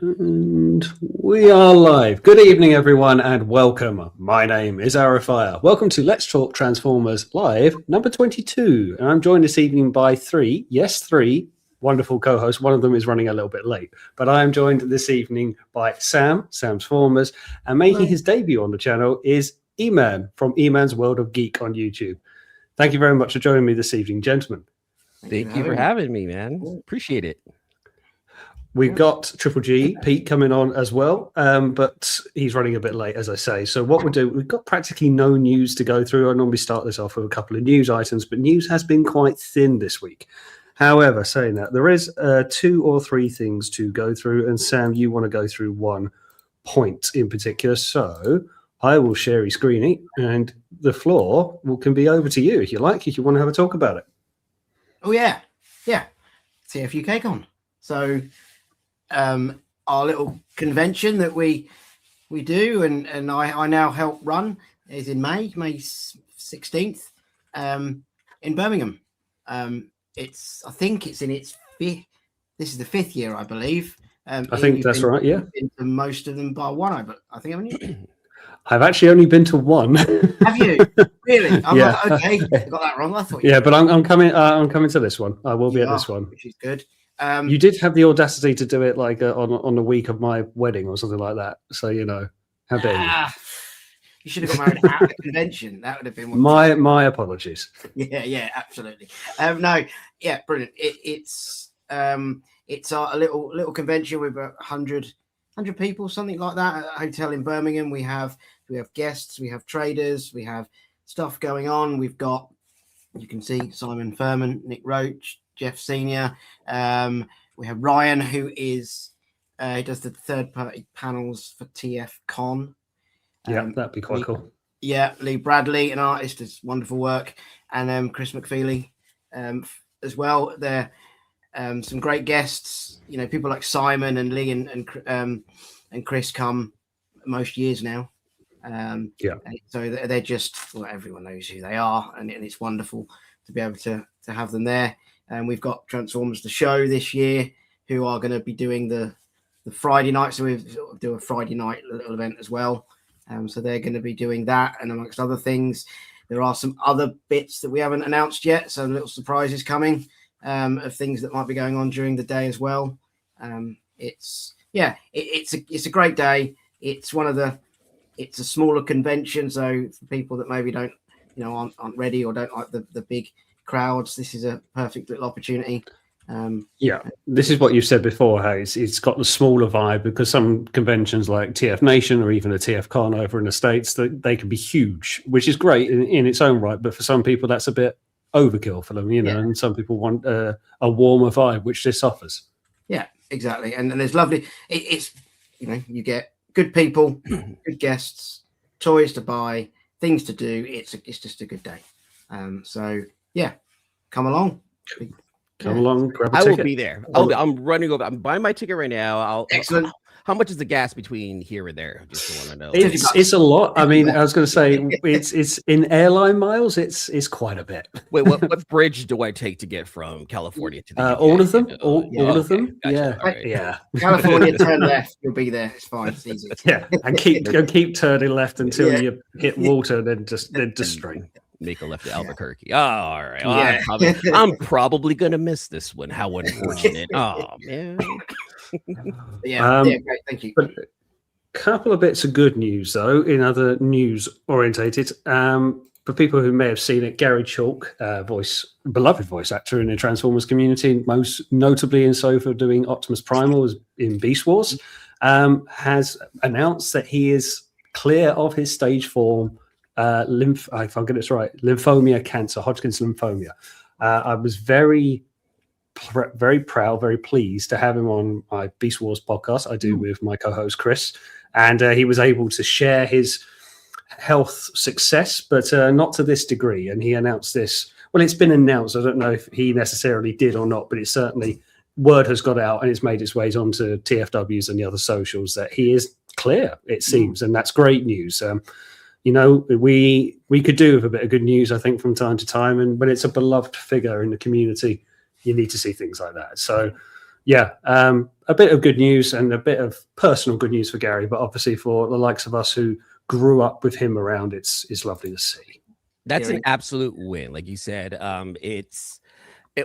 And we are live. Good evening, everyone, and welcome. My name is ArrowFyre. Welcome to Let's Talk Transformers Live, number 22. And I'm joined this evening by three wonderful co-hosts. One of them is running a little bit late, but I am joined this evening by Samsformers, and making his debut on the channel is Eman from Eman's World of Geek on YouTube. Thank you very much for joining me this evening, gentlemen. Thank you for having me, man. Appreciate it. We've got Triple G, Pete, coming on as well, but he's running a bit late, as I say. So what we'll do, we've got practically no news to go through. I normally start this off with a couple of news items, but news has been quite thin this week. However, saying that, there is 2 or 3 things to go through, and Sam, you want to go through one point in particular. So I will share your screen, and the floor can be over to you if you like, if you want to have a talk about it. Oh, yeah. TFU Cake on. So our little convention that we do and I now help run is in May 16th in Birmingham. I think it's in its 5th. This is the 5th year, I believe. I think that's right. Yeah, been to most of them bar one. But I think, haven't you? I've actually only been to one. Have you really? Yeah. Okay, I got that wrong. I thought. Yeah, but I'm coming. I'm coming to this one. I will be at this one, which is good. You did have the audacity to do it like on the week of my wedding or something like that. So how dare you? You should have got married at the convention. That would have been my apologies. Yeah, absolutely. Brilliant. It's a little convention with 100 people, something like that, at a hotel in Birmingham. We have guests, we have traders, we have stuff going on. We've got, you can see Simon Furman, Nick Roach, Jeff Senior. We have Ryan, who is he does the third-party panels for TF Con. That'd be quite cool. Yeah, Lee Bradley, an artist, does wonderful work, and Chris McFeely as well. They're some great guests. People like Simon and Lee and Chris come most years now. So they're just, everyone knows who they are, and it's wonderful to be able to have them there. And we've got Transformers the Show this year, who are going to be doing the Friday night. So we do a Friday night little event as well. So they're going to be doing that, and amongst other things, there are some other bits that we haven't announced yet. So little surprises coming of things that might be going on during the day as well. It's a great day. It's a smaller convention, so for people that maybe don't aren't ready or don't like the big crowds, this is a perfect little opportunity. This is what you've said before, how it's got the smaller vibe, because some conventions like TF Nation or even a TF Con over in the States, they can be huge, which is great in its own right, but for some people that's a bit overkill for them, and some people want a warmer vibe, which this offers. Yeah, exactly. And there's lovely, it's you get good people, good guests, toys to buy, things to do. It's just a good day. Come along. Come along, grab a I ticket. will be there. I'm running over. I'm buying my ticket right now. Excellent. How much is the gas between here and there? Just want to know. It's a lot. I mean, I was going to say it's in airline miles. It's quite a bit. Wait, what bridge do I take to get from California to the UK? All of them? All of them? Gotcha. Yeah. Right. Yeah. California, turn left. You'll be there. It's fine. It's easy. Yeah, and keep turning left until you hit water, then just straight. Make a left to Albuquerque. Oh, all right. Well, I'm probably gonna miss this one. How unfortunate. Oh man. Great. Thank you. But a couple of bits of good news though, in other news orientated. For people who may have seen it, Gary Chalk, beloved voice actor in the Transformers community, most notably in so for doing Optimus Primal in Beast Wars, has announced that he is clear of his stage 4 if I get this right, lymphoma cancer, Hodgkin's lymphoma. I was very proud, very pleased to have him on my Beast Wars podcast I do with my co-host Chris, and he was able to share his health success, but not to this degree. And he announced this. Well, it's been announced. I don't know if he necessarily did or not, but it's certainly word has got out and it's made its ways onto TFWs and the other socials that he is clear, it seems, and that's great news. We could do with a bit of good news, I think, from time to time. And when it's a beloved figure in the community, you need to see things like that. So, yeah, a bit of good news and a bit of personal good news for Gary, but obviously for the likes of us who grew up with him around, it's lovely to see. That's an absolute win. Like you said,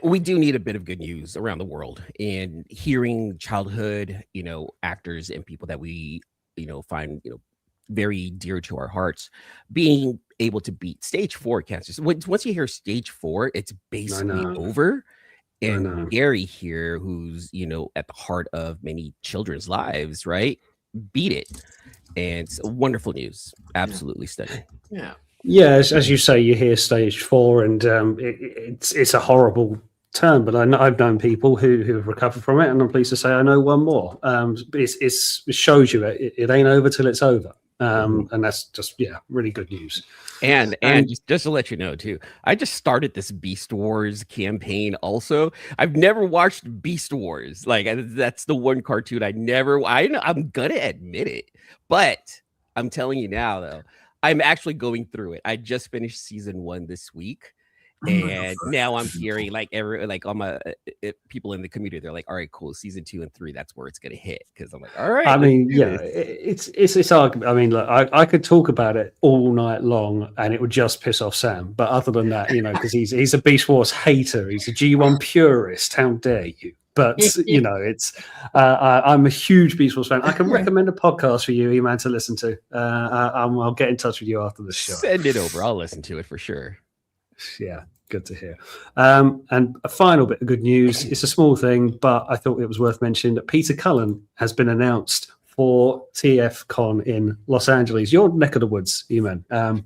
we do need a bit of good news around the world, and hearing childhood, actors and people that we, find, very dear to our hearts, being able to beat stage 4 cancer. So once you hear stage 4, it's basically over. And Gary here, who's, at the heart of many children's lives, right? Beat it. And it's wonderful news. Absolutely stunning. Yeah. Yeah, as you say, you hear stage 4, and it's a horrible term, but I've known people who have recovered from it, and I'm pleased to say I know one more. It shows you it ain't over till it's over. And that's just really good news. And just to let you know too, I just started this Beast Wars campaign. Also, I've never watched Beast Wars. Like, that's the one cartoon I'm gonna admit it, but I'm telling you now though, I'm actually going through it. I just finished season 1 this week. And now I'm hearing people in the community, they're like, all right, cool, season 2 and 3, that's where it's gonna hit. Because I'm like, all right. I mean, it's argument. I mean, look, I could talk about it all night long and it would just piss off Sam. But other than that, because he's a Beast Wars hater, he's a G1 purist. How dare you? But it's I'm a huge Beast Wars fan. I can recommend a podcast for you, Eman, to listen to. I'll get in touch with you after the show. Send it over. I'll listen to it for sure. Yeah, good to hear. And a final bit of good news. It's a small thing, but I thought it was worth mentioning that Peter Cullen has been announced for TFCon in Los Angeles, your neck of the woods, Eman.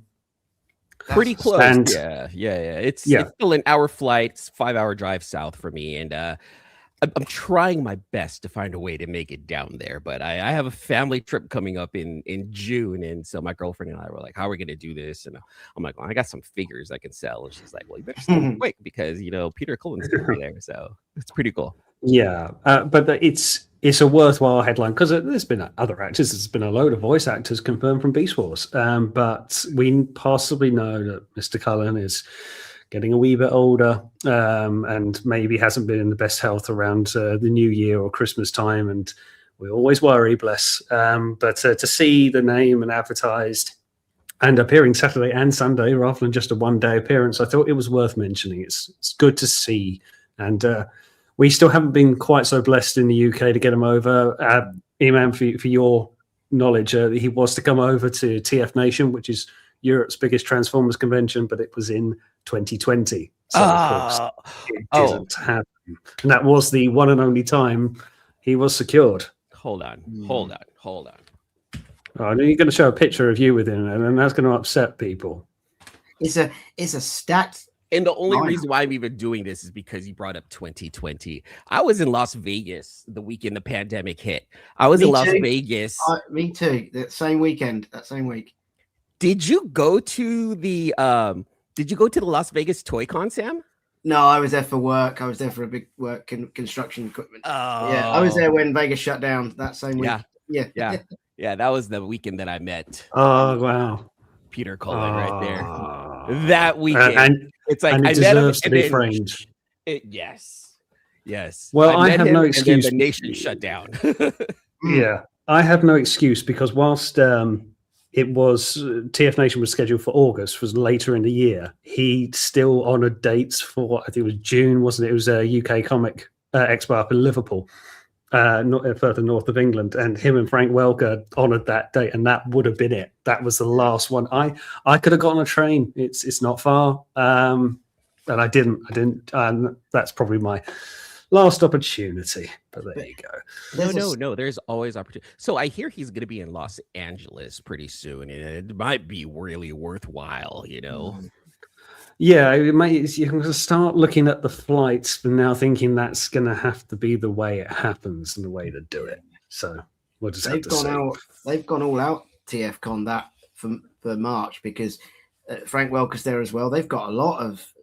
Pretty close. And, yeah. It's still an hour flight, it's 5-hour drive south for me, and I'm trying my best to find a way to make it down there, but I have a family trip coming up in June, and so my girlfriend and I were like, how are we going to do this? And I'm like, well, I got some figures I can sell, and she's like, well, you better sell quick because Peter Cullen's going to be there, so it's pretty cool. Yeah, but it's a worthwhile headline because there's been other actors. There's been a load of voice actors confirmed from Beast Wars, but we possibly know that Mr. Cullen is getting a wee bit older, and maybe hasn't been in the best health around the New Year or Christmas time, and we always worry, bless. But to see the name and advertised and appearing Saturday and Sunday rather than just a one-day appearance, I thought it was worth mentioning. It's good to see, and we still haven't been quite so blessed in the UK to get him over. Eman, for your knowledge, he was to come over to TF Nation, which is Europe's biggest Transformers convention, but it was in 2020. So of course it didn't happen. And that was the one and only time he was secured. Hold on. Oh, and you're going to show a picture of you with him, and that's going to upset people. It's a stat. And the only reason why I'm even doing this is because you brought up 2020. I was in Las Vegas the weekend the pandemic hit. I was in Las Vegas. Me too. That same weekend, that same week. Did you go to the Las Vegas Toy Con, Sam? No, I was there for work. I was there for a big work construction equipment. Oh. Yeah, I was there when Vegas shut down that same week. Yeah. That was the weekend that I met. Oh wow, Peter Cullen right there. That weekend, and it's like and it I met him deserves to be framed. Yes. Well, I have no and then excuse. the nation shut down. Yeah, I have no excuse because whilst it was TF Nation was scheduled for August, was later in the year, he still honoured dates for, I think it was June, wasn't it? It was a UK Comic Expo up in Liverpool, not further north of England, and him and Frank Welker honoured that date, and that would have been it. That was the last one. I could have got on a train. It's not far, and I didn't, and that's probably my last opportunity. But there you go. No. There's always opportunity. So I hear he's going to be in Los Angeles pretty soon, and it might be really worthwhile. Yeah, you can start looking at the flights and now thinking that's going to have to be the way it happens and the way to do it. So we'll just have to see. They've gone all out TFCon that for March because Frank Welker's there as well. They've got a lot of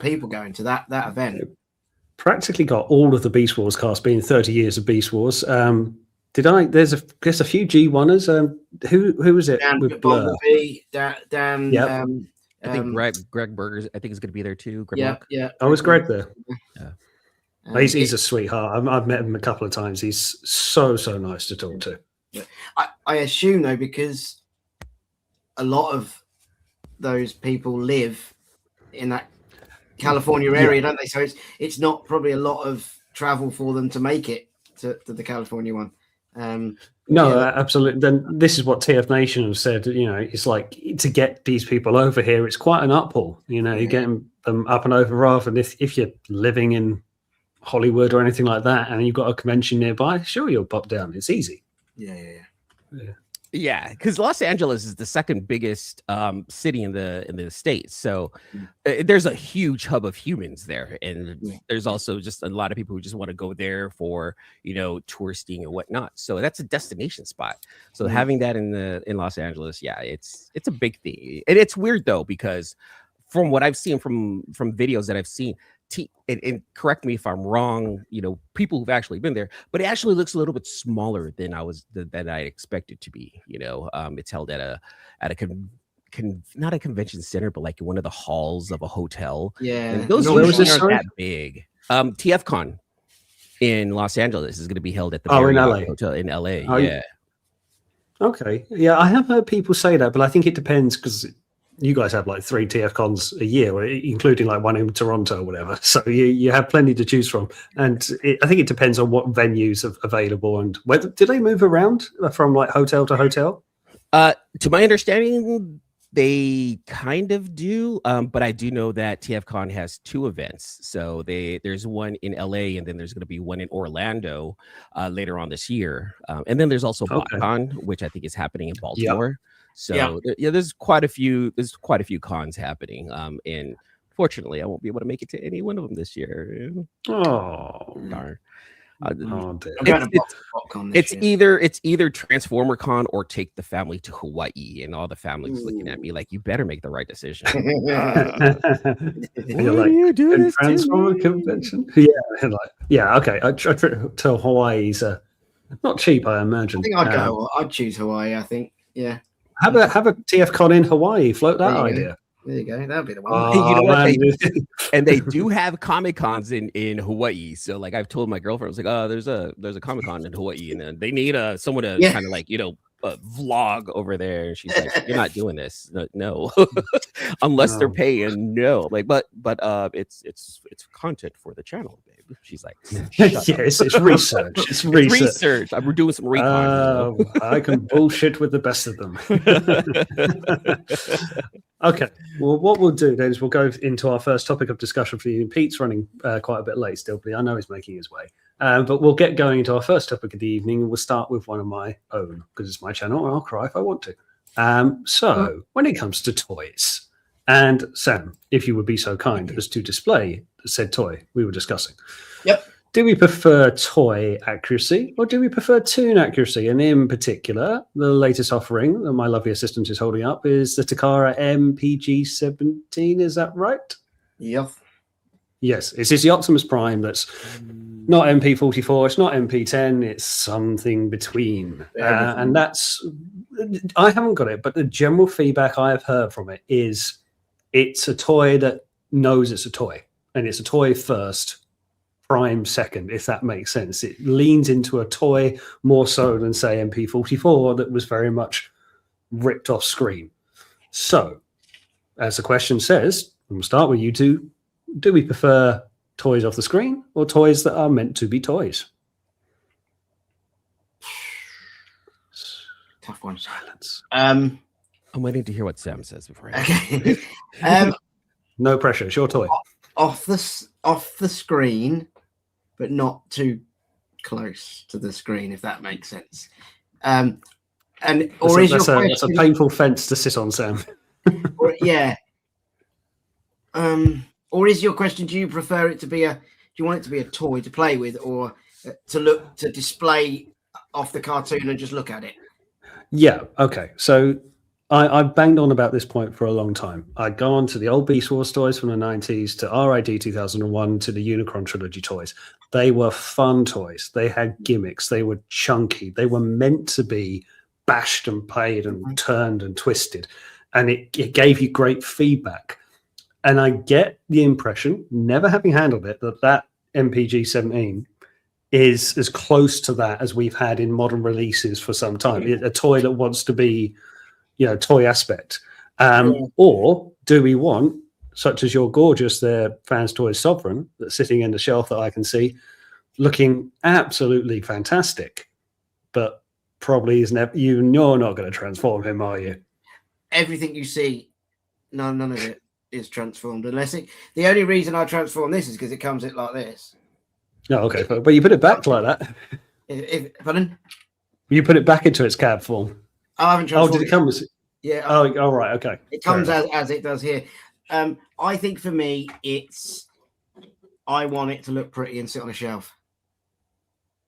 people going to that event. Practically got all of the Beast Wars cast, being 30 years of Beast Wars. There's a few G1ers. Who was it Dan with Blur? Dan. Yep. I think Greg Berger's. I think is going to be there too. Yeah. Oh, was Greg there? Yeah. He's a sweetheart. I've met him a couple of times. He's so nice to talk to. I assume though, because a lot of those people live in that California area, don't they? So it's not probably a lot of travel for them to make it to the California one. Absolutely. Then this is what TF Nation have said. It's like, to get these people over here, it's quite an uphill. You're getting them up and over, rather than if you're living in Hollywood or anything like that, and you've got a convention nearby. Sure, you'll pop down. It's easy. Yeah, because Los Angeles is the second biggest city in the States. So there's a huge hub of humans there. And there's also just a lot of people who just want to go there for, touristing and whatnot. So that's a destination spot. So having that in Los Angeles, it's a big thing. And it's weird though, because from what I've seen from videos that I've seen, and correct me if I'm wrong, people who've actually been there, but it actually looks a little bit smaller than I expected to be. It's held at a not a convention center, but like one of the halls of a hotel. Yeah, and those usually aren't that big. TFCon in Los Angeles is going to be held at the LA hotel in LA. Okay, I have heard people say that, but I think it depends, because you guys have like 3 TF cons a year, including like one in Toronto or whatever. So you have plenty to choose from. And I think it depends on what venues are available, and whether, do they move around from like hotel to hotel? To my understanding, they kind of do. But I do know that TFCon has 2 events. So there's one in LA, and then there's going to be one in Orlando later on this year. And then there's also BotCon, which I think is happening in Baltimore. So there's quite a few cons happening, and fortunately I won't be able to make it to any one of them this year. Oh darn. It's either Transformer Con or take the family to Hawaii, and all the families looking at me like, you better make the right decision. You're like, you do this Transformer convention? Okay. I tell Hawaii's not cheap, I imagine. I think I'd go. I'd choose Hawaii. I think, Have a TF con in Hawaii. Float that idea. There you go. That'd be the one. You know what? They do have Comic Cons in Hawaii. So like, I've told my girlfriend, I was like, oh, there's a Comic Con in Hawaii, and then they need someone to kind of like, vlog over there. And she's like, you're not doing this. No. Unless they're paying. No. Like, but it's content for the channel, babe. She's like, yes, it's research. It's research. We're doing some recon. I can bullshit with the best of them. Okay. Well, what we'll do then is we'll go into our first topic of discussion for you. Pete's running quite a bit late still, but I know he's making his way. But we'll get going into our first topic of the evening, and we'll start with one of my own, because it's my channel, and I'll cry if I want to. So when it comes to toys, and Sam, if you would be so kind as to display said toy we were discussing. Yep. Do we prefer toy accuracy, or do we prefer toon accuracy? And in particular, the latest offering that my lovely assistant is holding up is the Takara MPG-17. Is that right? Yep. Yes, it's the Optimus Prime that's not MP44, it's not MP10, it's something between. And that's, I haven't got it, but the general feedback I have heard from it is it's a toy that knows it's a toy, and it's a toy first, Prime second, if that makes sense. It leans into a toy more so than, say, MP44 that was very much ripped off screen. So, as the question says, we'll start with you two. Do we prefer toys off the screen or toys that are meant to be toys? Tough one. Silence. I'm waiting to hear what Sam says before. Okay. No pressure. It's your toy. Off the screen, but not too close to the screen, if that makes sense. That's a painful fence to sit on, Sam. Or is your question, do you prefer it to be do you want it to be a toy to play with, or to display off the cartoon and just look at it? Yeah. Okay. So I've banged on about this point for a long time. I'd go on to the old Beast Wars toys from the 90s, to RID 2001, to the Unicron Trilogy toys. They were fun toys. They had gimmicks. They were chunky. They were meant to be bashed and played and turned and twisted. And it gave you great feedback. And I get the impression, never having handled it, that MPG-17 is as close to that as we've had in modern releases for some time. A toy that wants to be, toy aspect. Or do we want, such as your gorgeous there, Fans Toys Sovereign, that's sitting in the shelf that I can see, looking absolutely fantastic, but probably is never. You're not going to transform him, are you? Everything you see, none of it is transformed. The only reason I transform this is because it comes in like this. No, okay, but you put it back like that. Pardon? You put it back into its cab form. I haven't transformed. Oh, did it come as? Yeah. Oh, all right. Okay. It comes as it does here. I think for me, I want it to look pretty and sit on a shelf.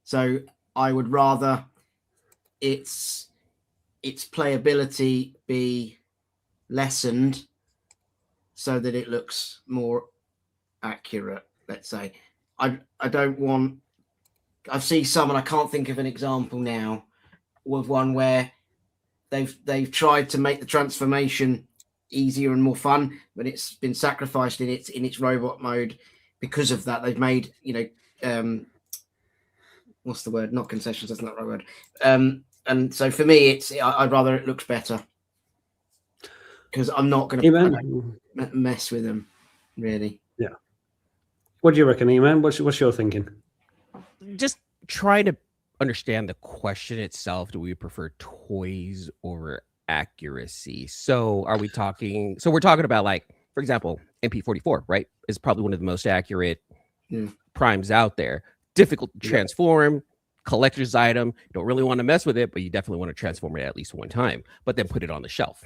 So I would rather its playability be lessened so that it looks more accurate, let's say. I don't want. I've seen some, and I can't think of an example now, with one where they've tried to make the transformation easier and more fun, but it's been sacrificed in its robot mode because of that. They've made what's the word? Not concessions. That's not the right word. And so for me, I'd rather it looks better because I'm not going to mess with them really. Yeah. What do you reckon, Eman? What's your thinking? Just trying to understand the question itself. Do we prefer toys over accuracy? So are we talking? So we're talking about, like, for example, MP44, right? Is probably one of the most accurate primes out there. Difficult to transform, collector's item. You don't really want to mess with it, but you definitely want to transform it at least one time. But then put it on the shelf.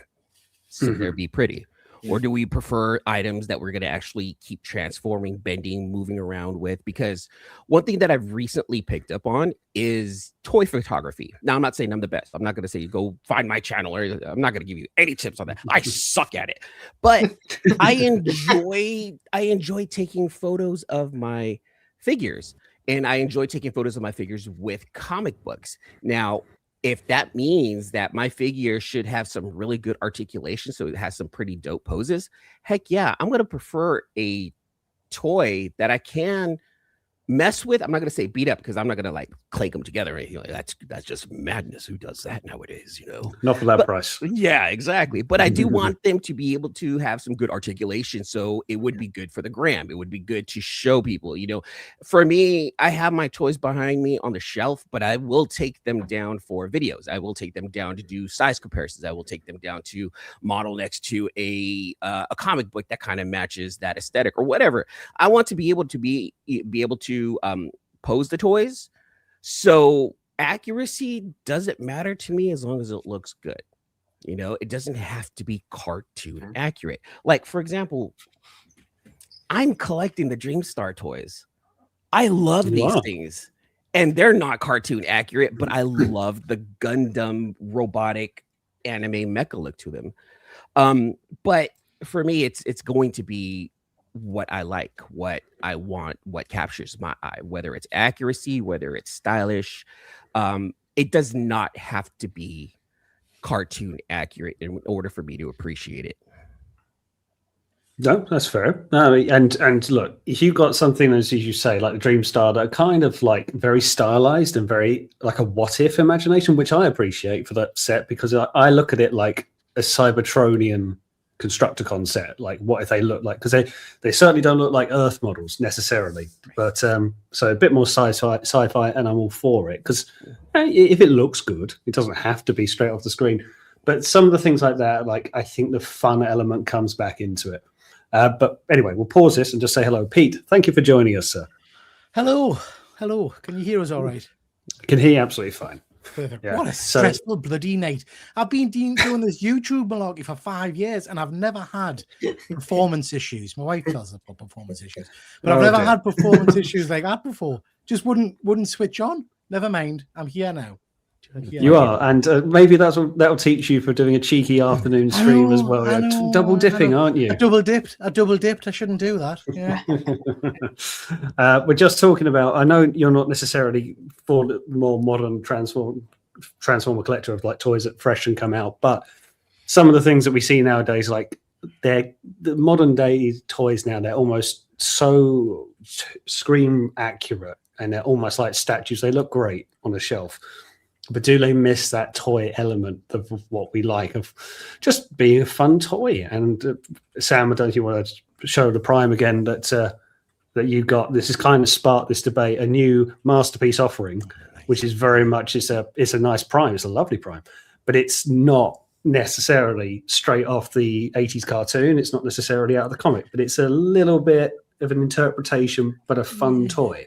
Sit there, be pretty. Or do we prefer items that we're going to actually keep transforming, bending, moving around with? Because one thing that I've recently picked up on is toy photography. Now, I'm not saying I'm the best. I'm not going to say go find my channel, or I'm not going to give you any tips on that. I suck at it. But I enjoy taking photos of my figures, and I enjoy taking photos of my figures with comic books. Now, if that means that my figure should have some really good articulation, so it has some pretty dope poses, heck yeah, I'm going to prefer a toy that I can mess with. I'm not going to say beat up, because I'm not going to like clank them together or anything like that. That's just madness. Who does that nowadays, Not for that price. Yeah, exactly. But I do want them to be able to have some good articulation, so it would be good for the gram. It would be good to show people, For me, I have my toys behind me on the shelf, but I will take them down for videos. I will take them down to do size comparisons. I will take them down to model next to a comic book that kind of matches that aesthetic or whatever. I want to be able to pose the toys. So accuracy doesn't matter to me as long as it looks good. It doesn't have to be cartoon accurate. Like, for example, I'm collecting the Dreamstar toys. I love these things, and they're not cartoon accurate, but I love the Gundam robotic anime mecha look to them. But for me, it's going to be what I like, what I want, what captures my eye, whether it's accuracy, whether it's stylish. It does not have to be cartoon accurate in order for me to appreciate it. No, that's fair. And look, if you've got something, as you say, like the Dreamstar, that are kind of like very stylized and very like a what if imagination, which I appreciate for that set, because I look at it like a Cybertronian Constructicon set. Like, what if they look like, because they certainly don't look like Earth models necessarily, but so a bit more sci-fi, and I'm all for it, because if it looks good, it doesn't have to be straight off the screen. But some of the things like that, like, I think the fun element comes back into it. But anyway, we'll pause this and just say hello. Pete, thank you for joining us, sir. Hello. Can you hear us all right? I can hear you absolutely fine. Perfect. Yeah. What a stressful bloody night. I've been doing this YouTube malarkey for 5 years, and I've never had performance issues. My wife tells us about performance issues, but I've never had performance issues like that before. Just wouldn't switch on. Never mind. I'm here now. You are, and maybe that'll teach you for doing a cheeky afternoon stream as well. Double dipping, aren't you? I double dipped. I shouldn't do that. Yeah. We're just talking about. I know you're not necessarily for the more modern Transformer collector of like toys that fresh and come out, but some of the things that we see nowadays, like the modern day toys now, they're almost so screen accurate and they're almost like statues. They look great on a shelf. But do they miss that toy element of what we like, of just being a fun toy? And Sam, I don't know if you want to show the Prime again that you got. This has kind of sparked this debate, a new masterpiece offering, which is very much, it's a nice Prime. It's a lovely Prime, but it's not necessarily straight off the 80s cartoon. It's not necessarily out of the comic, but it's a little bit of an interpretation, but a fun toy.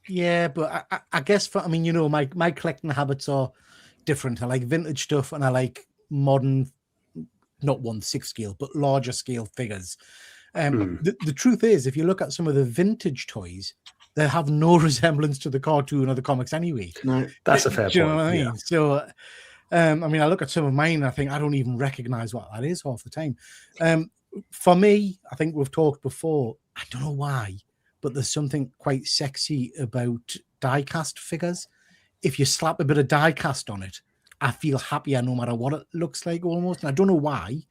Yeah, but I guess my collecting habits are different. I like vintage stuff and I like modern, not 1/6 scale, but larger scale figures. The truth is, if you look at some of the vintage toys, they have no resemblance to the cartoon or the comics anyway. No, that's a fair point. You know what I mean? Yeah. So, I look at some of mine and I think I don't even recognize what that is half the time. For me, I think we've talked before, I don't know why, but there's something quite sexy about die-cast figures. If you slap a bit of die-cast on it, I feel happier no matter what it looks like almost. And I don't know why.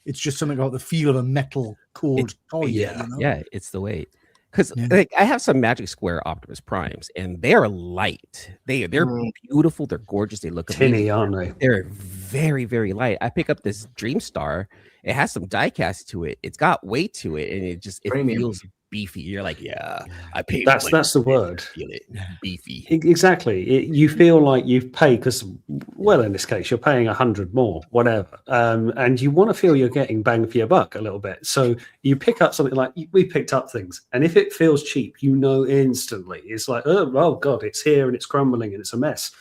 It's just something about the feel of a metal cold toy. Yeah, you know? yeah, it's the weight. Because like I have some Magic Square Optimus Primes, and they're light. They're beautiful. They're gorgeous. They look tinny, amazing. aren't they? They're very, very light. I pick up this Dream Star. It has some die-cast to it. It's got weight to it, and it feels beefy. You're like, yeah, I paid. That's the word. Feel it, beefy. Exactly. You feel like you've paid because, well, in this case, you're paying 100 more, whatever, and you want to feel you're getting bang for your buck a little bit. So you pick up something like we picked up things, and if it feels cheap, you know instantly it's like, oh god, it's here and it's crumbling and it's a mess.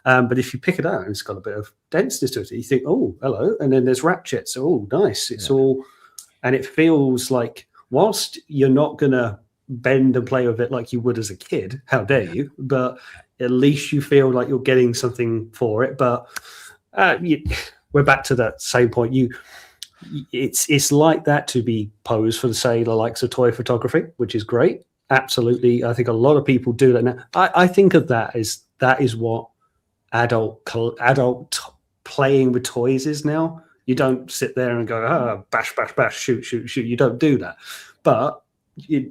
But if you pick it out and it's got a bit of denseness to it, you think, oh, hello, and then there's ratchets. Oh, nice. It's all, and it feels like, whilst you're not going to bend and play with it like you would as a kid, how dare you, but at least you feel like you're getting something for it. But we're back to that same point. It's like that to be posed for, say, the likes of toy photography, which is great. Absolutely. I think a lot of people do that now. I think of that is what adult playing with toys is now. You don't sit there and go, bash, bash, bash, shoot, shoot, shoot. You don't do that. But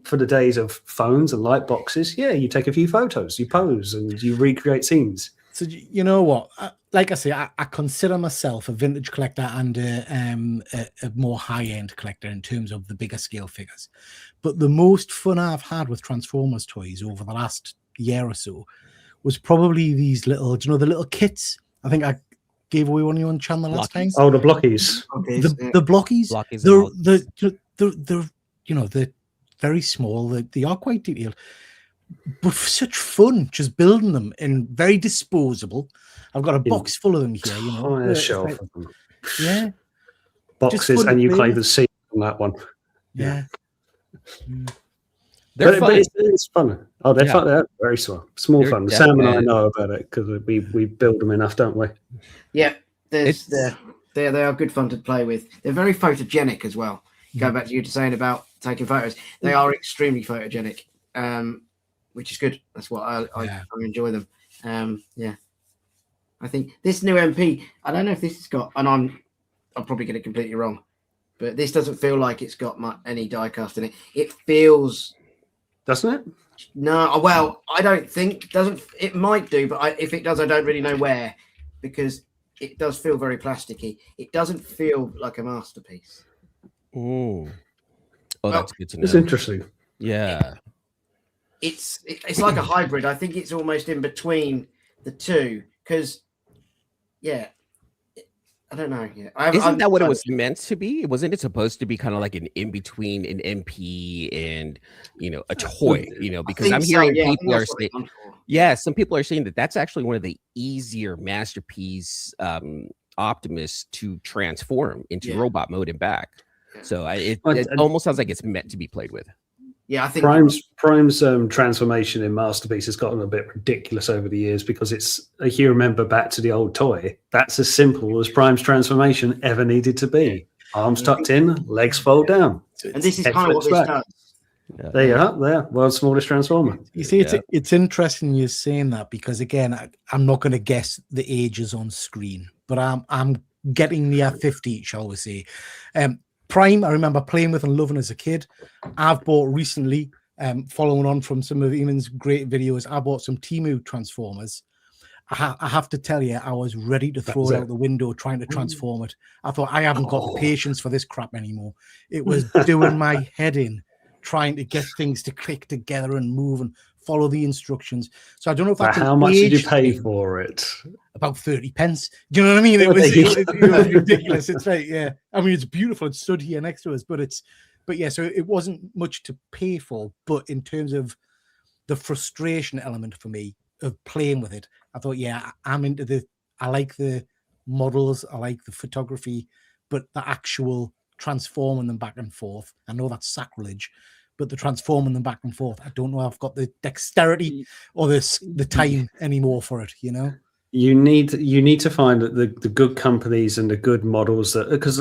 for the days of phones and light boxes, you take a few photos, you pose, and you recreate scenes. So you know what? Like I say, I consider myself a vintage collector and a more high-end collector in terms of the bigger scale figures. But the most fun I've had with Transformers toys over the last year or so was probably these little, do you know, the little kits? I think I gave away one of you on channel last time. Oh, the blockies. The blockies. They're very small. They are quite detailed, but such fun just building them, and very disposable. I've got a box full of them here. You know, shelf of them. Yeah, boxes, and you can't even see on that one. Yeah. They're fun. It's fun. Oh, they're fun. They're very small fun. Sam and I know about it because we build them enough, don't we? Yeah, they are good fun to play with. They're very photogenic as well. Going back to you saying about taking photos, they are extremely photogenic, which is good. That's what I enjoy them. I think this new MP, I don't know if this has got, and I'm probably get it completely wrong, but this doesn't feel like it's got any die-cast in it. It feels, doesn't it? No, well, I don't think doesn't. It might do, but if it does, I don't really know where, because it does feel very plasticky. It doesn't feel like a masterpiece. Oh, that's good to know. It's interesting. Yeah, it's like a hybrid. I think it's almost in between the two, because I don't know. Yeah, isn't that what it was meant to be? Wasn't it supposed to be kind of like an in between an MP and a toy? Because I'm hearing people are saying, some people are saying that that's actually one of the easier masterpiece Optimus to transform into robot mode and back. So it almost sounds like it's meant to be played with. Yeah, I think Prime's transformation in Masterpiece has gotten a bit ridiculous over the years, because it's, if you remember back to the old toy, that's as simple as Prime's transformation ever needed to be. Arms tucked in, legs fold down. And this is kind of what this does. Yeah. There you are, there, world's smallest transformer. You see, it's interesting you're saying that, because again, I'm not going to guess the ages on screen, but I'm getting near 50, shall we say. Prime, I remember playing with and loving as a kid. I've bought recently, following on from some of Eman's great videos, I bought some Temu Transformers. I have to tell you, I was ready to throw it out the window trying to transform it. I thought, I haven't got the patience for this crap anymore. It was doing my head in, trying to get things to click together and move and follow the instructions. So I don't know if that's how much did you pay for it? About 30 pence. Do you know what I mean? It was ridiculous. It's right, yeah. I mean, it's beautiful. It's stood here next to us, but yeah, so it wasn't much to pay for. But in terms of the frustration element for me of playing with it, I thought, yeah, I like the models, I like the photography, but the actual transforming them back and forth, I know that's sacrilege, but the transforming them back and forth, I don't know if I've got the dexterity or the time anymore for it, you know? You need to find the good companies and the good models because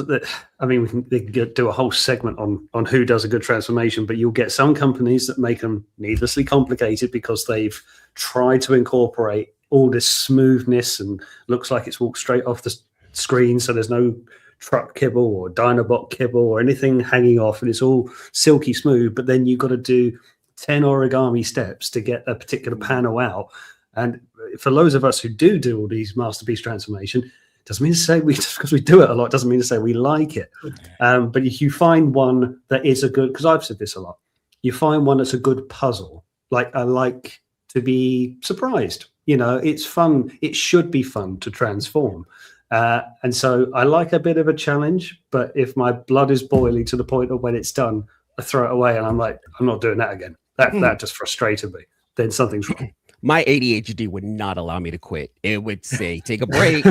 I mean they can do a whole segment on who does a good transformation, but you'll get some companies that make them needlessly complicated because they've tried to incorporate all this smoothness and looks like it's walked straight off the screen, so there's no truck kibble or Dinobot kibble or anything hanging off, and it's all silky smooth. But then you've got to do 10 origami steps to get a particular panel out. And for those of us who do all these masterpiece transformation, doesn't mean to say just because we do it a lot doesn't mean to say we like it. But if you find one that is a good, because I've said this a lot, you find one that's a good puzzle. Like I like to be surprised. You know, it's fun. It should be fun to transform. And so I like a bit of a challenge. But if my blood is boiling to the point of when it's done, I throw it away and I'm like, I'm not doing that again. That just frustrated me. Then something's wrong. My ADHD would not allow me to quit. It would say, take a break,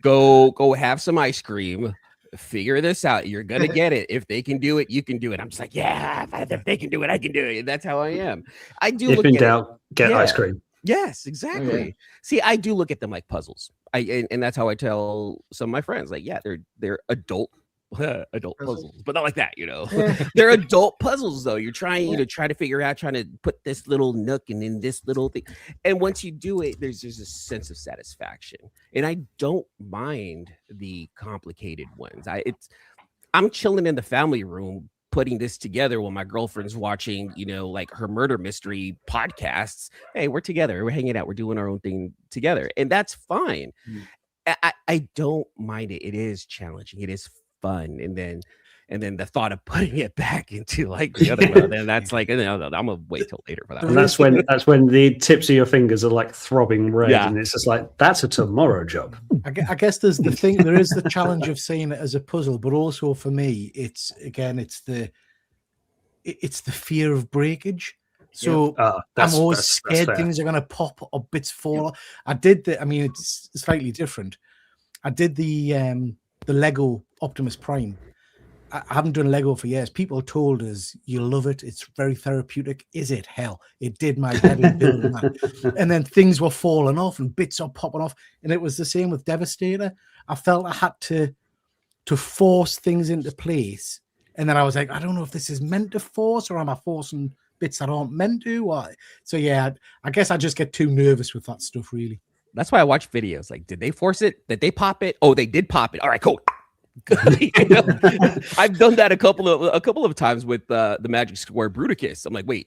go have some ice cream, figure this out. You're going to get it. If they can do it, you can do it. I'm just like, yeah, if they can do it, I can do it. And that's how I am. I do. If in doubt, get ice cream. Yes, exactly. Okay. See, I do look at them like puzzles. And that's how I tell some of my friends, like, yeah, they're adult puzzles, but not like that, you know. They're adult puzzles though. You're trying to figure out, trying to put this little nook and in this little thing, and once you do it, there's a sense of satisfaction. And I don't mind the complicated ones. I'm chilling in the family room putting this together while my girlfriend's watching, you know, like her murder mystery podcasts. Hey, we're together, we're hanging out, we're doing our own thing together, and that's fine. I don't mind it. It is challenging, it is fun, and then the thought of putting it back into like the other one, then that's like, I'm gonna wait till later for that. And that's when the tips of your fingers are like throbbing red, and it's just like, that's a tomorrow job. I guess there is the challenge of seeing it as a puzzle, but also for me, it's the fear of breakage. So I'm always scared things are going to pop or bits fall. It's slightly different. I did the Lego Optimus Prime. I haven't done Lego for years. People told us, you love it, it's very therapeutic. Is it? Hell, it did my head in building that. And then things were falling off and bits are popping off. And it was the same with Devastator. I felt I had to force things into place. And then I was like, I don't know if this is meant to force, or am I forcing bits that aren't meant to? So yeah, I guess I just get too nervous with that stuff, really. That's why I watch videos. Like, did they force it? Did they pop it? Oh, they did pop it. All right, cool. You know? I've done that a couple of times with the Magic Square Bruticus. I'm like, wait,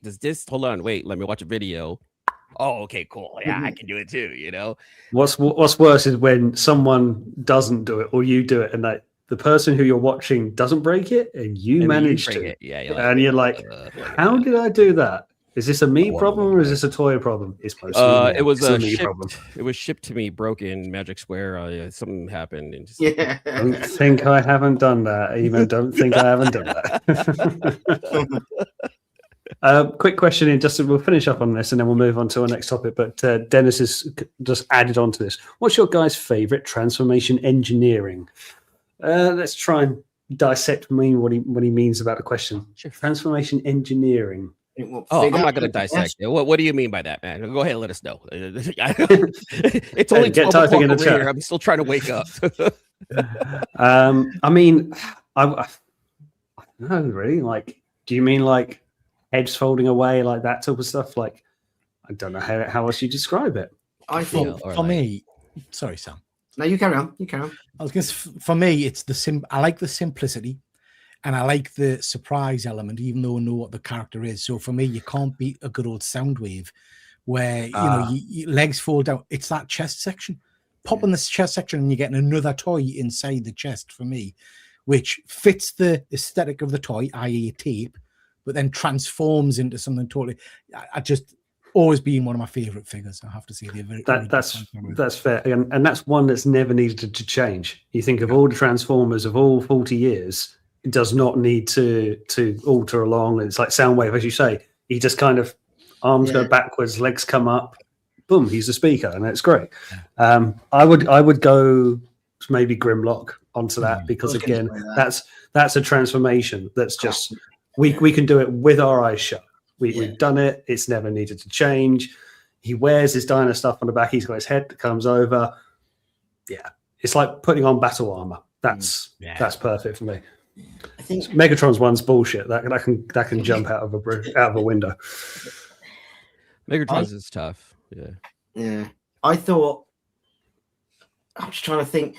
hold on, wait, let me watch a video. Oh, okay, cool. Yeah, I can do it too, you know. What's worse is when someone doesn't do it or you do it, and that the person who you're watching doesn't break it and you manage to. Yeah, you're like, how did I do that? Is this a me problem or is this a toy problem? It's mostly it was a me problem. It was shipped to me broken Magic Square. Something happened and just don't think I haven't done that. Even don't think I haven't done that. Quick question in, Justin. We'll finish up on this and then we'll move on to our next topic. But Dennis has just added on to this. What's your guys' favorite transformation engineering? Let's try and dissect what he means about the question. Sure. Transformation engineering. I'm not going to dissect it. What do you mean by that, man? Go ahead and let us know. It's only 12 o'clock in the chat. I'm still trying to wake up. I mean, I don't know, really. Like, do you mean like heads folding away, like that type of stuff? Like, I don't know how else you describe it. I think for me, sorry, Sam. No, you carry on. I was going to, for me, it's I like the simplicity. And I like the surprise element, even though I know what the character is. So for me, you can't beat a good old Soundwave where, your legs fall down. It's that chest section. Pop in the chest section and you're getting another toy inside the chest for me, which fits the aesthetic of the toy, i.e. a tape, but then transforms into something totally. I just always been one of my favorite figures. I have to say that's fair, and that's one that's never needed to change. You think of all the Transformers of all 40 years, it does not need to alter along. It's like Soundwave, as you say. He just kind of arms go backwards, legs come up, boom, he's a speaker, and that's great. I would go maybe Grimlock onto that, because again, that's a transformation that's just we can do it with our eyes shut. We've done it. It's never needed to change. He wears his dino stuff on the back. He's got his head that comes over. Yeah, it's like putting on battle armor. That's perfect for me. I think Megatron's one's bullshit. That can jump out of a window. Megatron's is tough. Yeah. I thought, I'm just trying to think.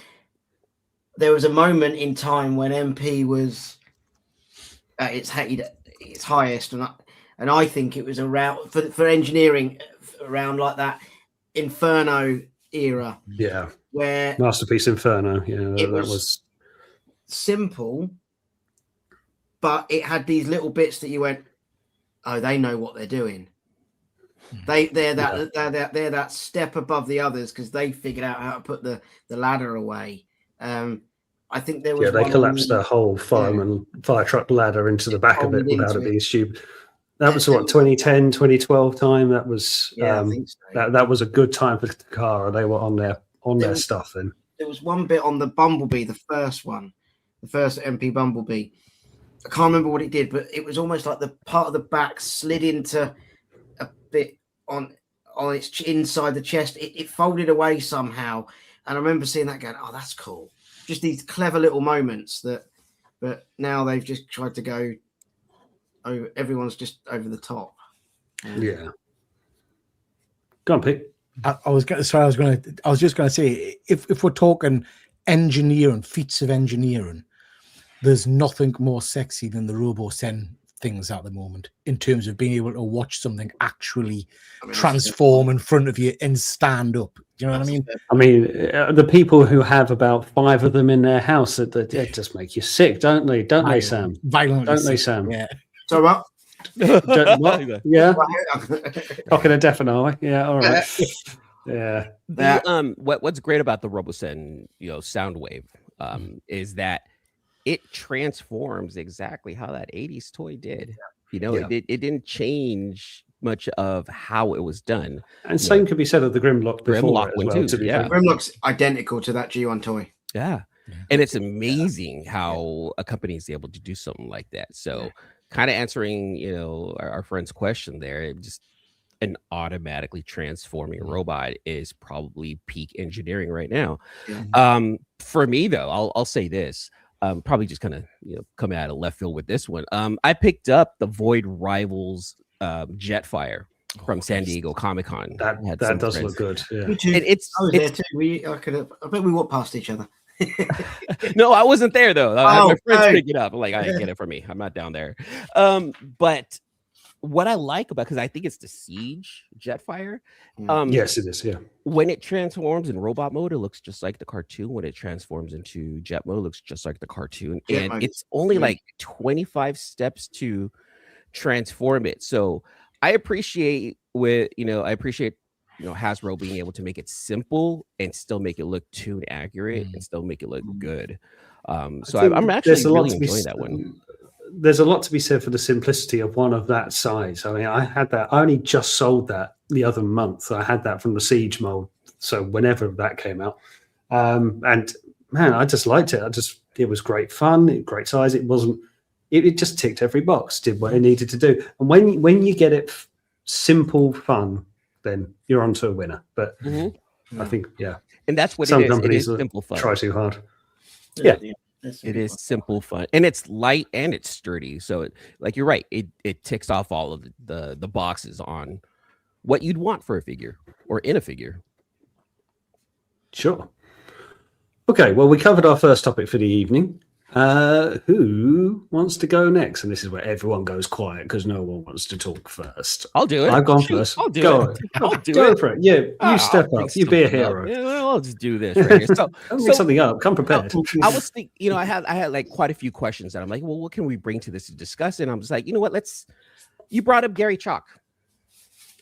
There was a moment in time when MP was at its highest, and I think it was around for engineering around like that Inferno era. Yeah. Where Masterpiece Inferno. Yeah, that was simple, but it had these little bits that you went, oh, they know what they're doing. They're that step above the others because they figured out how to put the ladder away. I think there was they collapsed the whole fire truck ladder into the back of it without it being stupid. That was 2010, 2012 time. That was I think so. that was a good time for Takara. They were on their stuff then. There was one bit on the Bumblebee, the first MP Bumblebee. I can't remember what it did, but it was almost like the part of the back slid into a bit on its inside the chest. It folded away somehow, and I remember seeing that going, "Oh, that's cool." Just these clever little moments but now they've just tried to go. Oh, everyone's just over the top. Yeah. Go on, Pete. I was just going to say, if we're talking engineering, feats of engineering, there's nothing more sexy than the RoboSen things at the moment in terms of being able to watch something actually transform in front of you and stand up. Do you know what I mean? I mean, the people who have about 5 of them in their house, they just make you sick, don't they? Don't they, Sam? Violently don't sick. they, Sam? Yeah. So what? Yeah. Talking a deaf and eye. Yeah. All right. Yeah. What's great about the RoboSen, Soundwave, is that it transforms exactly how that 80s toy did. It didn't change much of how it was done. And same could be said of the Grimlock before. Grimlock one too. Yeah. Grimlock's identical to that G1 toy. Yeah. And it's amazing how a company is able to do something like that. So kind of answering, our friend's question there, just an automatically transforming robot is probably peak engineering right now. Yeah. For me though, I'll say this. Probably just kind of come out of left field with this one. I picked up the Void Rivals Jetfire from San Diego Comic-Con. That does look good. Yeah. Me too. I was there too. I bet we walked past each other. No, I wasn't there though. My friends picked it up. Like, I didn't get it for me. I'm not down there. But what I like about, because I think it's the Siege Jetfire. Yes, it is. Yeah. When it transforms in robot mode, it looks just like the cartoon. When it transforms into jet mode, it looks just like the cartoon. And it's only like 25 steps to transform it. So I appreciate Hasbro being able to make it simple and still make it look tune accurate and still make it look good. So I'm actually really enjoying that one. There's a lot to be said for the simplicity of one of that size. I mean, I had that. I only just sold that the other month. I had that from the Siege mold. So whenever that came out, and man, I just liked it. It was great fun, great size. It just ticked every box, did what it needed to do. And when you get it simple fun, then you're onto a winner. But I think, and that's what some it is. companies It is simple fun. Try too hard. Yeah. It is simple fun, and it's light and it's sturdy. So, like you're right, it ticks off all of the boxes on what you'd want for a figure or in a figure. Sure. Okay, well, we covered our first topic for the evening. Who wants to go next? And this is where everyone goes quiet because no one wants to talk first. I'll do it. I've gone first. I'll do go it. I'll do go it. for it. Yeah, you step up. You be a hero. Yeah, well, I'll just do this right here. So, don't make something up. Come prepared. I was thinking, I had like quite a few questions that I'm like, well, what can we bring to this to discuss? And I'm just like, you know what? You brought up Gary Chalk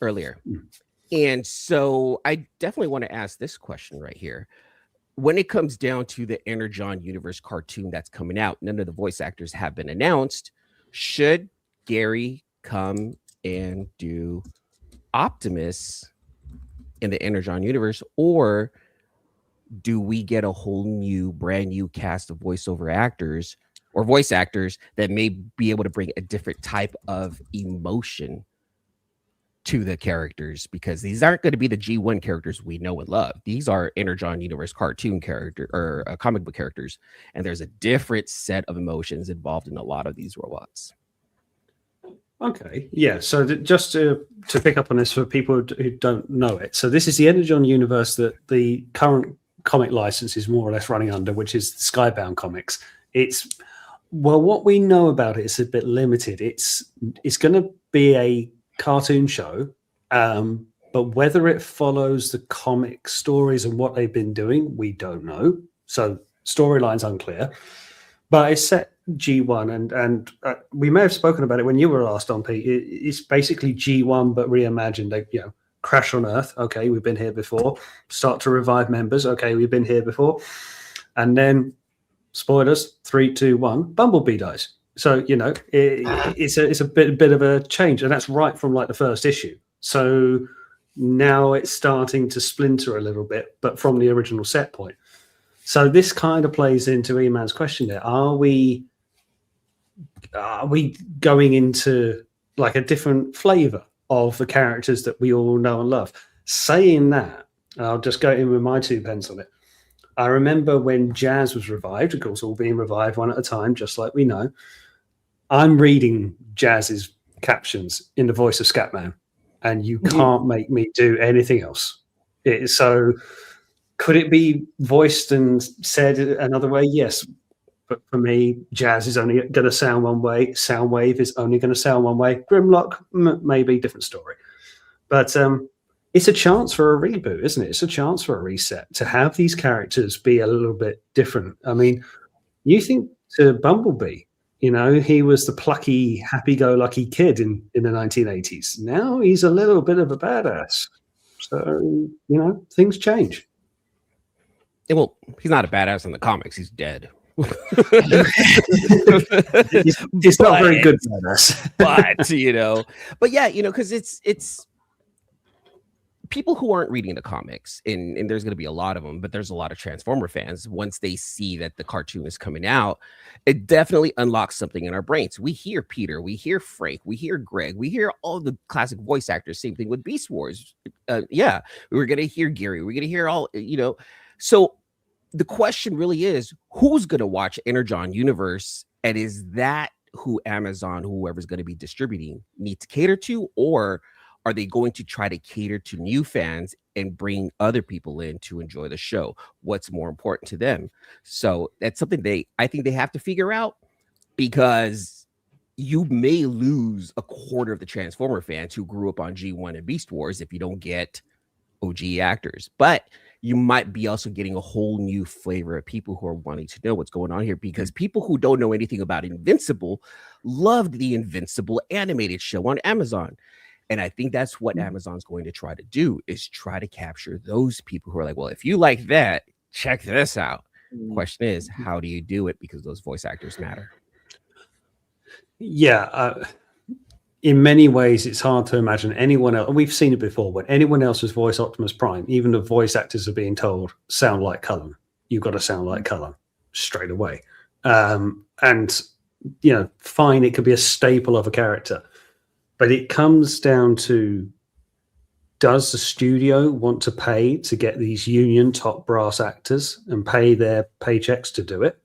earlier. And so I definitely want to ask this question right here. When it comes down to the Energon Universe cartoon that's coming out, none of the voice actors have been announced. Should Gary come and do Optimus in the Energon Universe, or do we get a whole new, brand new cast of voiceover actors or voice actors that may be able to bring a different type of emotion to the characters? Because these aren't going to be the G1 characters we know and love. These are Energon Universe cartoon character or comic book characters, and there's a different set of emotions involved in a lot of these robots. Okay, yeah. So just to pick up on this for people who don't know it, so this is the Energon universe that the current comic license is more or less running under, which is Skybound Comics. What we know about it is a bit limited. It's going to be a cartoon show, but whether it follows the comic stories and what they've been doing, we don't know. So storyline's unclear, but it's set G1, and we may have spoken about it when you were last on, Pete. It's basically G1 but reimagined. They, crash on Earth. Okay, we've been here before. Start to revive members. Okay, we've been here before. And then, spoilers, 3, 2, 1, Bumblebee dies. So it's a bit of a change, and that's right from like the first issue. So now it's starting to splinter a little bit, but from the original set point. So this kind of plays into Eman's question there. Are we going into like a different flavor of the characters that we all know and love? Saying that, I'll just go in with my 2 pence on it. I remember when Jazz was revived, of course, all being revived one at a time, just like we know. I'm reading Jazz's captions in the voice of Scatman, and you can't make me do anything else. So could it be voiced and said another way? Yes. But for me, Jazz is only going to sound one way. Soundwave is only going to sound one way. Grimlock, maybe different story. But it's a chance for a reboot, isn't it? It's a chance for a reset to have these characters be a little bit different. I mean, you think to Bumblebee, he was the plucky, happy-go-lucky kid in the 1980s. Now he's a little bit of a badass. So, things change. Yeah, well, he's not a badass in the comics. He's dead. He's not very good badass. But yeah, because it's people who aren't reading the comics, and there's going to be a lot of them, but there's a lot of Transformer fans. Once they see that the cartoon is coming out, it definitely unlocks something in our brains. We hear Peter, we hear Frank, we hear Greg, we hear all the classic voice actors. Same thing with Beast Wars. We're going to hear Gary. We're going to hear all, So the question really is, who's going to watch Energon Universe? And is that who Amazon, whoever's going to be distributing, need to cater to? Or are they going to try to cater to new fans and bring other people in to enjoy the show? What's more important to them? So that's something I think they have to figure out, because you may lose a quarter of the Transformer fans who grew up on G1 and Beast Wars if you don't get OG actors. But you might be also getting a whole new flavor of people who are wanting to know what's going on here, because people who don't know anything about Invincible loved the Invincible animated show on Amazon. And I think that's what Amazon's going to try to do, is try to capture those people who are like, well, if you like that, check this out. Question is, how do you do it? Because those voice actors matter. Yeah. In many ways, it's hard to imagine anyone else. We've seen it before. When anyone else was voice Optimus Prime, even the voice actors are being told, sound like Cullen. You've got to sound like Cullen straight away. And, fine, it could be a staple of a character. But it comes down to, does the studio want to pay to get these union top brass actors and pay their paychecks to do it?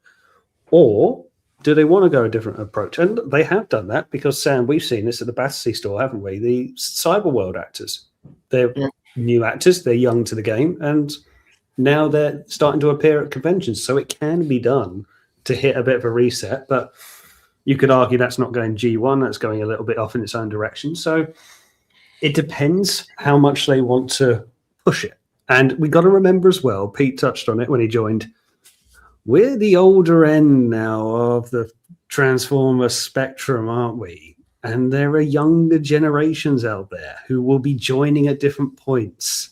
Or do they want to go a different approach? And they have done that, because, Sam, we've seen this at the Battersea store, haven't we? The Cyberworld actors. They're new actors. They're young to the game. And now they're starting to appear at conventions. So it can be done to hit a bit of a reset, but you could argue that's not going G1, that's going a little bit off in its own direction. So it depends how much they want to push it. And we got to remember as well, Pete touched on it when he joined, we're the older end now of the Transformer spectrum, aren't we? And there are younger generations out there who will be joining at different points,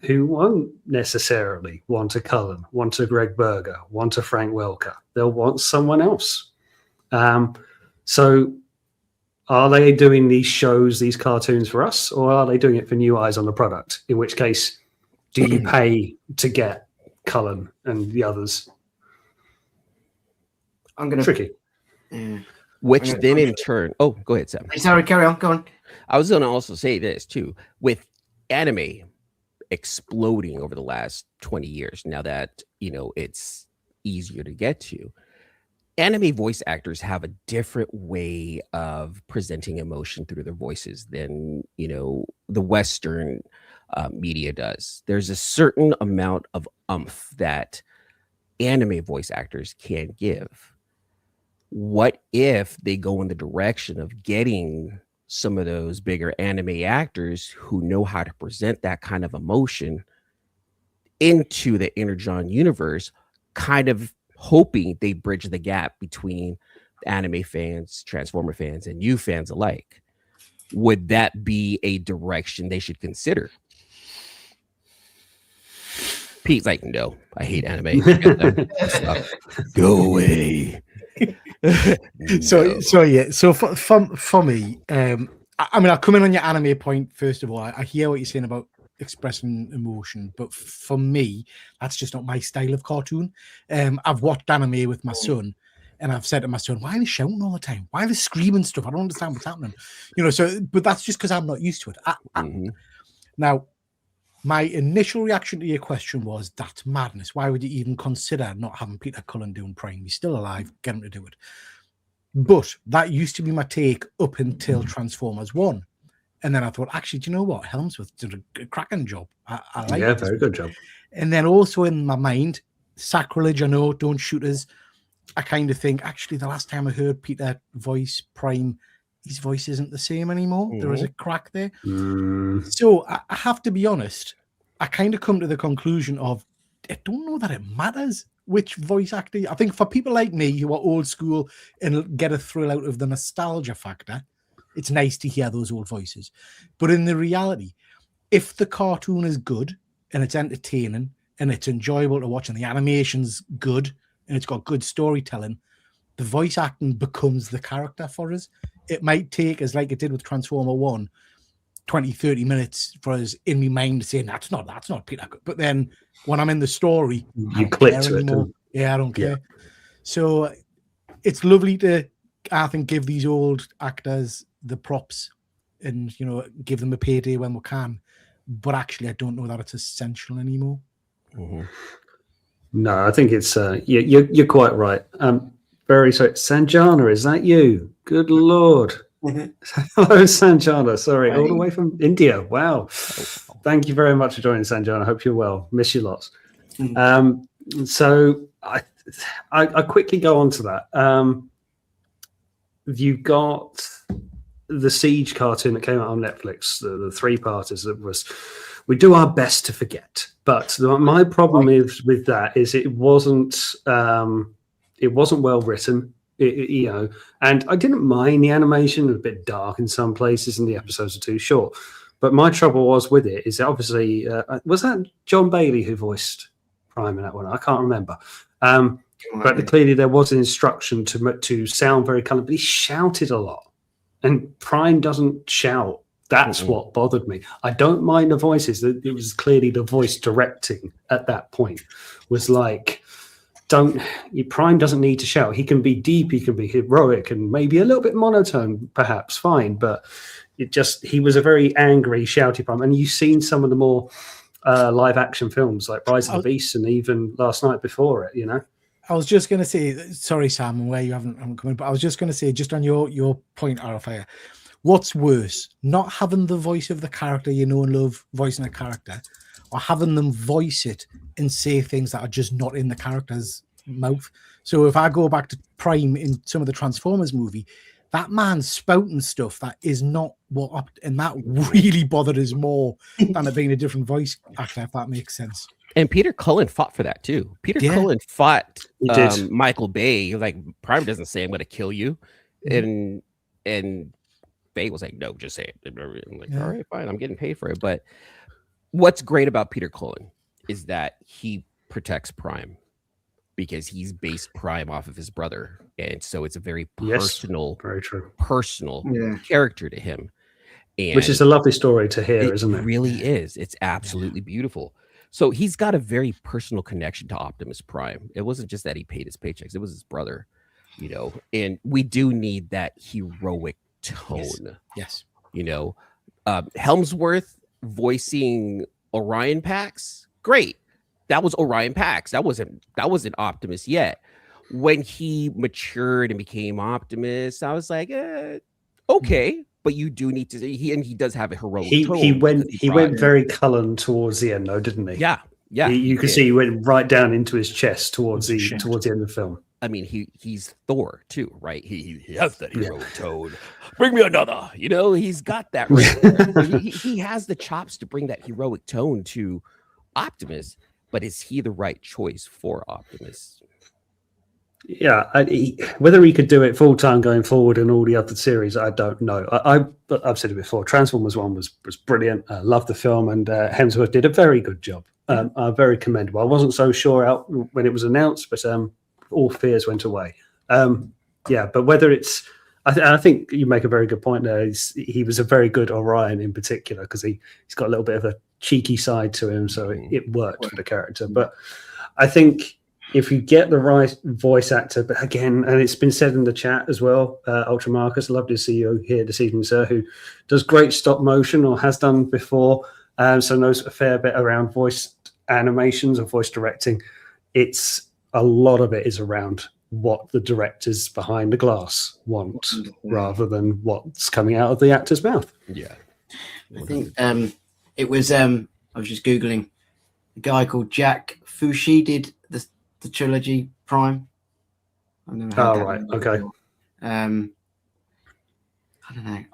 who won't necessarily want a Cullen, want a Greg Berger, want a Frank Welker. They'll want someone else. So are they doing these shows, these cartoons for us, or are they doing it for new eyes on the product? In which case, do you pay to get Cullen and the others? I'm going to... Tricky. Yeah. Which then in turn... Oh, go ahead, Sam. Sorry, carry on. Go on. I was going to also say this, too. With anime exploding over the last 20 years, now that, it's easier to get to, anime voice actors have a different way of presenting emotion through their voices than, the Western media does. There's a certain amount of oomph that anime voice actors can give. What if they go in the direction of getting some of those bigger anime actors who know how to present that kind of emotion into the Energon universe, kind of hoping they bridge the gap between anime fans, Transformer fans, and you fans alike? Would that be a direction they should consider? Pete's like, no, I hate anime. Go away. So for me, I'll come in on your anime point first of all. I hear what you're saying about expressing emotion, but for me, that's just not my style of cartoon. I've watched anime with my son, and I've said to my son, why are they shouting all the time? Why are they screaming stuff? I don't understand what's happening. But that's just because I'm not used to it. Now, my initial reaction to your question was, that's madness. Why would you even consider not having Peter Cullen doing Prime? He's still alive. Get him to do it. But that used to be my take up until Transformers 1. And then I thought, actually, do you know what? Helmsworth did a cracking job. I like it. Very good job. And then also in my mind, sacrilege, I know, don't shoot us. I kind of think, actually, the last time I heard Peter voice Prime, his voice isn't the same anymore. There is a crack there. So I have to be honest, I kind of come to the conclusion of, I don't know that it matters which voice actor. I think for people like me who are old school and get a thrill out of the nostalgia factor, it's nice to hear those old voices. But in the reality, if the cartoon is good and it's entertaining and it's enjoyable to watch and the animation's good and it's got good storytelling, the voice acting becomes the character for us. It might take us, like it did with Transformer 1, 20, 30 minutes for us in my mind saying, that's not Peter. But then when I'm in the story, you click to it. Yeah, I don't care. So it's lovely to, I think, give these old actors the props and, give them a payday when we can. But actually, I don't know that it's essential anymore. No, I think it's, you're quite right. Very sorry. Sanjana, is that you? Good Lord. Hello, Sanjana. Sorry, all the way from India. Wow. Thank you very much for joining, Sanjana. I hope you're well. Miss you lots. So I quickly go on to that. You got the Siege cartoon that came out on Netflix, the three-parters that was, we do our best to forget. But my problem is with that is it wasn't well written. And I didn't mind the animation. It was a bit dark in some places and the episodes are too short. But my trouble was with it is that obviously, was that John Bailey who voiced Prime in that one? I can't remember. But clearly there was an instruction to sound very colourful, but he shouted a lot. And Prime doesn't shout. That's what bothered me. I don't mind the voices. It was clearly the voice directing at that point was like, Prime doesn't need to shout. He can be deep, he can be heroic, and maybe a little bit monotone, perhaps, fine. But he was a very angry, shouty Prime. And you've seen some of the more live action films like Rise of the Beast and even last night before it, I was just going to say, sorry, Sam, where you haven't come in, but I was just going to say, just on your point, ArrowFyre, what's worse, not having the voice of the character you know and love voicing a character, or having them voice it and say things that are just not in the character's mouth. So if I go back to Prime in some of the Transformers movie, that man's spouting stuff that is not what, and that really bothered us more than it being a different voice actor, if that makes sense. And Peter Cullen fought for that too. Peter Cullen fought Michael Bay. Like, Prime doesn't say I'm going to kill you, and Bay was like, no, just say it. I'm like, all right, fine, I'm getting paid for it. But what's great about Peter Cullen is that he protects Prime because he's based Prime off of his brother, and so it's a very personal, personal character to him. And which is a lovely story to hear, isn't it? It really is. It's absolutely beautiful. So he's got a very personal connection to Optimus Prime. It wasn't just that he paid his paychecks; it was his brother, you know. And we do need that heroic tone. Yes. You know, Helmsworth voicing Orion Pax, great. That was Orion Pax. That wasn't Optimus yet. When he matured and became Optimus, I was like, okay. But you do need to. He does have a heroic tone. He went very Cullen towards the end, though, didn't he? Yeah. You can see he went right down into his chest towards the end of the film. I mean, he's Thor too, right? He has that heroic tone. Bring me another. You know, he's got that. Right he has the chops to bring that heroic tone to Optimus. But is he the right choice for Optimus? Yeah, whether he could do it full time going forward in all the other series, I don't know. I've said it before. Transformers 1 was brilliant. I loved the film, and Hemsworth did a very good job. Very commendable. I wasn't so sure out when it was announced, but all fears went away. But whether it's, I think you make a very good point there. He was a very good Orion in particular because he's got a little bit of a cheeky side to him, so it worked for the character. But I think if you get the right voice actor, but again, and it's been said in the chat as well, Ultra Marcus, love to see you here this evening, sir, who does great stop motion or has done before, so knows a fair bit around voice animations or voice directing. It's a lot of it is around what the directors behind the glass want rather than what's coming out of the actor's mouth. Yeah. I think it was, I was just Googling, a guy called Jack Fushi did the trilogy Prime. I've never heard that. Right. Okay. I don't know.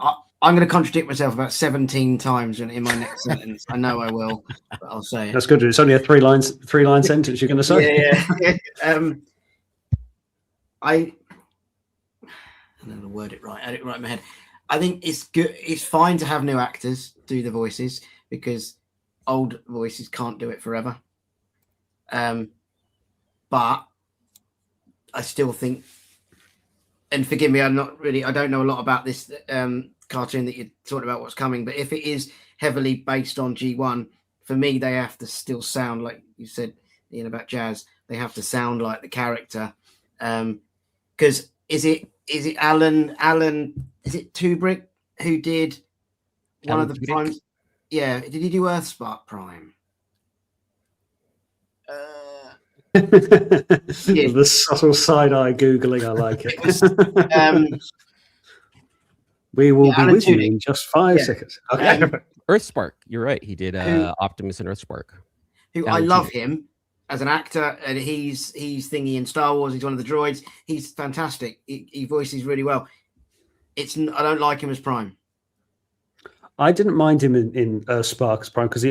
I'm going to contradict myself about 17 times in my next sentence. I know I will, but I'll say it. That's good. It's only a three line sentence you're going to say. Yeah. I don't know how to word it right. I had it right in my head. I think it's good. It's fine to have new actors do the voices because old voices can't do it forever. But I still think, and forgive me, I don't know a lot about this cartoon that you're talking about what's coming, but if it is heavily based on G1, for me, they have to still sound like you said, Ian, about Jazz. They have to sound like the character. Because is it Alan, is it Tubrick who did one of the Primes? Yeah. Did he do Earthspark Prime? The subtle side-eye Googling, I like it. We will be with you in just 5 seconds. Okay. Earthspark, you're right. He did Optimus and Earthspark. I love him as an actor, and he's thingy in Star Wars. He's one of the droids. He's fantastic. He voices really well. I don't like him as Prime. I didn't mind him in Earthspark as Prime because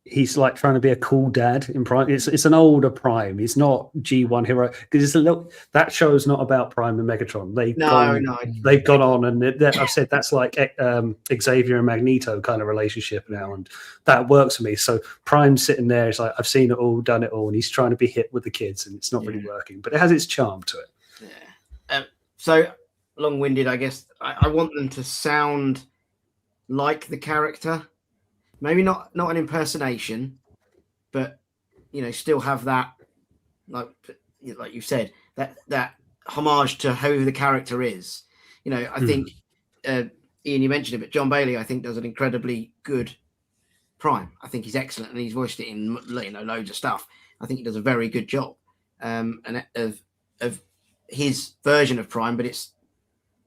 he's like trying to be a cool dad in Prime. It's an older Prime. He's not G1 hero because that show is not about Prime and Megatron. They've gone on, and I've said that's like Xavier and Magneto kind of relationship now, and that works for me. So Prime's sitting there, it's like I've seen it all, done it all, and he's trying to be hip with the kids, and it's not really working, but it has its charm to it. Yeah. So long-winded, I guess. I want them to sound like the character. Maybe not an impersonation, but still have that, like you said, that homage to who the character is. I think Ian, you mentioned it, but John Bailey, I think, does an incredibly good Prime. I think he's excellent, and he's voiced it in loads of stuff. I think he does a very good job, and of his version of Prime, but it's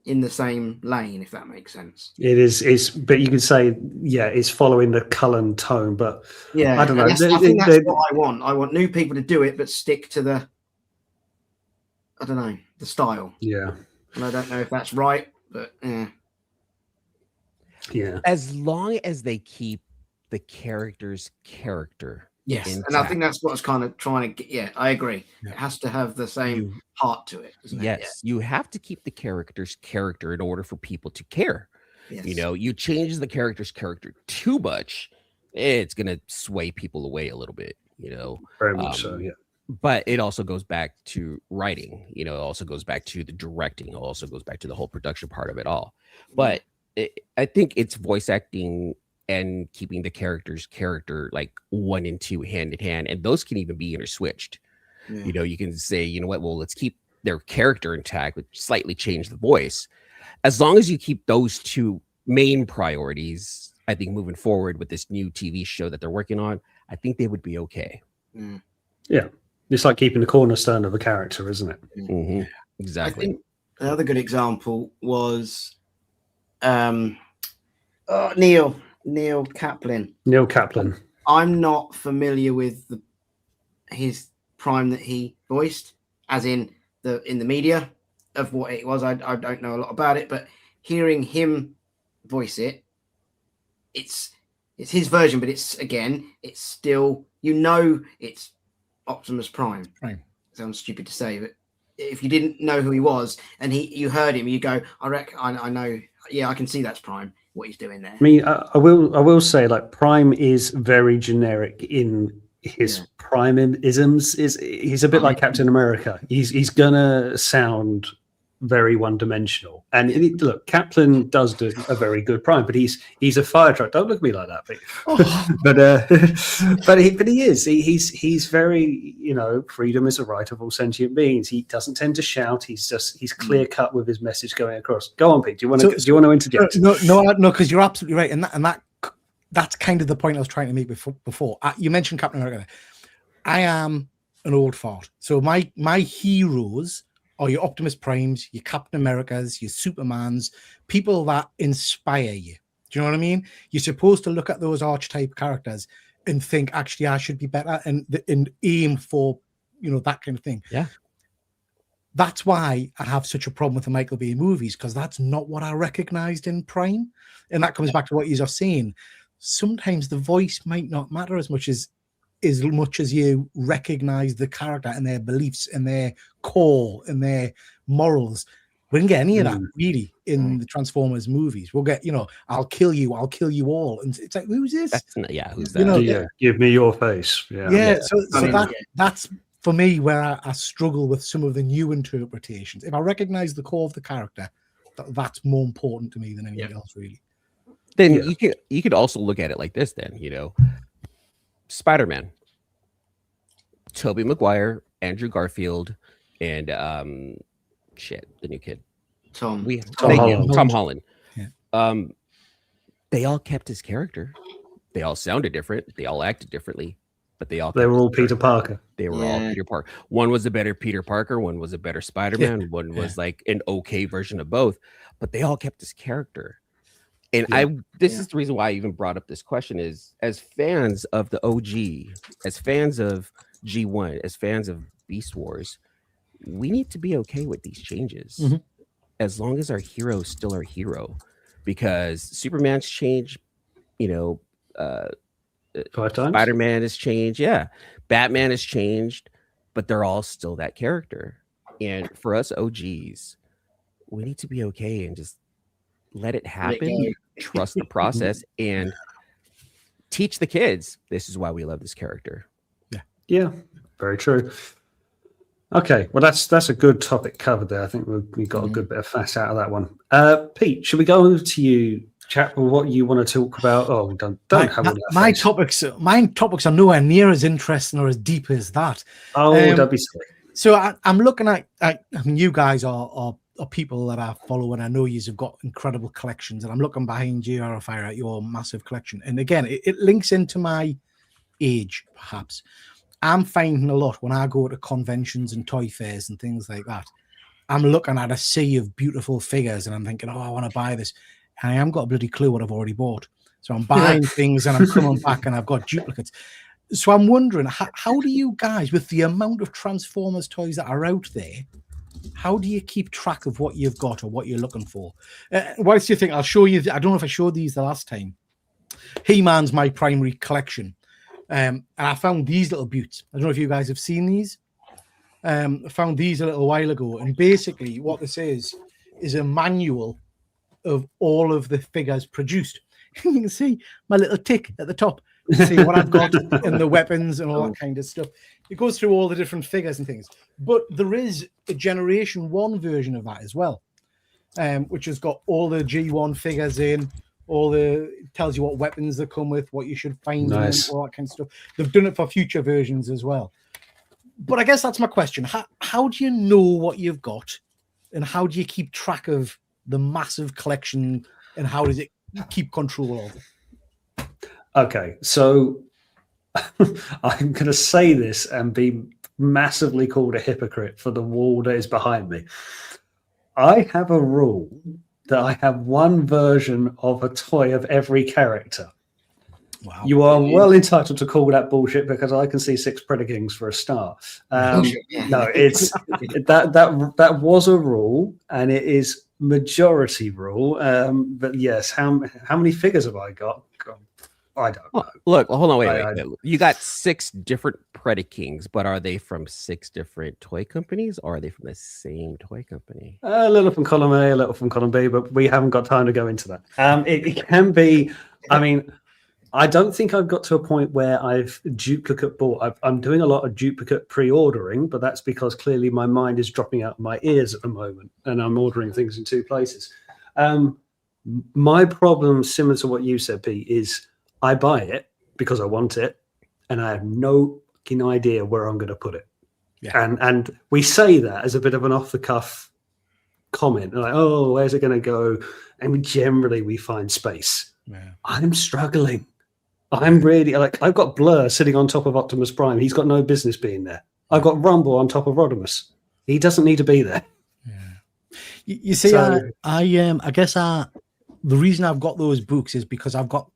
in the same lane, if that makes sense. It is, but you could say, it's following the Cullen tone, but I don't know. I think that's what I want. I want new people to do it, but stick to the I don't know, the style. Yeah. And I don't know if that's right, but yeah. Yeah. As long as they keep the character's character. Yes, intact. and I think that's what I was kind of trying to get. Yeah, I agree. Yeah. It has to have the same heart to it, doesn't it? Yes, you have to keep the character's character in order for people to care. Yes. You know, you change the character's character too much, it's going to sway people away a little bit, you know. Very much so, yeah. But it also goes back to writing, you know, it also goes back to the directing, it also goes back to the whole production part of it all. But I think it's voice acting and keeping the character's character like 1 and 2 hand in hand, and those can even be interswitched. You know, you can say, you know what, well, let's keep their character intact, but slightly change the voice. As long as you keep those 2 main priorities, I think moving forward with this new TV show that they're working on, I think they would be okay. Yeah, it's like keeping the cornerstone of a character, isn't it? Exactly. I think another good example was Neil Kaplan. Neil Kaplan. I'm not familiar with his Prime that he voiced, as in the media of what it was. I don't know a lot about it, but hearing him voice it, it's his version, but it's still, you know, it's Optimus Prime. Right. Sounds stupid to say, but if you didn't know who he was and you heard him, you go, I know, yeah, I can see that's Prime, what he's doing there. I mean, I will say, like, Prime is very generic in his Prime-isms. He's a bit like Captain America. He's gonna sound very one-dimensional. And look, Kaplan does do a very good Prime, but he's a fire truck. Don't look at me like that, Pete. But he is. He's very, you know, freedom is a right of all sentient beings. He doesn't tend to shout. He's clear cut with his message going across. Go on, Pete. Do you want to interject? No, because you're absolutely right, and that's kind of the point I was trying to make before. You mentioned Captain America. I am an old fart, so my heroes are your Optimus Primes, your Captain Americas, your Supermans, people that inspire you. Do you know what I mean? You're supposed to look at those archetype characters and think, actually, I should be better, and aim for, you know, that kind of thing. Yeah. That's why I have such a problem with the Michael Bay movies, because that's not what I recognized in Prime. And that comes back to what you're saying. Sometimes the voice might not matter as much as you recognize the character and their beliefs and their core and their morals. We didn't get any of that really in the Transformers movies. We'll get, you know, I'll kill you all. And it's like, who's this? Who's that? You know, yeah, give me your face. Yeah. So that's for me where I struggle with some of the new interpretations. If I recognize the core of the character, that's more important to me than anything else, really. Then you could also look at it like this. Then, you know, Spider-Man, Tobey Maguire, Andrew Garfield, and the new kid, Tom Holland. Yeah. They all kept his character. They all sounded different. They all acted differently, but they were all Peter Parker. They were all Peter Parker. One was a better Peter Parker. One was a better Spider-Man. One was like an okay version of both, but they all kept his character. And this is the reason why I even brought up this question is, as fans of the OG, as fans of G1, as fans of Beast Wars, we need to be okay with these changes as long as our hero is still our hero, because Superman's changed, you know, 5 times. Spider-Man has changed. Yeah. Batman has changed, but they're all still that character. And for us OGs, we need to be okay and just let it happen, trust the process, and teach the kids this is why we love this character. Yeah, very true. Okay, well, that's a good topic covered there. I think we got a good bit of fat out of that one. Pete, should we go over to you, chat, with what you want to talk about? Oh, don't have all that. My topics are nowhere near as interesting or as deep as that. Oh, don't be silly. So I'm looking at. I mean, you guys are people that I follow, and I know you've got incredible collections. And I'm looking behind you, ArrowFyre, at your massive collection. And again, it links into my age, perhaps. I'm finding a lot when I go to conventions and toy fairs and things like that. I'm looking at a sea of beautiful figures, and I'm thinking, oh, I want to buy this. And I haven't got a bloody clue what I've already bought. So I'm buying things, and I'm coming back, and I've got duplicates. So I'm wondering, how do you guys, with the amount of Transformers toys that are out there, how do you keep track of what you've got or what you're looking for? Whilst you think, I'll show you. I don't know if I showed these the last time. He-Man's my primary collection. And I found these little buttes. I don't know if you guys have seen these. I found these a little while ago. And basically what this is a manual of all of the figures produced. You can see my little tick at the top. See what I've got and the weapons and all that kind of stuff. It goes through all the different figures and things. But there is a Generation 1 version of that as well, which has got all the G1 figures in, tells you what weapons they come with, what you should find in them, all that kind of stuff. They've done it for future versions as well. But I guess that's my question. How do you know what you've got, and how do you keep track of the massive collection, and how does it keep control of it? Okay, so I'm going to say this and be massively called a hypocrite for the wall that is behind me. I have a rule that I have one version of a toy of every character. Wow. You are well entitled to call that bullshit, because I can see 6 Predakings for a start. No, it's that was a rule, and it is majority rule. But yes, how many figures have I got? God, I don't know. Look, hold on, wait. You got 6 different Predakings, but are they from 6 different toy companies, or are they from the same toy company? A little from column A, a little from column B, but we haven't got time to go into that. It can be. I mean, I don't think I've got to a point where I've duplicate bought. I'm doing a lot of duplicate pre-ordering, but that's because clearly my mind is dropping out of my ears at the moment, and I'm ordering things in 2 places. My problem, similar to what you said, Pete, is I buy it because I want it, and I have no fucking idea where I'm going to put it. Yeah. And we say that as a bit of an off-the-cuff comment, like, oh, where's it going to go? And generally we find space. Yeah. I'm struggling. I'm really I've got Blur sitting on top of Optimus Prime. He's got no business being there. I've got Rumble on top of Rodimus. He doesn't need to be there. Yeah. You see, so, I guess the reason I've got those books is because I've got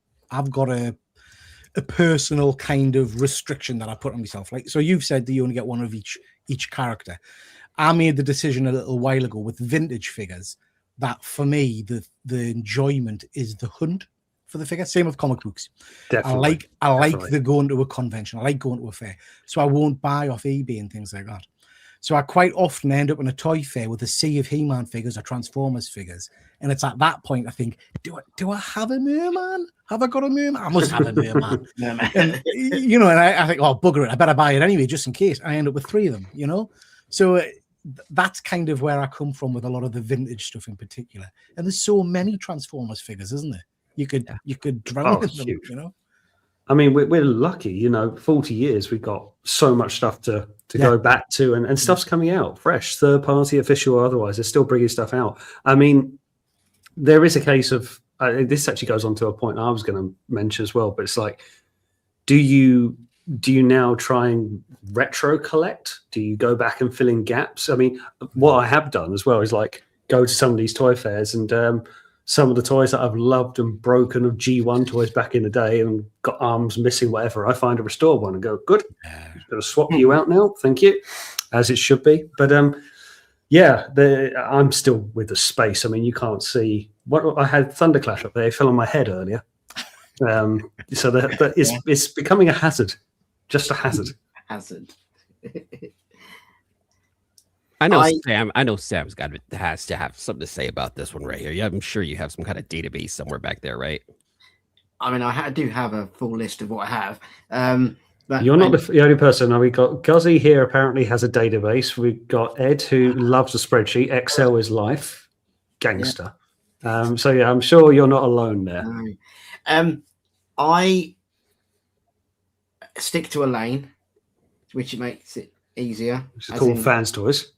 a personal kind of restriction that I put on myself. Like, so you've said that you only get one of each character. I made the decision a little while ago with vintage figures that for me the enjoyment is the hunt for the figure. Same with comic books. Definitely. I like the going to a convention. I like going to a fair. So I won't buy off eBay and things like that. So I quite often end up in a toy fair with a sea of He-Man figures or Transformers figures. And it's at that point I think, do I have a merman? Have I got a merman? I must have a merman. And, and I think, oh, bugger it. I better buy it anyway, just in case. I end up with 3 of them, So that's kind of where I come from with a lot of the vintage stuff in particular. And there's so many Transformers figures, isn't there? You could drown in them, I mean, we're lucky, 40 years, we've got so much stuff to go back to, and stuff's coming out fresh, third party, official or otherwise. They're still bringing stuff out. I mean, there is a case of this actually goes on to a point I was going to mention as well, but it's like, do you now try and retro collect? Do you go back and fill in gaps? I mean, what I have done as well is like go to some of these toy fairs, and some of the toys that I've loved and broken of G1 toys back in the day and got arms missing, whatever, I find a restored one and go, good, I'm going to swap you out now. Thank you. As it should be. But I'm still with the space. I mean, you can't see what I had Thunderclash up there. It fell on my head earlier. So that it's becoming a hazard, just a hazard. I know Sam's has to have something to say about this one right here. Yeah, I'm sure you have some kind of database somewhere back there, right? I mean, I do have a full list of what I have. But you're not the only person. We've got Guzzy here apparently has a database. We've got Ed who loves a spreadsheet. Excel is life. Gangster. Yeah. So yeah, I'm sure you're not alone there. No. I stick to a lane, which makes it easier. Which is called Fans Toys.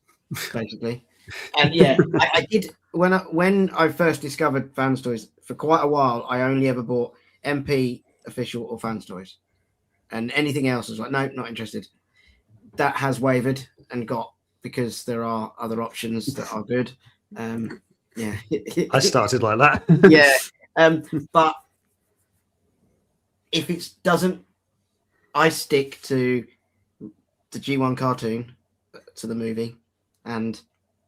Basically. And yeah, I did when I first discovered Fans Toys, for quite a while I only ever bought MP official or Fans Toys, and anything else was like, no, not interested. That has wavered and got, because there are other options that are good. Yeah, I started like that. Yeah, but if it doesn't, I stick to the G1 cartoon, to the movie, and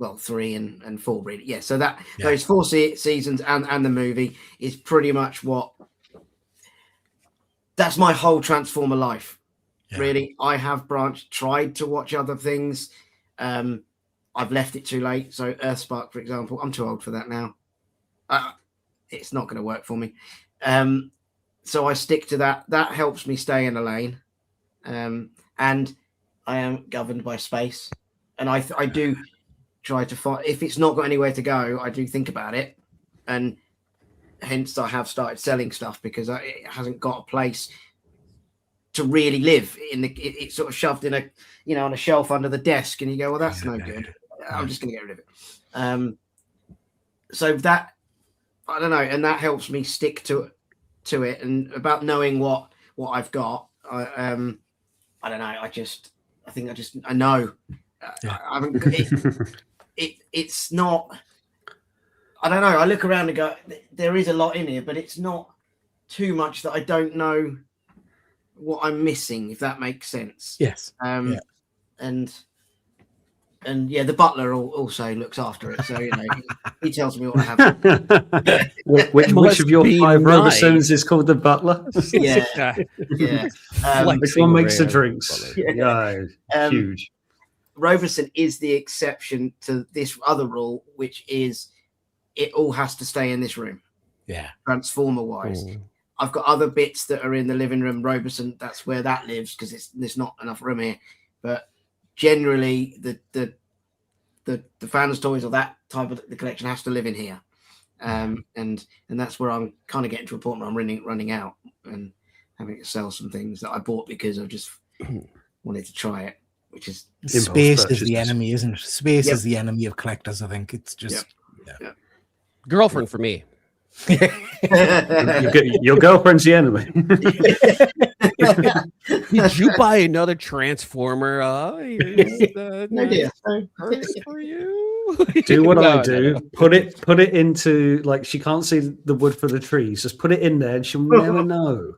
well, 3 and 4 really. Yeah, so that those 4 seasons and the movie is pretty much that's my whole Transformer life. Yeah. Really, I have tried to watch other things. I've left it too late. So Earthspark, for example, I'm too old for that now. It's not going to work for me. So I stick to that. That helps me stay in a lane. And I am governed by space. And I do try to find, if it's not got anywhere to go, I do think about it. And hence I have started selling stuff because it hasn't got a place to really live in it's sort of shoved in on a shelf under the desk, and you go, well, that's no good. I'm just going to get rid of it. So that, I don't know, and that helps me stick to it. And about knowing what I've got, I don't know. I know. I haven't. It's not. I don't know. I look around and go, there is a lot in here, but it's not too much that I don't know what I'm missing, if that makes sense. Yes. And yeah, the butler also looks after it, so he tells me what I have. Which of your 5 Robersons is called the butler? Yeah. Which one makes the drinks? Yeah, huge. Roberson is the exception to this other rule, which is it all has to stay in this room. Yeah. Transformer-wise. I've got other bits that are in the living room. Roberson, that's where that lives because there's not enough room here. But generally, the fans' toys or that type of the collection has to live in here. And that's where I'm kind of getting to a point where I'm running out and having to sell some things that I bought because I just wanted to try it. Which is space is the enemy, isn't it? Space is the enemy of collectors. I think it's just girlfriend for me. Your girlfriend's the enemy. Did you buy another Transformer? No dear. For you. Do what I do. No. Put it into, like, she can't see the wood for the trees. Just put it in there, and she'll never know.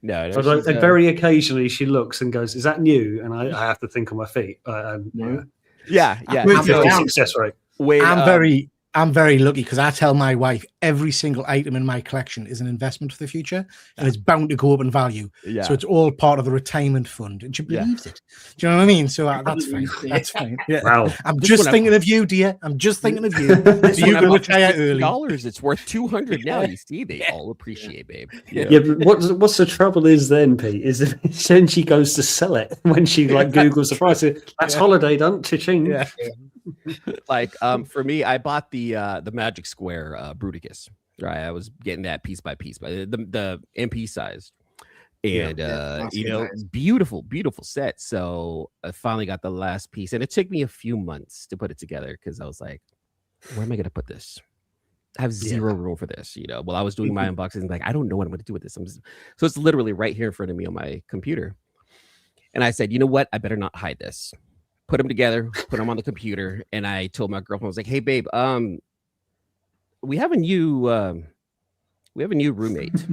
No, but like, very occasionally she looks and goes, "Is that new?" And I have to think on my feet. Yeah. 50 success rate. I'm very lucky because I tell my wife every single item in my collection is an investment for the future and it's bound to go up in value. Yeah. So it's all part of the retirement fund, and she believes it. Do you know what I mean? So that's fine. That's fine. Yeah. Wow. I'm just thinking of you, dear. I'm just thinking of you. So you can retire early. $50. It's worth $200 now. You see, they all appreciate, babe. Yeah, but what's the trouble is then, Pete, is if then she goes to sell it when she Googles the price. That's holiday done. Cha-ching. Yeah. Like for me, I bought the Magic Square Bruticus. Right, I was getting that piece by piece, by the MP size, and beautiful set. So I finally got the last piece, and it took me a few months to put it together because I was like, "Where am I going to put this? I have zero room for this." While I was doing my unboxing, like, I don't know what I'm going to do with this. So it's literally right here in front of me on my computer, and I said, "You know what? I better not hide this." Put them together, put them on the computer, and I told my girlfriend, I was like, "Hey, babe, we have a new roommate."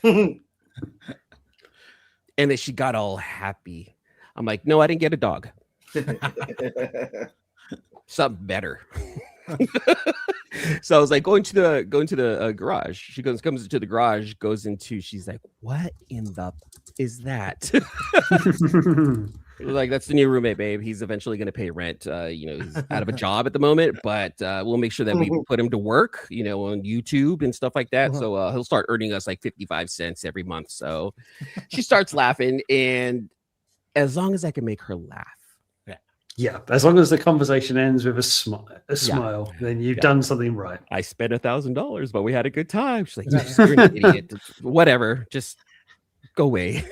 And then she got all happy. I'm like, "No, I didn't get a dog. Something better." So I was like, going to the garage. She comes into the garage, she's like, "What in the is that?" Like, "That's the new roommate, babe. He's eventually going to pay rent. He's out of a job at the moment, but we'll make sure that we put him to work, on YouTube and stuff like that. So he'll start earning us like 55 cents every month." So she starts laughing, and as long as I can make her laugh. Yeah, as long as the conversation ends with a smile, then you've done something right. I spent $1,000, but we had a good time. She's like, "You're an idiot. Whatever, just go away."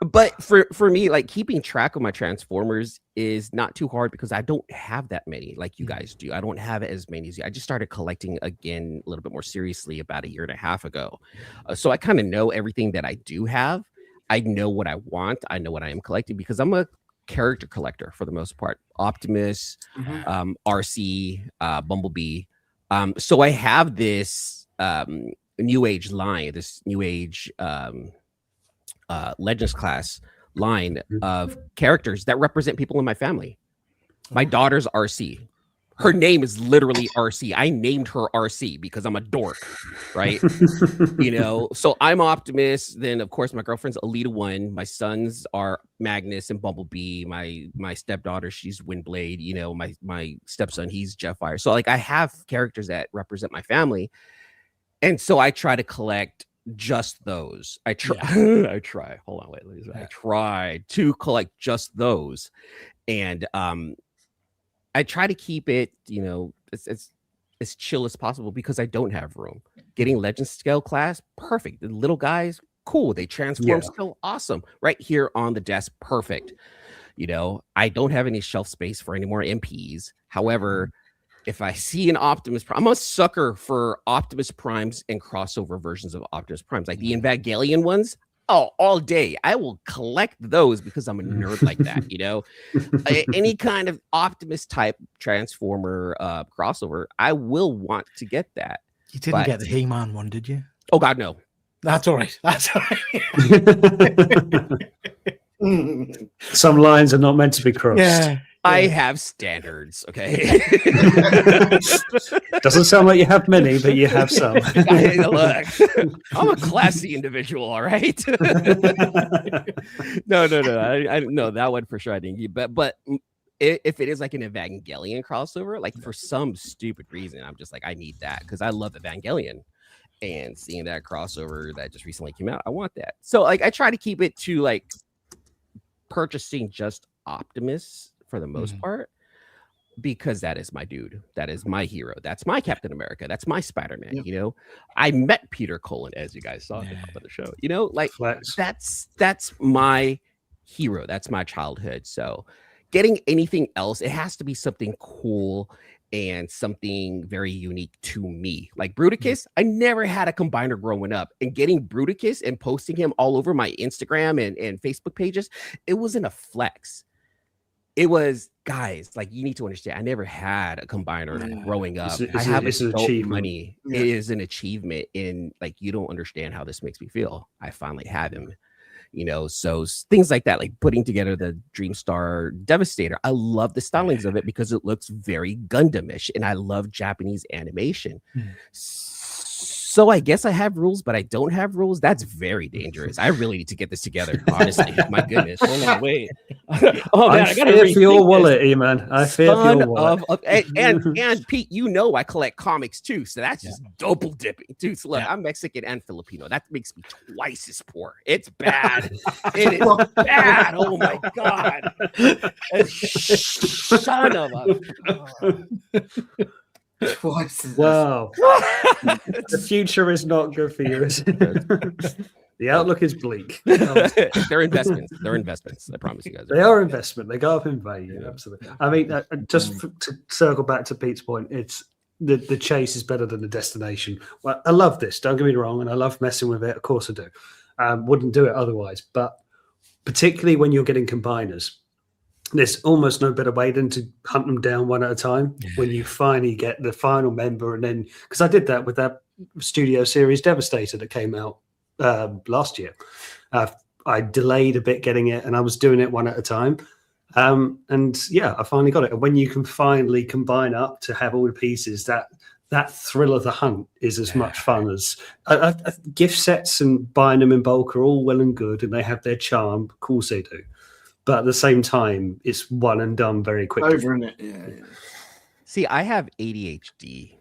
But for me, like, keeping track of my Transformers is not too hard because I don't have that many like you guys do. I don't have as many as you. I just started collecting again a little bit more seriously about 1.5 years ago. So I kind of know everything that I do have. I know what I want. I know what I am collecting because I'm a character collector for the most part. Optimus, RC, Bumblebee. So I have this new age line, this new age Legends class line of characters that represent people in my family. My daughter's RC. Her name is literally RC. I named her RC because I'm a dork, right? So I'm Optimus. Then, of course, my girlfriend's Alita 1. My sons are Magnus and Bumblebee. My stepdaughter, she's Windblade. My stepson, he's Jetfire. So, like, I have characters that represent my family. And so I try to collect just those. I try. I try. Hold on, wait. I try to collect just those. And I try to keep it, as chill as possible because I don't have room. Getting Legend Scale class, perfect. The little guys, cool. They transform still awesome. Right here on the desk, perfect. I don't have any shelf space for any more MPs. However, if I see an Optimus Prime, I'm a sucker for Optimus Primes and crossover versions of Optimus Primes, like the Evangelion ones. Oh, all day. I will collect those because I'm a nerd like that, Any kind of Optimus type Transformer crossover, I will want to get that. You didn't get the He-Man one, did you? Oh, God, no. That's all right. That's all right. Some lines are not meant to be crossed. Yeah. I have standards, okay? Doesn't sound like you have many, but you have some. Look, I'm a classy individual, all right? No. I know that one for sure. I think, but if it is like an Evangelion crossover, like for some stupid reason, I'm just like, I need that because I love Evangelion, and seeing that crossover that just recently came out, I want that. So like, I try to keep it to like purchasing just Optimus for the most part, because that is my dude. That is my hero. That's my Captain America. That's my Spider-Man. I met Peter Cullen, as you guys saw at the top of the show. Like Flex. that's my hero. That's my childhood. So getting anything else, it has to be something cool and something very unique to me. Like Bruticus, I never had a combiner growing up, and getting Bruticus and posting him all over my Instagram and Facebook pages, it wasn't a flex. It was, guys, like, you need to understand, I never had a combiner growing up. I have adult money. Yeah. It is an achievement, and like, you don't understand how this makes me feel. I finally have him, so things like that, like putting together the Dreamstar Devastator. I love the stylings of it because it looks very Gundam-ish, and I love Japanese animation. So I guess I have rules, but I don't have rules. That's very dangerous. I really need to get this together, honestly. My goodness. Hold on, wait. Oh man, I gotta fear for your wallet, Eman. I fear for your wallet. And Pete, I collect comics too, so that's just double dipping too. So look, I'm Mexican and Filipino. That makes me twice as poor. It's bad. It is bad. Oh my god. Son of a. Wow. The future is not good for you. The outlook is bleak. They're investments. I promise you guys. They are investment. They go up in value. Absolutely. I mean, to circle back to Pete's point, it's the chase is better than the destination. Well, I love this. Don't get me wrong, and I love messing with it. Of course, I do. Wouldn't do it otherwise. But particularly when you're getting combiners, there's almost no better way than to hunt them down one at a time when you finally get the final member. And then, because I did that with that studio series Devastator that came out last year. I delayed a bit getting it, and I was doing it one at a time. And yeah, I finally got it. And when you can finally combine up to have all the pieces, that thrill of the hunt is as much fun as gift sets, and buying them in bulk are all well and good, and they have their charm. Of course they do. But at the same time, it's one and done very quickly. Over in it. Yeah. See, I have ADHD.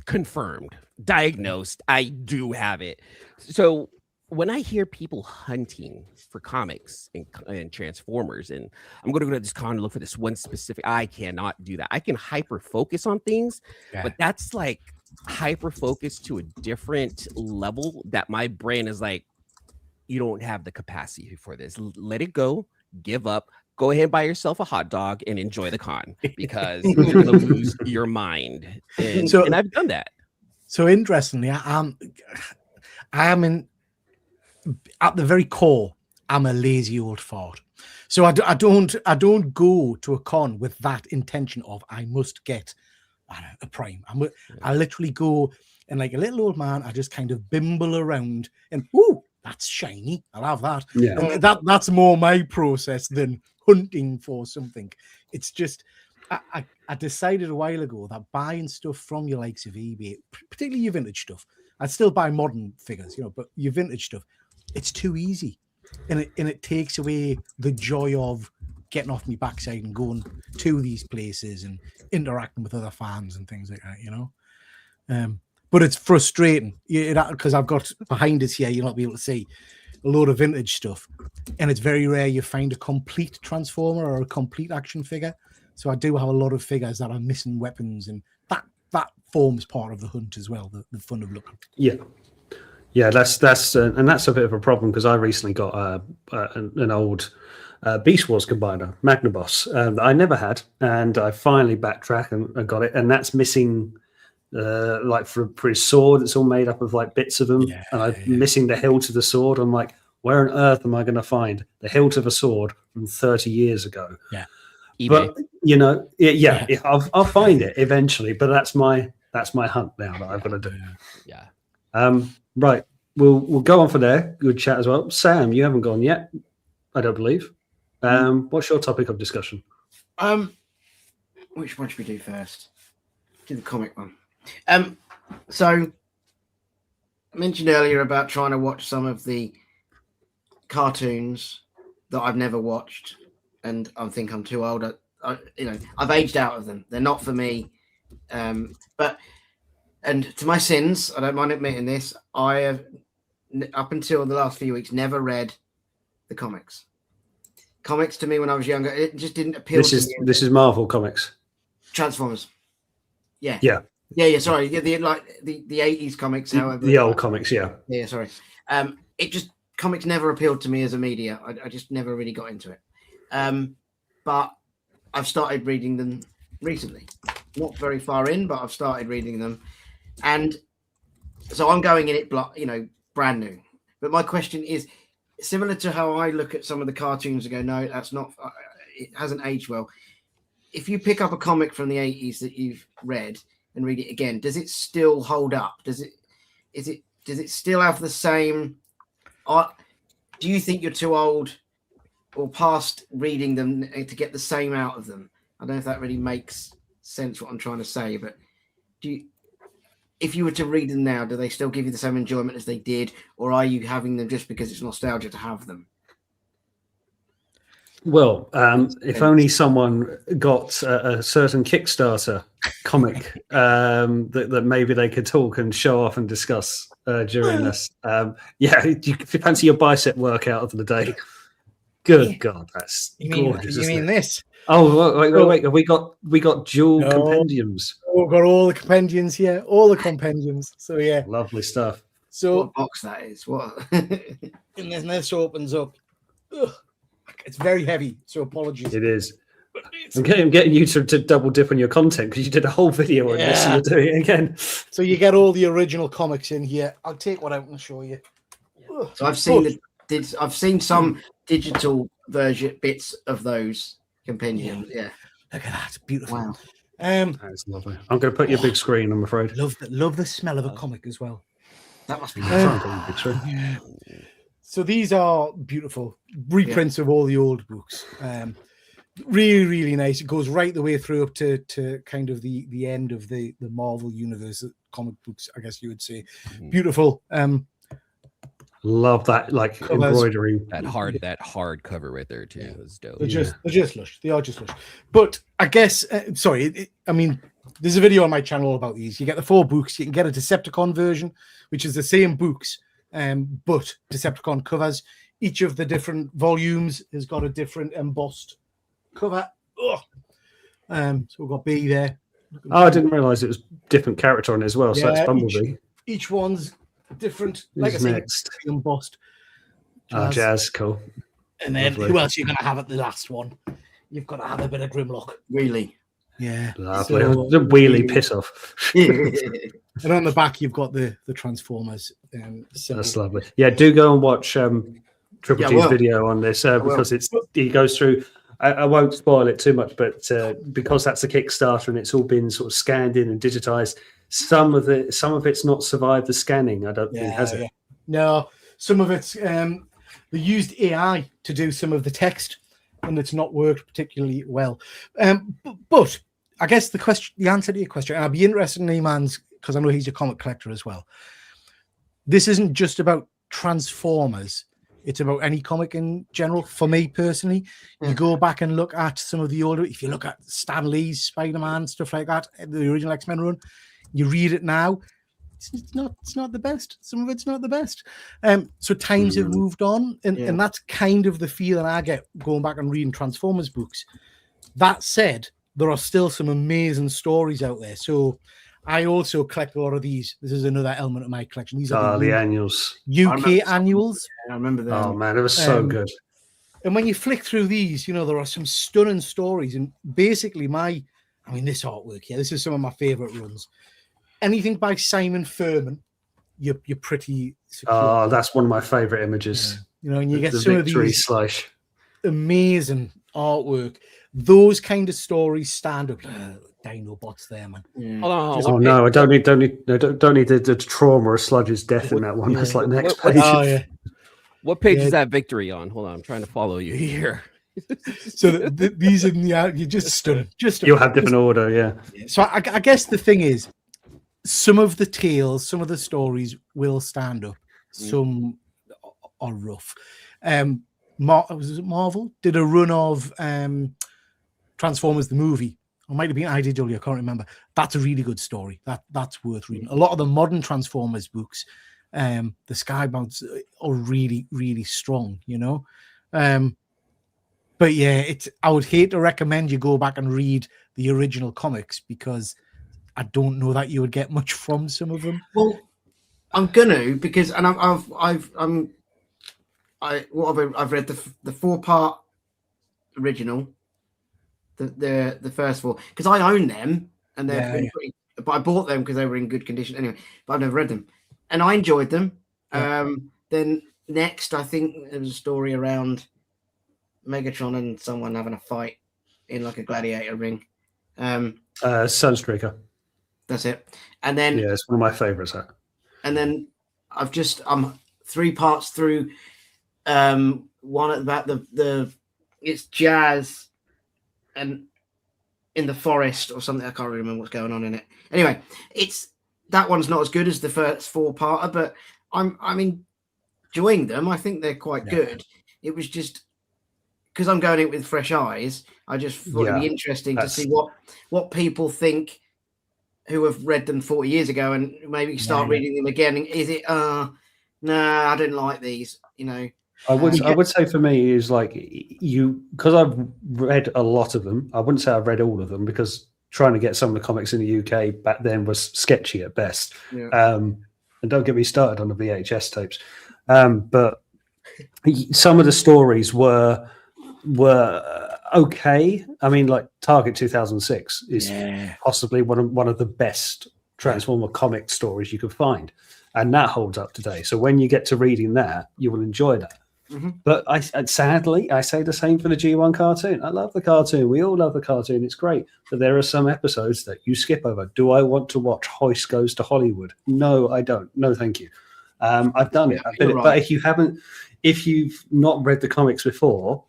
Confirmed. Diagnosed. I do have it. So when I hear people hunting for comics and Transformers, and I'm going to go to this con and look for this one specific, I cannot do that. I can hyper focus on things, but that's like hyper focus to a different level that my brain is like, you don't have the capacity for this. Let it go. Give up. Go ahead and buy yourself a hot dog and enjoy the con, because you're going to lose your mind. And I've done that. So interestingly, I am in, at the very core, I'm a lazy old fart. So I don't go to a con with that intention of I must get a prime. I literally go, and like a little old man, I just kind of bimble around and ooh, that's shiny. I'll have that. Yeah. And that's more my process than hunting for something. It's just I decided a while ago that buying stuff from your likes of eBay, particularly your vintage stuff, I'd still buy modern figures, but your vintage stuff, it's too easy, and it takes away the joy of getting off my backside and going to these places and interacting with other fans and things like that, But it's frustrating because I've got behind us here, you'll not be able to see a load of vintage stuff, and it's very rare you find a complete Transformer or a complete action figure. So I do have a lot of figures that are missing weapons, and that forms part of the hunt as well, the fun of looking. Yeah, that's and that's a bit of a problem because I recently got an old Beast Wars combiner, Magnaboss, that I never had, and I finally backtracked and got it, and that's missing. Like for his sword, it's all made up of like bits of them, and I'm missing the hilt of the sword. I'm like, where on earth am I going to find the hilt of a sword from 30 years ago? eBay. But I'll find it eventually. But that's my hunt now that I've got to do. Yeah. Right. We'll go on for there. Good chat as well. Sam, you haven't gone yet, I don't believe. What's your topic of discussion? Which one should we do first? Do the comic one. So I mentioned earlier about trying to watch some of the cartoons that I've never watched, and I think I'm too old. I've aged out of them. They're not for me. But to my sins, I don't mind admitting this, I have, up until the last few weeks, never read the comics. Comics to me when I was younger, it just didn't appeal to me. This is Marvel Comics. Transformers. Yeah. Sorry, the 80s comics, however. The old comics, yeah. Yeah, sorry. Comics never appealed to me as a media. I just never really got into it. But I've started reading them recently. Not very far in, but I've started reading them, and so I'm going in it, brand new. But my question is similar to how I look at some of the cartoons and go, no, that's not. It hasn't aged well. If you pick up a comic from the 80s that you've read and read it again, does it still hold up? Does it still have the same? Do you think you're too old or past reading them to get the same out of them? I don't know if that really makes sense what I'm trying to say, but if you were to read them now, do they still give you the same enjoyment as they did, or are you having them just because it's nostalgia to have them? Well, if only someone got a certain Kickstarter comic that maybe they could talk and show off and discuss during this. You fancy your bicep workout of the day. Good God, that's gorgeous. You mean this? Oh, wait. We got dual compendiums. We've got all the compendiums here, all the compendiums. So yeah, lovely stuff. So what box that is? What? And then this opens up. Ugh. It's very heavy, so apologies. It is. I'm getting you to double dip on your content because you did a whole video on this and you're doing it again. So you get all the original comics in here. I'll take one out and show you. So I've seen some digital version bits of those compendiums. Yeah. Look at that. It's beautiful. Wow. That's lovely. I'm going to put your big screen, I'm afraid. Love the smell of a comic as well. That must be big screen. Yeah. So these are beautiful reprints of all the old books. Really, really nice. It goes right the way through up to kind of the end of the Marvel universe comic books, I guess you would say. Beautiful. Love that, embroidery. That hard cover right there too. It was dope. They're just lush. They are just lush. But I guess, there's a video on my channel about these. You get the 4 books. You can get a Decepticon version, which is the same books, but Decepticon covers. Each of the different volumes has got a different embossed cover. So we've got B there. Oh, I didn't realize it was different character on it as well. So that's Bumblebee. Each one's different. Like I say, embossed. Jazz, cool. And then who else are you going to have at the last one? You've got to have a bit of Grimlock. Really? Yeah. Lovely. The wheelie piss off. And on the back, you've got the Transformers. That's lovely. Yeah, do go and watch Triple G's video on this because he goes through. I won't spoil it too much, but because that's a Kickstarter and it's all been sort of scanned in and digitized, some of it's not survived the scanning. I don't think, has it? Yeah. No, some of it's they used AI to do some of the text, and it's not worked particularly well. But I guess the answer to your question, and I'd be interested in Eman's, because I know he's a comic collector as well. This isn't just about Transformers. It's about any comic in general. For me personally, you go back and look at some of the older, if you look at Stan Lee's Spider-Man, stuff like that, the original X-Men run, you read it now, it's not the best. Some of it's not the best. So times have moved on, and that's kind of the feeling I get going back and reading Transformers books. That said, there are still some amazing stories out there. So I also collect a lot of these. This is another element of my collection. These are the annuals. UK annuals. I remember that. Oh man, it was so good. And when you flick through these, there are some stunning stories. And basically, this artwork here, this is some of my favorite runs. Anything by Simon Furman, you're pretty secure. Oh, that's one of my favorite images. And you get the some of these amazing artwork. Those kind of stories stand up. Dinobots there, man. Hold on. Oh no, I don't need the trauma of Sludge's death in that one. That's like next page. What page is that victory on? Hold on, I'm trying to follow you here. So these in the you just stood. You'll have different order, yeah. So I guess the thing is, some of the tales, some of the stories will stand up. Some are rough. Was it Marvel did a run of Transformers the movie? Or might have been IDW, I can't remember. That's a really good story. That's worth reading. A lot of the modern Transformers books, the Skybounds are really, really strong, But yeah, I would hate to recommend you go back and read the original comics, because I don't know that you would get much from some of them. Well, I'm gonna, because I've read the 4-part original. The first 4, because I own them, and but I bought them because they were in good condition anyway. But I've never read them, and I enjoyed them. Then next, I think there was a story around Megatron and someone having a fight in like a gladiator ring. Sunstreaker. That's it. And then it's one of my favorites. And then I'm 3 parts through. One about the it's Jazz. And in the forest or something, I can't really remember what's going on in it. Anyway, that one's not as good as the first 4-parter, but I'm enjoying them. I think they're quite good. It was just because I'm going in with fresh eyes. I just thought it'd be interesting to see what people think who have read them 40 years ago, and maybe start reading them again. Is it? No, I didn't like these. I would say for me is like because I've read a lot of them. I wouldn't say I've read all of them, because trying to get some of the comics in the UK back then was sketchy at best. And don't get me started on the VHS tapes. But some of the stories were okay. I mean, like Target 2006 is possibly one of the best Transformer comic stories you could find, and that holds up today. So when you get to reading that, you will enjoy that. But sadly, I say the same for the G1 cartoon. I love the cartoon. We all love the cartoon. It's great. But there are some episodes that you skip over. Do I want to watch Hoist Goes to Hollywood? No, I don't. No, thank you. I've done it. Right. But if you've not read the comics before,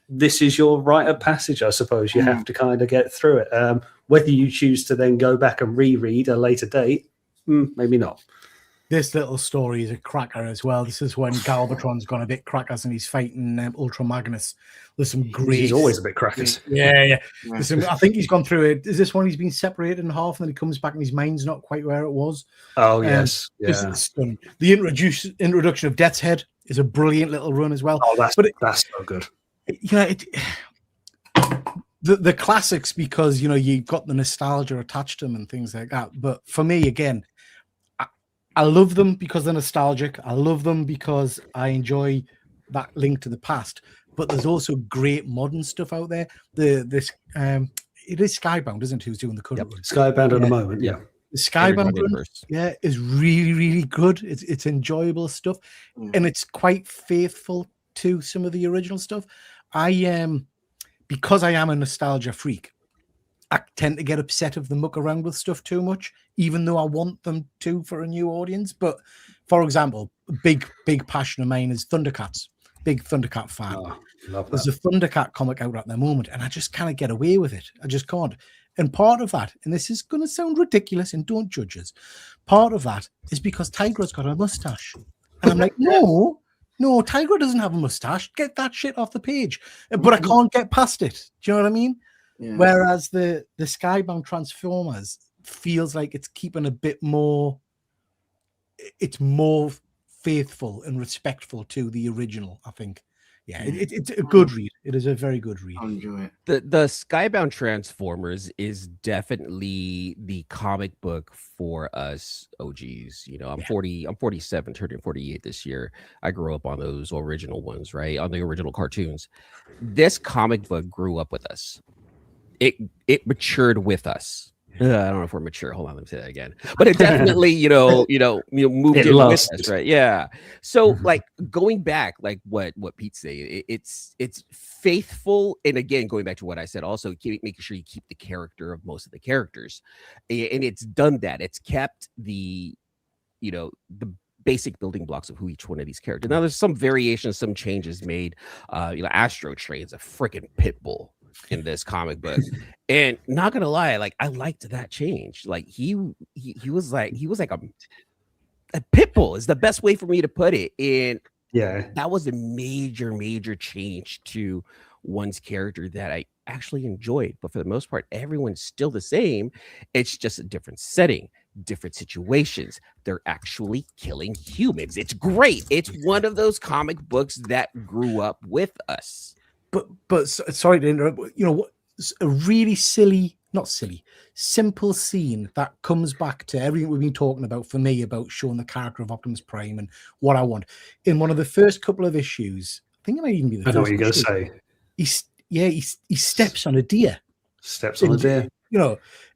this is your rite of passage, I suppose. You have to kind of get through it. Whether you choose to then go back and reread a later date, maybe not. This little story is a cracker as well. This is when Galvatron's gone a bit crackers and he's fighting Ultra Magnus. There's some great. He's always a bit crackers. Yeah. I think he's gone through it. Is this one he's been separated in half and then he comes back and his mind's not quite where it was? Oh, yes. The introduction of Death's Head is a brilliant little run as well. Oh, that's so good. The classics, because you've got the nostalgia attached to them and things like that. But for me, again, I love them because they're nostalgic. I love them because I enjoy that link to the past. But there's also great modern stuff out there. It is Skybound, isn't it? Who's doing the current one? Skybound at the moment, yeah. The Skybound run, is really, really good. It's enjoyable stuff, and it's quite faithful to some of the original stuff. Because I am a nostalgia freak, I tend to get upset if they muck around with stuff too much, even though I want them to for a new audience. But for example, big passion of mine is Thundercats. big Thundercat fan. Oh, love There's that. a Thundercat comic out at the moment, and I just can't get away with it. I just can't. And part of that, and this is going to sound ridiculous, and don't judge us, part of that is because Tigra's got a mustache. And I'm like, no, Tigra doesn't have a mustache. Get that shit off the page. But I can't get past it. Do you know what I mean? Yeah. Whereas the Skybound Transformers feels like it's keeping a bit more, it's more faithful and respectful to the original, I think. Yeah, it's a good read. It is a very good read. I enjoy it. The Skybound Transformers is definitely the comic book for us OGs. You know, I'm 47, turning 48 this year. I grew up on those original ones, right? On the original cartoons. This comic book grew up with us. It matured with us. I don't know if we're mature. Hold on, let me say that again. But it definitely, moved in with us, right? Yeah. So, like going back, like what Pete say, it's faithful, and again, going back to what I said, also making sure you keep the character of most of the characters, and it's done that. It's kept the basic building blocks of who each one of these characters. Now, there's some variations, some changes made. Astro Train's a freaking pit bull in this comic book, and not gonna lie, like I liked that change. Like he was like a pit bull is the best way for me to put it. And Yeah, that was a major change to one's character that I actually enjoyed. But for the most part, everyone's still the same. It's just a different setting, different situations. They're actually killing humans. It's great. It's one of those comic books that grew up with us. But sorry to interrupt. A really simple scene that comes back to everything we've been talking about for me about showing the character of Optimus Prime and what I want. In one of the first couple of issues, I think it might even be the first. I know what you're going to say. He steps on a deer. Steps on a deer.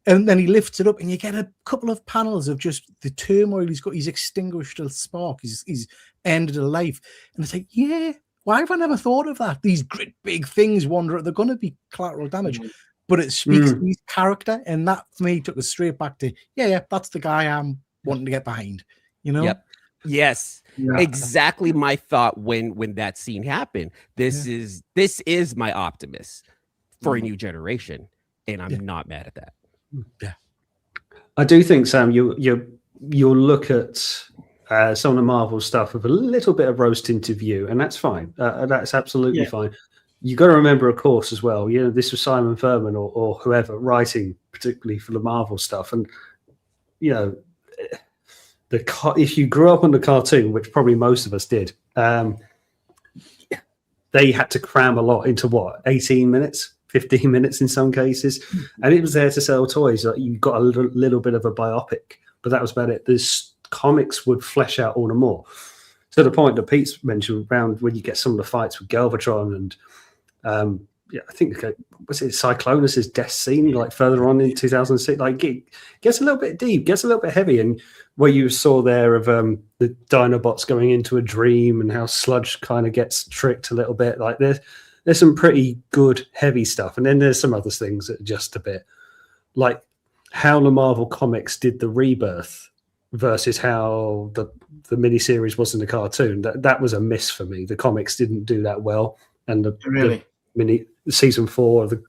And then he lifts it up, and you get a couple of panels of just the turmoil he's got. He's extinguished a spark. He's ended a life, and it's like, yeah. Why have I never thought of that? These great big things wander. They're going to be collateral damage, but it speaks to his character, and that for me took us straight back to that's the guy I'm wanting to get behind. Yep. Yes. Yeah. Exactly my thought when that scene happened. This is my Optimus for a new generation, and I'm not mad at that. Yeah, I do think, Sam, you'll look at some of the Marvel stuff with a little bit of rose tinted view, and that's fine. That's absolutely fine. You got to remember, of course, as well. This was Simon Furman or whoever writing, particularly for the Marvel stuff, and if you grew up on the cartoon, which probably most of us did, they had to cram a lot into 18 minutes, 15 minutes in some cases, and it was there to sell toys. Like, you got a little bit of a biopic, but that was about it. This comics would flesh out all the more, to the point that Pete's mentioned around when you get some of the fights with Galvatron and I think was it Cyclonus's death scene, like further on in 2006, like it gets a little bit deep, gets a little bit heavy, and where you saw there of the Dinobots going into a dream and how Sludge kind of gets tricked a little bit, like there's some pretty good heavy stuff, and then there's some other things that are just a bit like how the Marvel comics did the Rebirth versus how the miniseries was in the cartoon. That was a miss for me. The comics didn't do that well, and the season 4 of the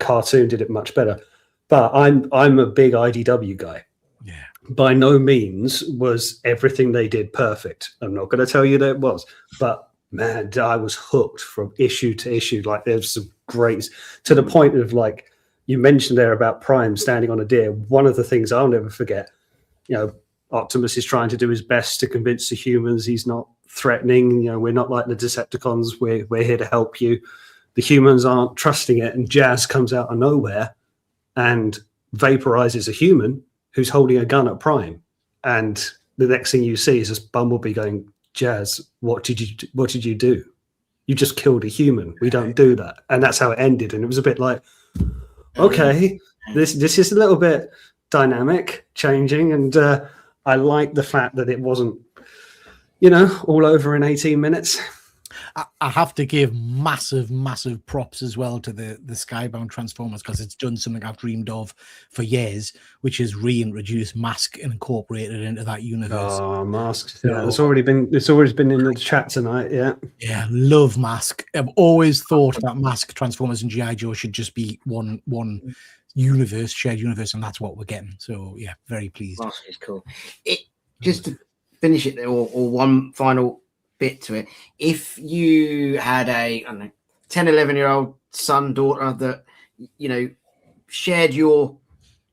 cartoon did it much better. But I'm a big IDW guy. Yeah. By no means was everything they did perfect. I'm not going to tell you that it was, but man, I was hooked from issue to issue. Like there's some great, to the point of, like you mentioned there about Prime standing on a deer. One of the things I'll never forget, Optimus is trying to do his best to convince the humans he's not threatening. We're not like the Decepticons. We're here to help you. The humans aren't trusting it, and Jazz comes out of nowhere and vaporizes a human who's holding a gun at Prime. And the next thing you see is this Bumblebee going, "Jazz, what did you do? You just killed a human. We don't do that." And that's how it ended. And it was a bit like, okay, this is a little bit dynamic, changing, and I like the fact that it wasn't, all over in 18 minutes. I have to give massive props as well to the Skybound Transformers, because it's done something I've dreamed of for years, which is reintroduce Mask and incorporate it into that universe. Oh, Mask. Yeah, it's always been in the chat tonight. Yeah, love Mask. I've always thought that Mask, Transformers, and GI Joe should just be one universe, shared universe, and that's what we're getting. So yeah, very pleased. Mask is cool. Just to finish it, or one final bit to it. If you had a 10, 11-year-old son, daughter that, you know, shared your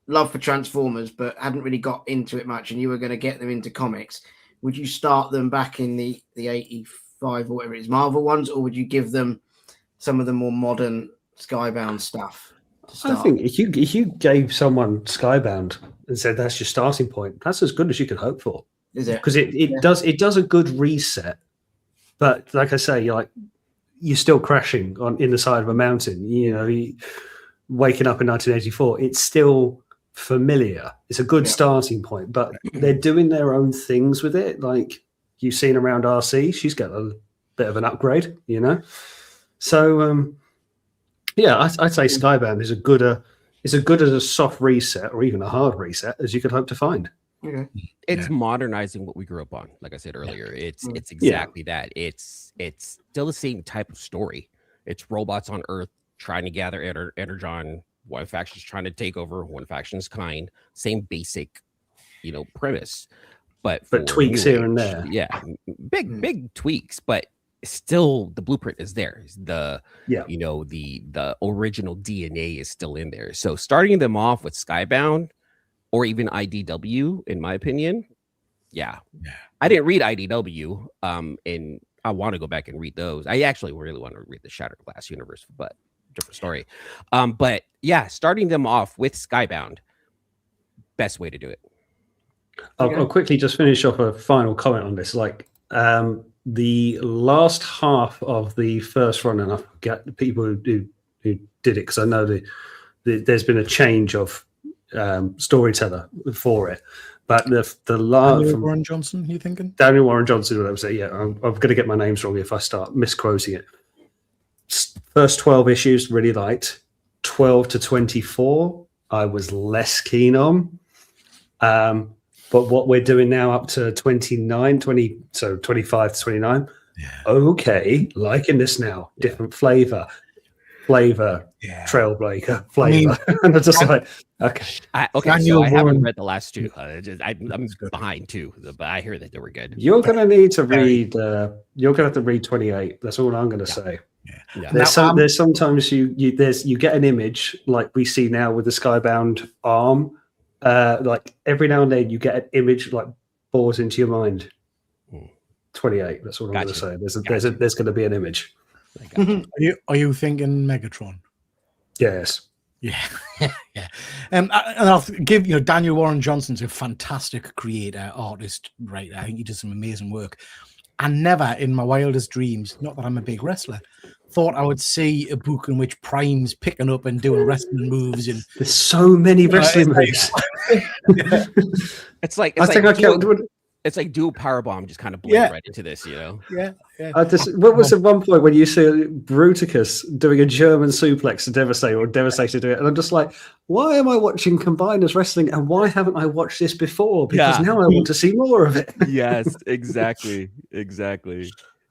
love for Transformers but hadn't really got into it much, and you were going to get them into comics, would you start them back in the 85 or whatever it is, Marvel ones, or would you give them some of the more modern Skybound stuff? I think if you gave someone Skybound and said that's your starting point, that's as good as you could hope for. Is it? Because it does a good reset. But like I say, you're still crashing in the side of a mountain. You know, waking up in 1984, it's still familiar. It's a good starting point, but they're doing their own things with it. Like you've seen around RC, she's got a bit of an upgrade, you know. So yeah, I'd say Skybound is as good as a soft reset or even a hard reset as you could hope to find. Okay. It's modernizing what we grew up on. Like I said earlier, it's exactly that. It's still the same type of story. It's robots on Earth trying to gather Energon. One faction's trying to take over. One faction's kind. Same basic, you know, premise, but tweaks here and there. Yeah, big tweaks, but still the blueprint is there. You know, the original DNA is still in there. So starting them off with Skybound or even IDW, in my opinion, I didn't read IDW, and I want to go back and read those. I actually really want to read the Shattered Glass universe, but different story. But yeah, starting them off with Skybound, best way to do it. I'll quickly just finish off a final comment on this. Like the last half of the first run, and I forget the people who did it, because I know there's been a change of storyteller for it, but the last Warren Johnson, you thinking? Daniel Warren Johnson, what I would say. Yeah, I'm going to get my names wrong if I start misquoting it. First 12 issues really liked. 12 to 24 I was less keen on, but what we're doing now up to 25 to 29, okay, liking this now. Different flavor, trailblazer flavor. And I'm just like, okay. So I haven't read the last two. I'm behind too, but I hear that they were good. You're going to need to read. You're going to have to read 28. That's all I'm going to say. Yeah. There's sometimes you get an image like we see now with the Skybound arm. Like every now and then you get an image like bought into your mind. 28. That's all I'm going to say. There's going to be an image. Are you thinking Megatron? Yes. Yeah. And I'll give Daniel Warren Johnson's a fantastic creator, artist, writer. I think he does some amazing work. I never in my wildest dreams, not that I'm a big wrestler, thought I would see a book in which Prime's picking up and doing wrestling moves. And there's so many wrestling moves. It's like it's like dual powerbomb just kind of blend right into this, you know. What was at one point when you see Bruticus doing a German suplex to Devastator, or Devastator do it, and I'm just like, why am I watching Combiners wrestling, and why haven't I watched this before? Because now I want to see more of it. Yes, exactly.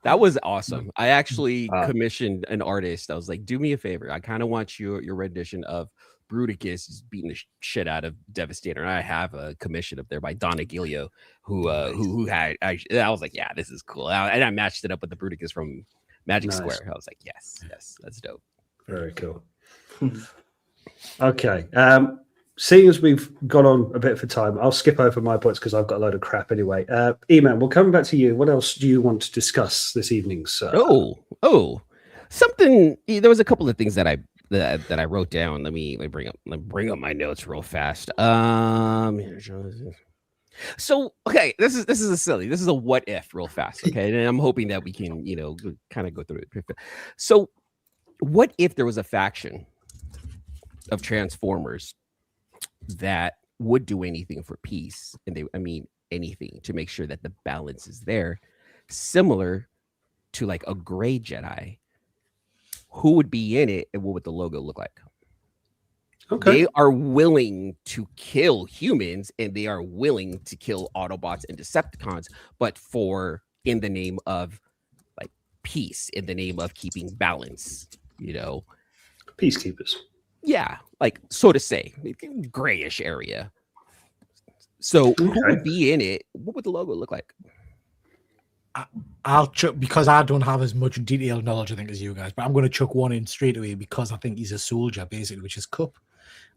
That was awesome. I actually commissioned an artist. I was like, do me a favor. I kind of want your rendition of Bruticus beating the shit out of Devastator. And I have a commission up there by Donna Gilio, who had. I was like, yeah, this is cool. And I matched it up with the Bruticus from Magic Square. I was like, yes, that's dope. Very cool. Okay. Seeing as we've gone on a bit for time, I'll skip over my points because I've got a load of crap anyway. Eman, we'll come back to you. What else do you want to discuss this evening, sir? Something. There was a couple of things that I wrote down. Let me bring up my notes real fast. So okay, this is a what if real fast. Okay, and I'm hoping that we can kind of go through it. So, what if there was a faction of Transformers that would do anything for peace, and anything to make sure that the balance is there, similar to like a gray Jedi, who would be in it and what would the logo look like? Okay. They are willing to kill humans and they are willing to kill Autobots and Decepticons, but in the name of like peace, in the name of keeping balance, you know. Peacekeepers. Yeah, like so to say, grayish area. So who would be in it? What would the logo look like? I'll chuck, because I don't have as much detailed knowledge, I think, as you guys, but I'm going to chuck one in straight away because I think he's a soldier, basically, which is Cup.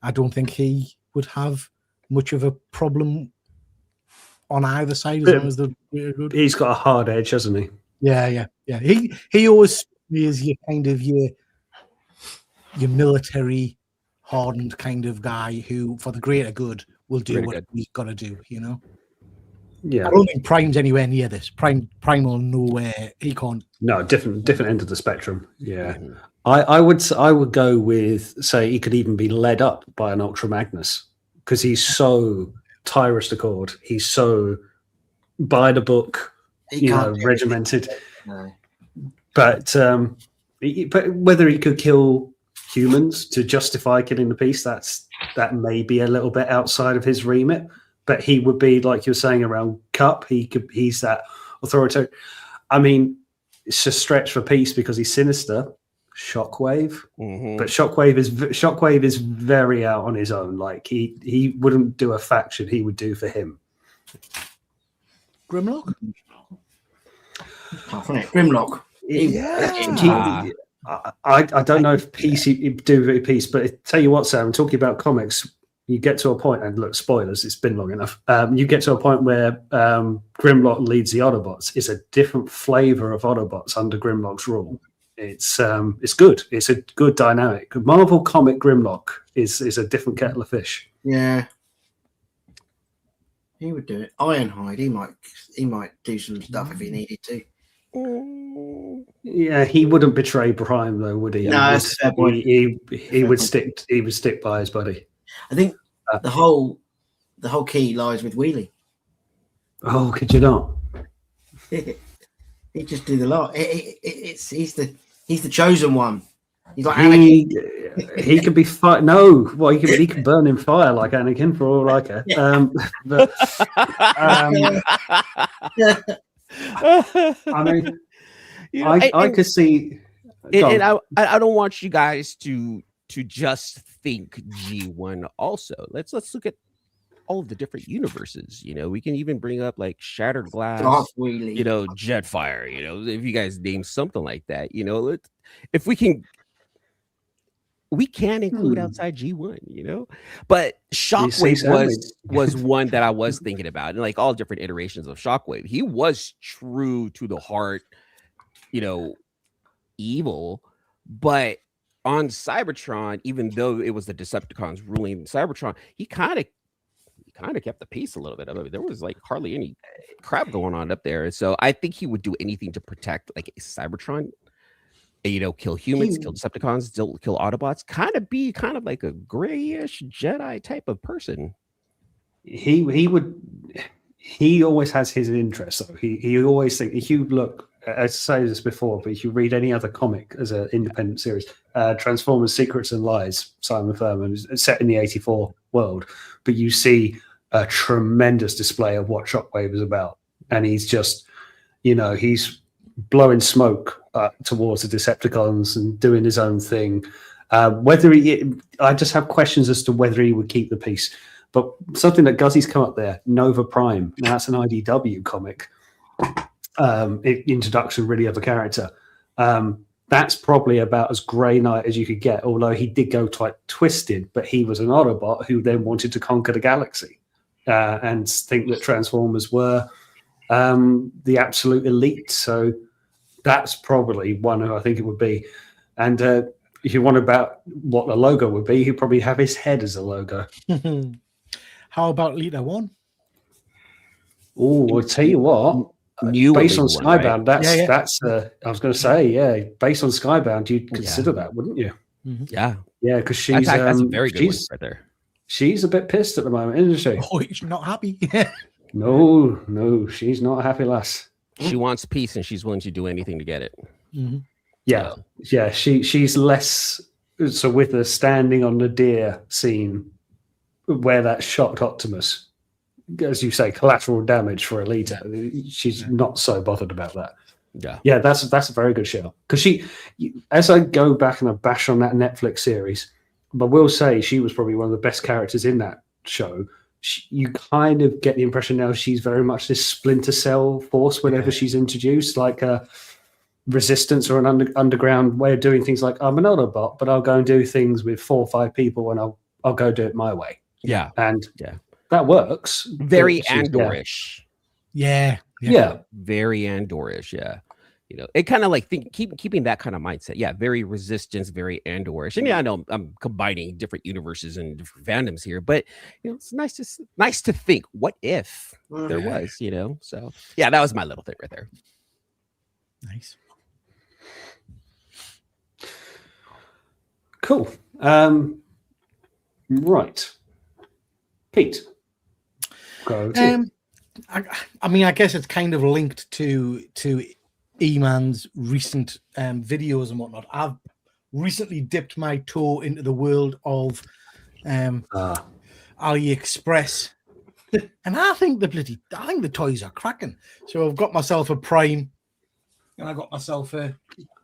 I don't think he would have much of a problem on either side as long as they're good. He's got a hard edge, hasn't he? Yeah. He always is your kind of your military hardened kind of guy who, for the greater good, will do what he's got to do. You know. Yeah. I don't think Prime's anywhere near this. Prime will nowhere. He can't. No, different end of the spectrum. Yeah. Mm-hmm. I would go with, say, he could even be led up by an Ultra Magnus because he's so Tyrus-Accord. He's so by the book, regimented. No. But whether he could kill humans to justify killing the peace, that may be a little bit outside of his remit. But he would be, like you're saying, around Cup. He's that authoritarian. I mean, it's a stretch for peace because he's sinister. Shockwave, but Shockwave is very out on his own. Like he wouldn't do a faction; he would do for him. Grimlock. Grimlock. I don't know if peace he'd do peace, but tell you what, Sam. Talking about comics, you get to a point, and look, spoilers. It's been long enough. You get to a point where Grimlock leads the Autobots. It's a different flavor of Autobots under Grimlock's rule. It's good. It's a good dynamic. Marvel comic Grimlock is a different kettle of fish. Yeah, he would do it. Ironhide, he might do some stuff if he needed to. Yeah, he wouldn't betray Prime though, would he? No, that's a fair point. He would stick by his buddy. I think the whole key lies with Wheelie. Oh, could you not? He just do the lot. He's the chosen one. He's like Anakin. He could be fire. No, well, he can burn in fire like Anakin for all I care. I mean, I could see. And I don't want you guys to just think G1. Also, let's look at all of the different universes. We can even bring up like Shattered Glass, Jetfire. If you guys name something like that, if we can include outside G1. But Shockwave was one that I was thinking about, and like all different iterations of Shockwave, he was true to the heart, evil, but on Cybertron, even though it was the Decepticons ruling Cybertron, he kind of kept the peace a little bit. I mean, there was like hardly any crap going on up there. So I think he would do anything to protect like Cybertron, kill humans, kill Decepticons, still kill Autobots, kind of like a grayish Jedi type of person. He always has his interests though. He always think, if you look, I say this before, but if you read any other comic as an independent series, Transformers Secrets and Lies, Simon Furman, is set in the 84 world, but you see a tremendous display of what Shockwave is about. And he's just, he's blowing smoke towards the Decepticons and doing his own thing. I just have questions as to whether he would keep the peace. But something that Guzzy's come up there, Nova Prime, now that's an IDW comic. Introduction really of a character. That's probably about as Grey Knight as you could get, although he did go quite twisted, but he was an Autobot who then wanted to conquer the galaxy and think that Transformers were the absolute elite. So that's probably one who I think it would be. And if you want about what the logo would be, he'd probably have his head as a logo. How about Leader One? Oh, I'll tell you what. Based on Skybound, right? That's I was going to say, based on Skybound, you'd consider that, wouldn't you? Mm-hmm. Yeah, because she's that's a very good one right there. She's a bit pissed at the moment, isn't she? Oh, she's not happy. No, she's not a happy lass. She wants peace, and she's willing to do anything to get it. Mm-hmm. Yeah, yeah. She's less. So with the standing on the deer scene, where that shocked Optimus, as you say, collateral damage for Alita. She's not so bothered about that. Yeah, that's a very good show. Because as I go back and I bash on that Netflix series, but will say she was probably one of the best characters in that show. You kind of get the impression now she's very much this Splinter Cell force whenever she's introduced, like a resistance or an underground way of doing things. Like, I'm an Autobot, but I'll go and do things with 4 or 5 people, and I'll go do it my way. Yeah, and that works. Very Andorish. Yeah. Very Andorish. Yeah. You know, it kind of like keeping that kind of mindset. Yeah, very resistance, very Andorish. And yeah, I know I'm combining different universes and different fandoms here, but you know, it's nice to think, what if there was, you know? So yeah, that was my little thing right there. Nice. Cool. Right. Pete. Go to. I mean, I guess it's kind of linked to Eman's recent videos and whatnot. I've recently dipped my toe into the world of AliExpress, and I think the toys are cracking. So I've got myself a Prime, and I got myself a.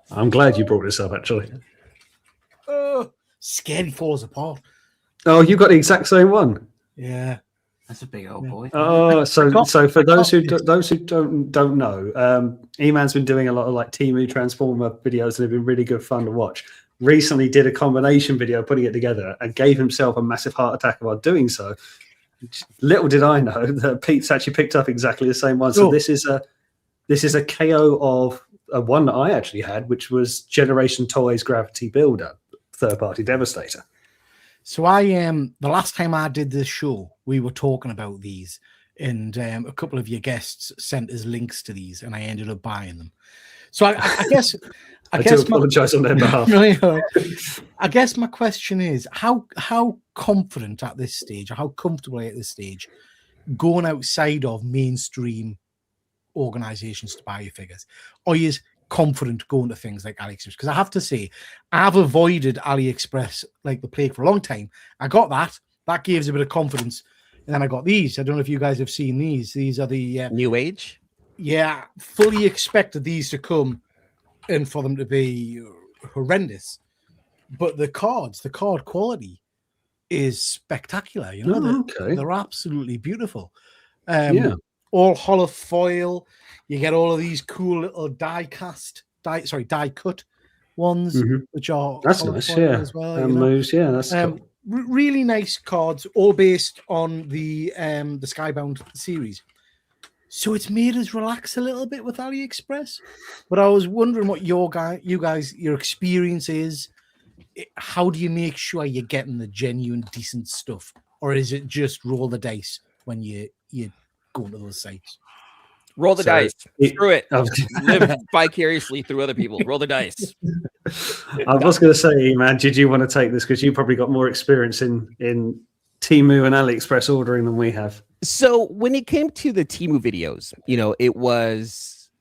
I'm glad you brought this up, actually. Scary falls apart. Oh, you got the exact same one. Yeah. That's a big old boy. Oh, so for those who don't know, Eman's been doing a lot of like Temu Transformer videos, and they've been really good fun to watch. Recently, did a combination video, putting it together, and gave himself a massive heart attack while doing so. Little did I know that Pete's actually picked up exactly the same one. So this is a KO of one that I actually had, which was Generation Toys Gravity Builder, third-party Devastator. So the last time I did this show, we were talking about these, and a couple of your guests sent us links to these, and I ended up buying them. So I guess I do apologize on their behalf. I guess my question is how confident at this stage, or how comfortable at this stage, going outside of mainstream organizations to buy your figures, or is confident going to things like AliExpress? Because I have to say, I've avoided AliExpress like the plague for a long time. I got that gives a bit of confidence, and then I got these. I don't know if you guys have seen these. These are the New Age. Yeah, fully expected these to come, and for them to be horrendous. But the card quality is spectacular. You know, they're absolutely beautiful. All hollow foil. You get all of these cool little die cut ones, which are that's nice, as well. Moves, that's cool. Really nice cards, all based on the Skybound series. So it's made us relax a little bit with AliExpress. But I was wondering what your experience is. How do you make sure you're getting the genuine, decent stuff, or is it just roll the dice when you go to those sites? Roll the dice. Screw it. Live vicariously through other people. Roll the dice. I was going to say, man, did you want to take this? Because you probably got more experience in Temu and AliExpress ordering than we have. So when it came to the Temu videos, it was,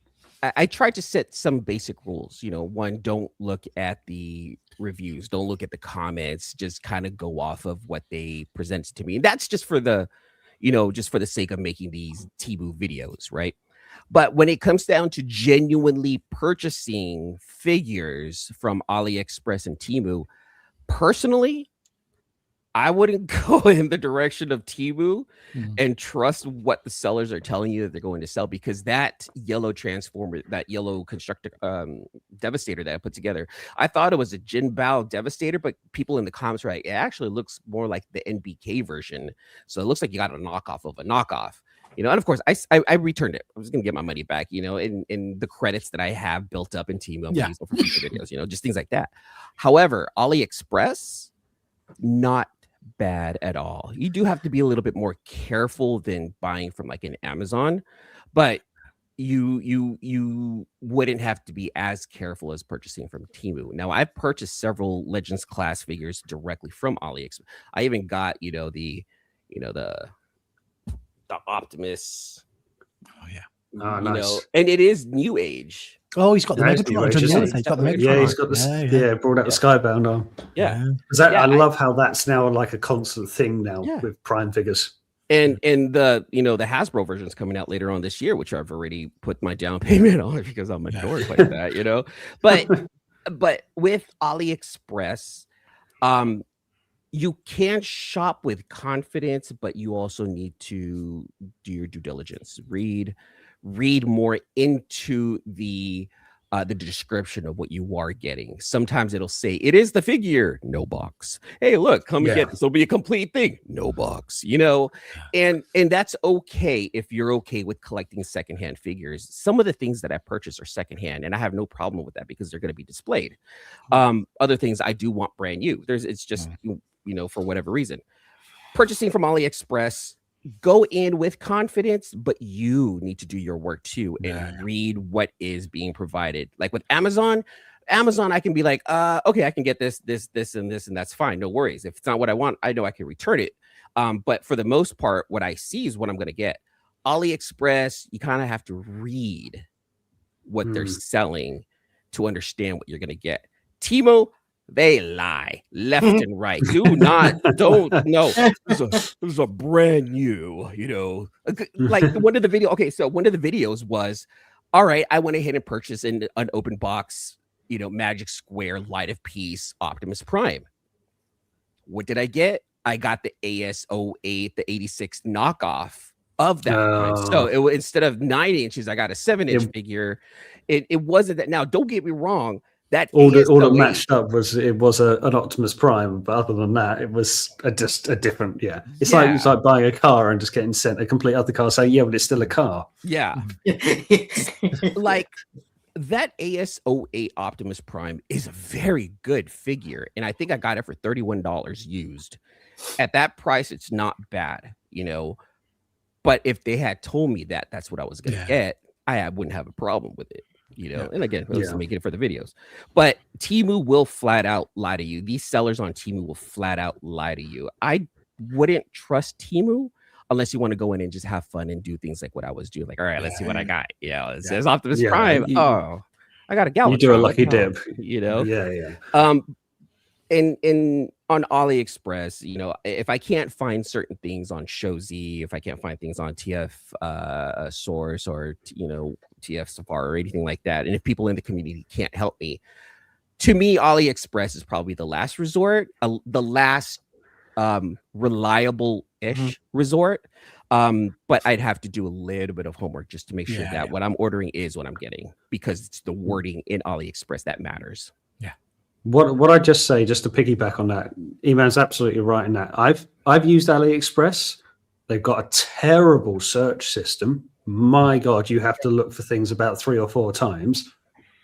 I tried to set some basic rules. One, don't look at the reviews. Don't look at the comments. Just kind of go off of what they presented to me. And that's just for the, just for the sake of making these Temu videos, right? But when it comes down to genuinely purchasing figures from AliExpress and Temu, personally, I wouldn't go in the direction of Temu and trust what the sellers are telling you that they're going to sell, because that yellow Transformer, that yellow constructor Devastator that I put together, I thought it was a Jin Bao Devastator, but people in the comments were like, it actually looks more like the NBK version. So it looks like you got a knockoff of a knockoff. And of course, I returned it. I was going to get my money back, in the credits that I have built up in Temu. I'm going to use them for future videos, just things like that. However, AliExpress, not bad at all. You do have to be a little bit more careful than buying from like an Amazon, but you wouldn't have to be as careful as purchasing from Temu. Now, I've purchased several Legends class figures directly from AliExpress. I even got the Optimus. Oh, you nice. know, and it is new age. Oh, he's got the Nice, Megatron. I Rich, didn't isn't notice he? he's got the Megatron. Yeah, he's got the brought out the Skybound on. Yeah. I love how that's now like a constant thing now with Prime figures. And the the Hasbro version's coming out later on this year, which I've already put my down payment on because I'm a dork like that, you know. But with AliExpress, you can shop with confidence, but you also need to do your due diligence. Read more into the description of what you are getting. Sometimes it'll say it is the figure, no box. Hey, look, come and get this. It'll be a complete thing, no box. You know, and that's okay if you're okay with collecting secondhand figures. Some of the things that I purchase are secondhand, and I have no problem with that because they're going to be displayed. Other things I do want brand new. It's just for whatever reason. Purchasing from AliExpress, go in with confidence, but you need to do your work too and read what is being provided. Like with Amazon, I can be like, okay, I can get this, and this, and that's fine. No worries. If it's not what I want, I know I can return it. But for the most part, what I see is what I'm going to get. AliExpress, you kind of have to read what they're selling to understand what you're going to get. Temu, they lie left and right. Don't know. This is a brand new, like one of the video. Okay, so one of the videos was, all right, I went ahead and purchased an open box, Magic Square Light of Peace Optimus Prime. What did I get? I got the AS08, the 86 knockoff of that Prime. So instead of 9 inches, I got a 7-inch figure. It wasn't that. Now, don't get me wrong. That all that matched up was an Optimus Prime, but other than that, it was just a different. It's like buying a car and just getting sent a complete other car, saying, but it's still a car. Yeah, like that AS08 Optimus Prime is a very good figure, and I think I got it for $31 used. At that price, it's not bad, But if they had told me that that's what I was going to get, I wouldn't have a problem with it. And again, I was making it for the videos, but Temu will flat out lie to you. These sellers on Temu will flat out lie to you. I wouldn't trust Temu unless you want to go in and just have fun and do things like what I was doing. Like, all right, let's see what I got. It says Optimus Prime. I got a Galvatron. You do a lucky dip. And on AliExpress, if I can't find certain things on ShowZ, if I can't find things on TF Source or TF Safari or anything like that, and if people in the community can't help me, to me, AliExpress is probably the last resort, the last reliable-ish resort. But I'd have to do a little bit of homework just to make sure that what I'm ordering is what I'm getting, because it's the wording in AliExpress that matters. What I just say, just to piggyback on that, Eman's absolutely right in that. I've used AliExpress. They've got a terrible search system. My God, you have to look for things about 3 or 4 times.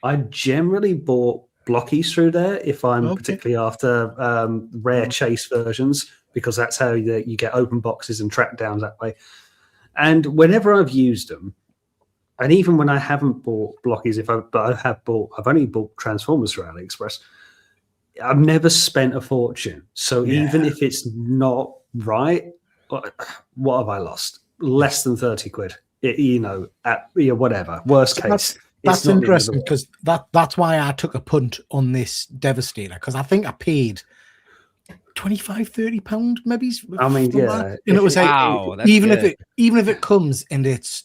I generally bought blockies through there if I'm particularly after rare chase versions, because that's how you get open boxes and track downs that way. And whenever I've used them, and even when I haven't bought blockies, I've only bought Transformers through AliExpress. I've never spent a fortune. So even if it's not right, what have I lost? Less than 30 quid. Whatever. Worst case. That's interesting, because that's why I took a punt on this Devastator, because I think I paid £25-30 maybe. I mean, and it was like, even if it comes and it's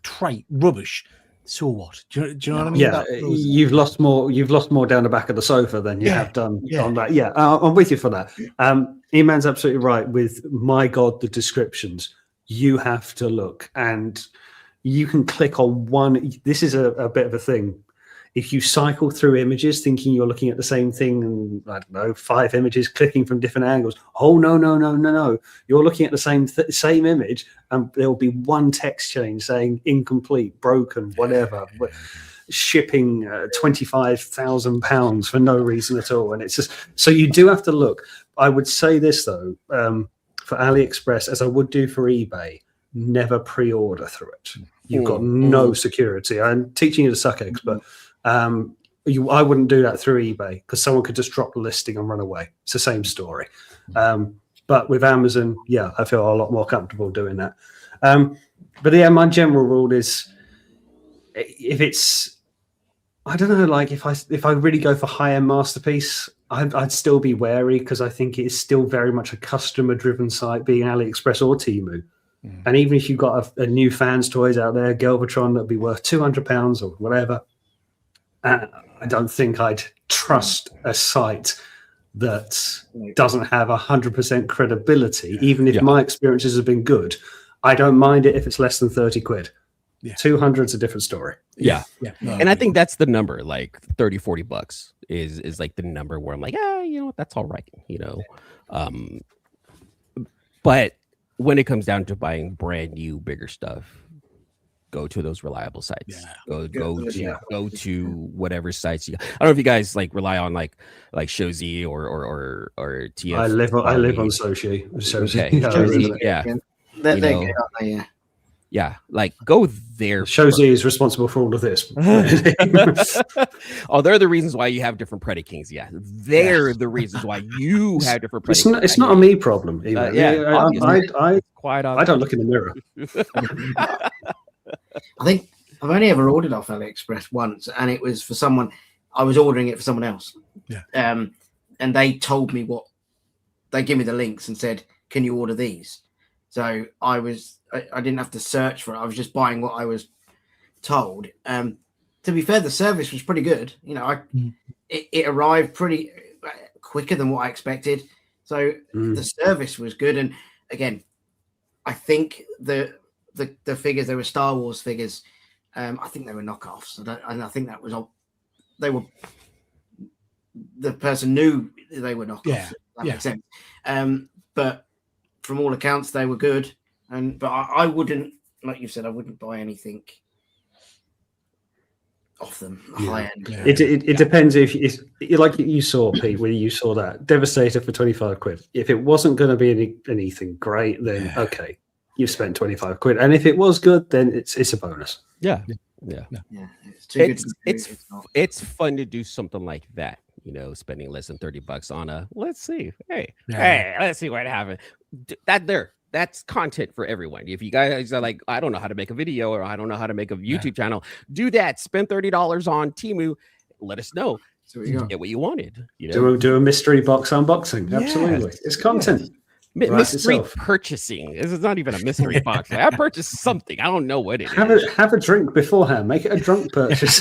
trite rubbish, so what? Do you know what I mean? Yeah, you've lost more down the back of the sofa than you have done on that. Yeah, I'm with you for that. Eman's absolutely right with, my God, the descriptions. You have to look, and you can click on one. This is a bit of a thing. If you cycle through images thinking you're looking at the same thing, and I don't know, 5 images clicking from different angles. Oh, no. You're looking at the same image, and there'll be one text change saying incomplete, broken, whatever, shipping £25,000 for no reason at all. And it's just, so you do have to look. I would say this though, for AliExpress, as I would do for eBay, never pre-order through it. You've got no security. I'm teaching you to suck eggs, but I wouldn't do that through eBay, because someone could just drop the listing and run away. It's the same story. But with Amazon, I feel a lot more comfortable doing that. But my general rule is, if it's, I don't know, like if I really go for high-end masterpiece, I'd still be wary because I think it's still very much a customer-driven site, being AliExpress or Temu. And even if you've got a new fans toys out there, Galvatron, that'd be worth £200 or whatever. I don't think I'd trust a site that doesn't have 100% credibility, even if my experiences have been good. I don't mind it if it's less than 30 quid. 200's a different story. No, and I think that's the number, like 30-40 bucks is like the number where I'm like, you know what, that's all right, you know. But when it comes down to buying brand new bigger stuff, go to those reliable sites. Go to whatever sites you. I don't know if you guys like rely on like Shozi or TF. I live on Sochi. They're good, aren't they? Yeah, like go there. Shozi is responsible for all of this. Oh, they're the reasons why you have different Predikings. Yeah, they're the reasons why you have different Predikings. It's not a me problem. I don't look in the mirror. I think I've only ever ordered off AliExpress once, and it was for someone. I was ordering it for someone else. And they told me they gave me the links and said, "Can you order these?" So I didn't have to search for it. I was just buying what I was told. To be fair, the service was pretty good. You know, it arrived pretty quicker than what I expected. So the service was good. And again, I think the figures, they were Star Wars figures. I think they were knockoffs. And I think that was the person knew they were knockoffs. That makes sense. But from all accounts, they were good. But I wouldn't, like you said, I wouldn't buy anything off them high end. It depends if like you saw, Pete, where you saw that Devastator for 25 quid. If it wasn't going to be anything great, then okay, you've spent 25 quid. And if it was good, then it's a bonus. It's fun to do something like that, you know, spending less than $30 on a let's see let's see what happened. That's content for everyone. If you guys are like, I don't know how to make a video or I don't know how to make a YouTube channel, do that. Spend $30 on Temu. Let us know. So you get what you wanted. You know? Do a mystery box unboxing. Absolutely, it's content. Mystery purchasing. This is not even a mystery box. I purchased something. I don't know what it is. Have a drink beforehand. Make it a drunk purchase.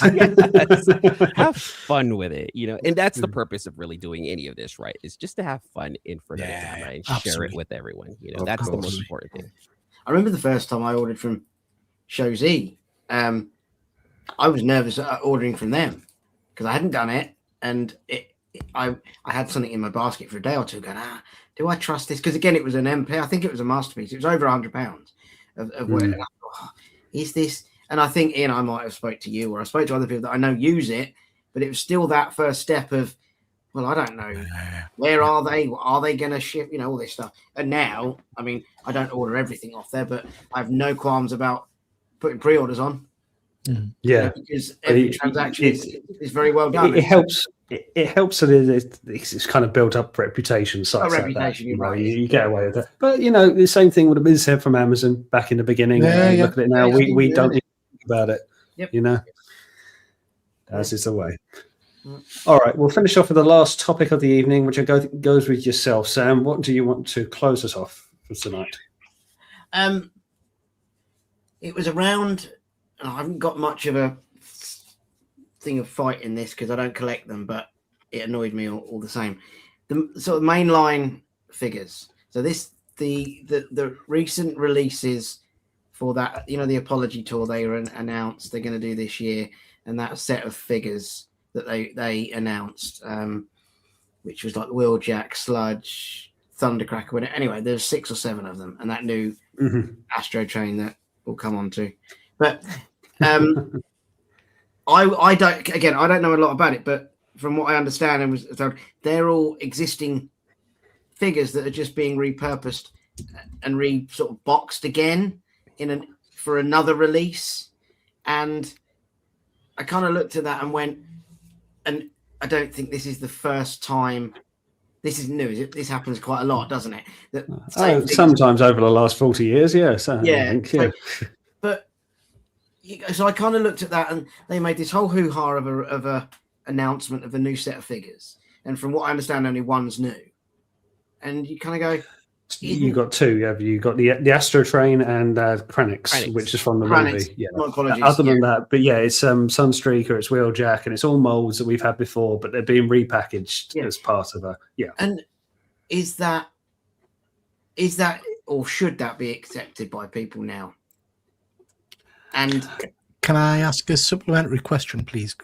Have fun with it, you know. And that's the purpose of really doing any of this, right? Is just to have fun in front of the camera and share it with everyone. You know, that's the most important thing. I remember the first time I ordered from Shozi. I was nervous ordering from them because I hadn't done it, and I had something in my basket for a day or two going, do I trust this? Because again, it was an MP. I think it was a masterpiece. It was over £100 of work. And I thought, is this? And I think, Ian, I might have spoke to you or I spoke to other people that I know use it, but it was still that first step of, well, I don't know. Where are they? Are they going to ship? You know, all this stuff. And now, I mean, I don't order everything off there, but I have no qualms about putting pre-orders on. Yeah. Because every transaction is very well done. It helps. It helps that it's kind of built up reputation. Sites like that. You get away with it. But, you know, the same thing would have been said from Amazon back in the beginning. Look at it now. We don't think about it. You know, as is the way. All right. We'll finish off with the last topic of the evening, which goes with yourself, Sam. What do you want to close us off for tonight? It was around, and I haven't got much of a thing of fight in this because I don't collect them, but it annoyed me all the same. The sort of mainline figures. So the recent releases for that, you know, the Apology tour they announced they're going to do this year, and that set of figures that they announced, which was like Wheeljack, Sludge, Thundercracker. Anyway, there's 6 or 7 of them, and that new Astro Train that we'll come on to. But I don't know a lot about it, but from what I understand, they're all existing figures that are just being repurposed and sort of boxed again for another release. And I kind of looked at that and went, and I don't think this is the first time. This is new. This happens quite a lot, doesn't it? Sometimes over the last 40 years, yes. But so I kind of looked at that, and they made this whole hoo-ha of a announcement of a new set of figures, and from what I understand, only one's new. And you kind of go, you got two. You got the Astro Train and Krennic, which is from the movie. Yeah. My apologies. Other than that, but yeah, it's Sunstreaker, it's Wheeljack, and it's all molds that we've had before, but they're being repackaged as part of a And is that or should that be accepted by people now? And can I ask a supplementary question, please?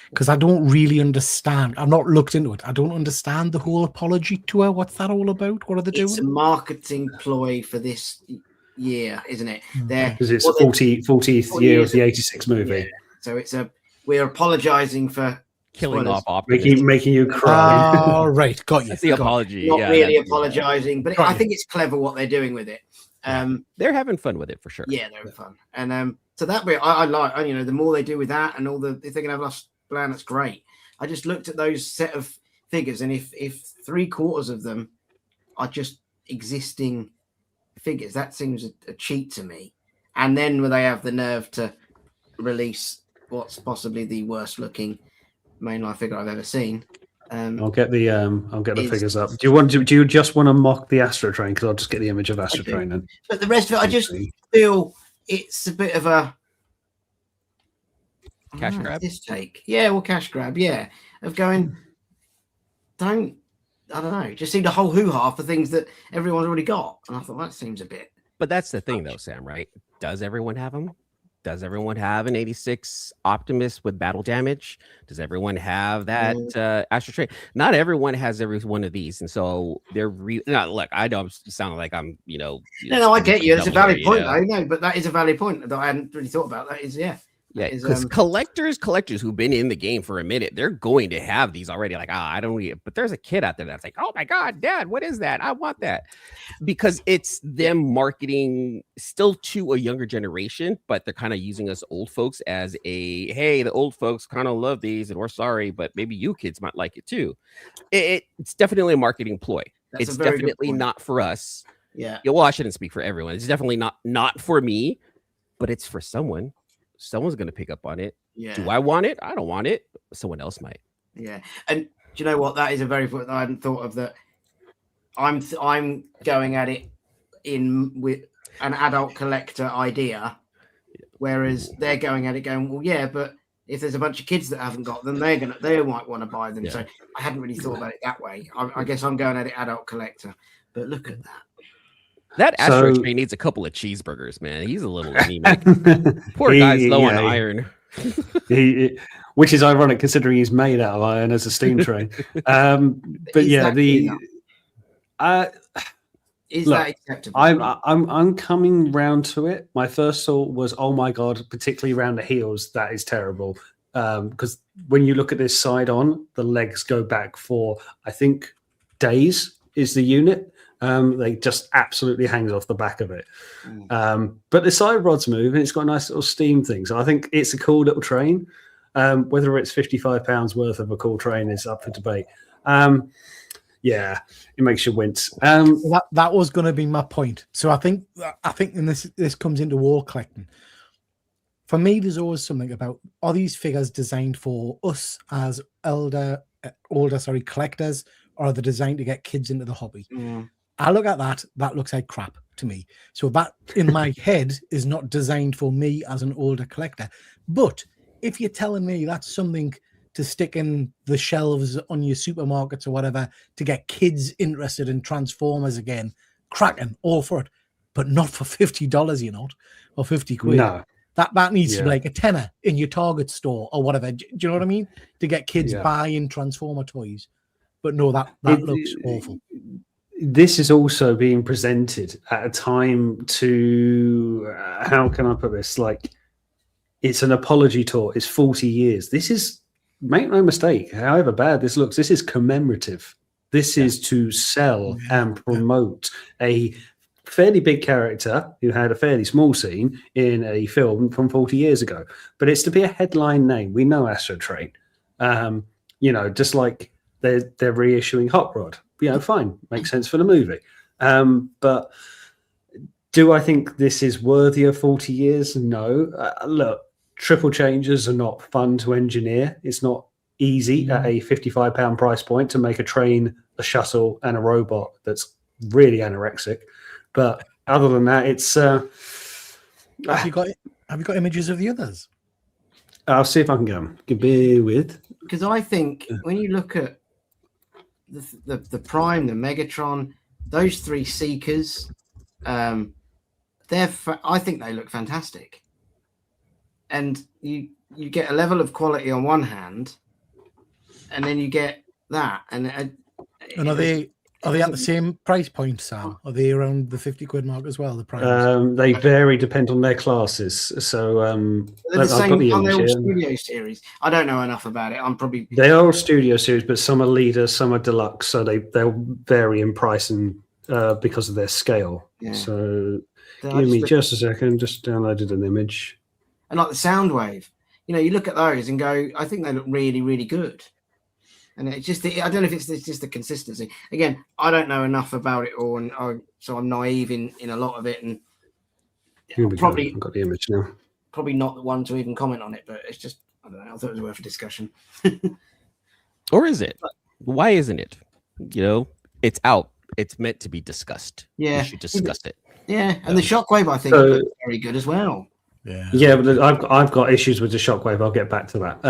Because I don't really understand. I've not looked into it. I don't understand the whole apology tour. What's that all about? What are they doing? It's a marketing ploy for this year, isn't it? Because it's 40th year of the 86 movie. Yeah. So we're apologizing for killing off Optimus. making you cry. Oh, right. Got you. That's the apology. Not really apologizing, but I think it's clever what they're doing with it. They're having fun with it for sure. Yeah, they're having fun. And so that bit I like, the more they do with that and all if they can have us plan, that's great. I just looked at those set of figures, and if 3/4 of them are just existing figures, that seems a cheat to me. And then when they have the nerve to release what's possibly the worst looking mainline figure I've ever seen. I'll get the figures up. Do you just want to mock the Astro Train? Because I'll just get the image of Astro Train. And but the rest of it, I just feel it's a bit of a cash grab. This take, cash grab, of going. I don't know. Just see the whole hoo-ha for things that everyone's already got, and I thought that seems a bit. But that's the thing, though, Sam. Right? Does everyone have them? Does everyone have an 86 Optimus with battle damage? Does everyone have that Astro Train? Not everyone has every one of these, and so they're look, I don't sound like I'm, No, I get you. It's a valid point, though. No, but that is a valid point that I hadn't really thought about. That is, because collectors who've been in the game for a minute, they're going to have these already. Like, I don't need it. But there's a kid out there that's like, oh my God, Dad, what is that? I want that. Because it's them marketing still to a younger generation, but they're kind of using us old folks as hey, the old folks kind of love these and we're sorry, but maybe you kids might like it too. It's definitely a marketing ploy. It's definitely not for us. Yeah. Well, I shouldn't speak for everyone. It's definitely not for me, but it's for someone. Someone's going to pick up on it. Yeah. Do I want it? I don't want it. Someone else might. Yeah. And do you know what? That is a very point I hadn't thought of. That I'm going at it with an adult collector idea, whereas they're going at it going, well, yeah, but if there's a bunch of kids that haven't got them, they might want to buy them. Yeah. So I hadn't really thought about it that way. I guess I'm going at it adult collector. But look at that. That Astro Train needs a couple of cheeseburgers, man. He's a little anemic. Poor guy's low on iron. Which is ironic considering he's made out of iron as a steam train. But yeah, is that acceptable? I'm coming round to it. My first thought was, oh my God, particularly around the heels, that is terrible. Because when you look at this side on, the legs go back for, I think, days is the unit. They just absolutely hangs off the back of it. But the side rods move and it's got a nice little steam thing. So I think it's a cool little train. Whether it's £55 worth of a cool train is up for debate. Yeah, it makes you wince. That was going to be my point. So I think and this comes into wall collecting. For me, there's always something about, are these figures designed for us as older collectors, or are they designed to get kids into the hobby? I look at that looks like crap to me. So that in my head is not designed for me as an older collector. But if you're telling me that's something to stick in the shelves on your supermarkets or whatever to get kids interested in Transformers again, cracking, all for it. But not for $50, you're not, or 50 quid. No. That needs to be like a tenner in your Target store or whatever. Do you know what I mean? To get kids buying Transformer toys. But no, that looks awful. This is also being presented at a time to, how can I put this? Like, it's an apology tour. It's 40 years. This is, make no mistake, however bad this looks, this is commemorative. This is to sell and promote a fairly big character who had a fairly small scene in a film from 40 years ago. But it's to be a headline name. We know Astro Train. Just like they're reissuing Hot Rod. Fine, makes sense for the movie. But do I think this is worthy of 40 years? No. Look, triple changes are not fun to engineer. It's not easy at a £55 price point to make a train, a shuttle, and a robot that's really anorexic. But other than that, it's. Have you got images of the others? I'll see if I can get them. Bear with. Because I think when you look at the Prime, the Megatron, those three Seekers, I think they look fantastic. And you get a level of quality on one hand, and then you get that. And are they at the same price point, Sam? Are they around the £50 mark as well? The Primes? They vary depend on their classes. So they're the same. Are they all studio series? I don't know enough about it. They are all studio series, but some are leader, some are deluxe. So they'll vary in price and because of their scale. Yeah. So give me just a second. Just downloaded an image. And like the Soundwave, you look at those and go, I think they look really, really good. And it's just, I don't know if it's just the consistency. Again, I don't know enough about it all, and so I'm naive in a lot of it. And I've got the image now. Probably not the one to even comment on it, but it's just, I don't know. I thought it was worth a discussion. Or is it? Why isn't it? It's out. It's meant to be discussed. Yeah, we should discuss it. Yeah, and the Shockwave I think is very good as well. Yeah, but I've got issues with the Shockwave. I'll get back to that.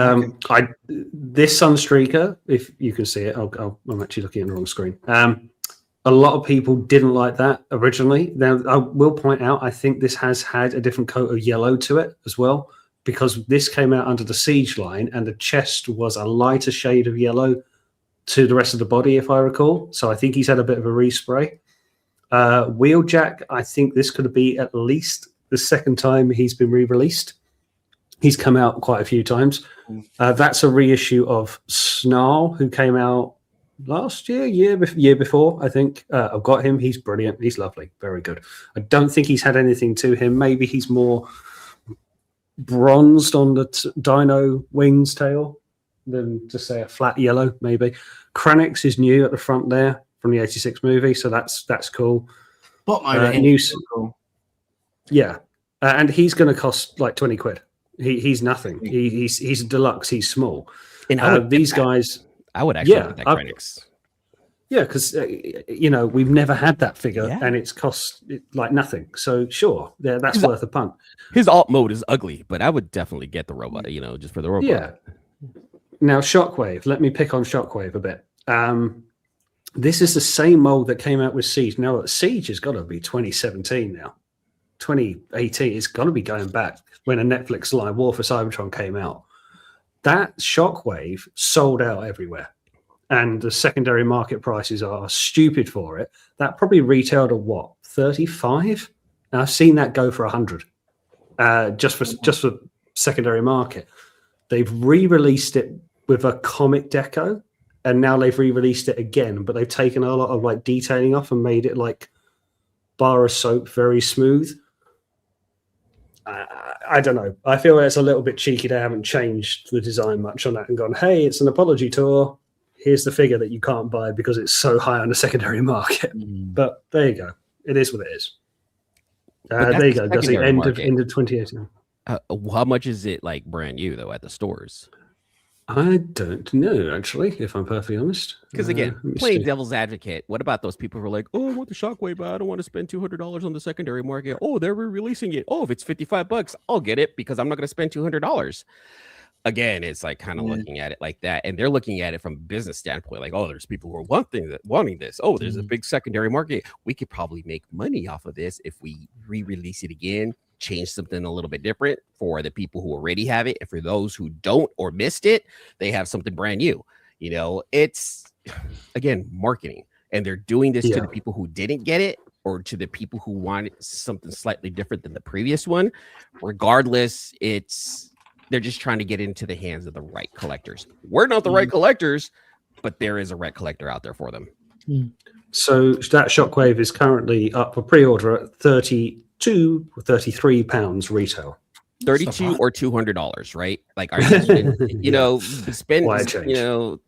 This Sunstreaker, if you can see it, I'm actually looking at the wrong screen. A lot of people didn't like that originally. Now, I will point out, I think this has had a different coat of yellow to it as well, because this came out under the Siege line, and the chest was a lighter shade of yellow to the rest of the body, if I recall. So I think he's had a bit of a respray. Wheeljack, I think this could be at least the second time he's been re-released. He's come out quite a few times. That's a reissue of Snarl, who came out last year before, I think. I've got him. He's brilliant. He's lovely. Very good. I don't think he's had anything to him. Maybe he's more bronzed on the dino wings tail than to say a flat yellow, maybe. Kranix is new at the front there from the 86 movie, so that's cool. Bot motor cool. Yeah, and he's going to cost like £20. He's nothing. He's a deluxe. He's small. And these guys, I would actually get that Kranix. Yeah, because we've never had that figure, and it's cost like nothing. So sure, that's worth a punt. His alt mode is ugly, but I would definitely get the robot. Just for the robot. Yeah. Now Shockwave. Let me pick on Shockwave a bit. This is the same mold that came out with Siege. Now Siege has got to be 2017 now. 2018, it's got to be going back when a Netflix line War for Cybertron came out. That Shockwave sold out everywhere, and the secondary market prices are stupid for it. That probably retailed at what, 35? And I've seen that go for 100, just for secondary market. They've re-released it with a comic deco, and now they've re-released it again, but they've taken a lot of like detailing off and made it like bar of soap, very smooth. I don't know. I feel it's a little bit cheeky they haven't changed the design much on that and gone, hey, it's an apology tour. Here's the figure that you can't buy because it's so high on the secondary market. But there you go. It is what it is. There you go. That's the end of 2018. How much is it like brand new though at the stores? I don't know, actually, if I'm perfectly honest. Because again, playing devil's advocate, what about those people who are like, oh, I want the Shockwave, but I don't want to spend $200 on the secondary market. Oh, they're re-releasing it. Oh, if it's $55, I'll get it because I'm not going to spend $200. Again, it's like kind of looking at it like that. And they're looking at it from a business standpoint, like, oh, there's people who are wanting this. Oh, there's a big secondary market. We could probably make money off of this if we re-release it again, change something a little bit different for the people who already have it. And for those who don't or missed it, they have something brand new. It's, again, marketing. And they're doing this to the people who didn't get it or to the people who wanted something slightly different than the previous one. Regardless, they're just trying to get into the hands of the right collectors. We're not the right collectors, but there is a right collector out there for them. So that Shockwave is currently up for pre-order at £32 or £33 retail. 32 or $200, right? Like, are you spend,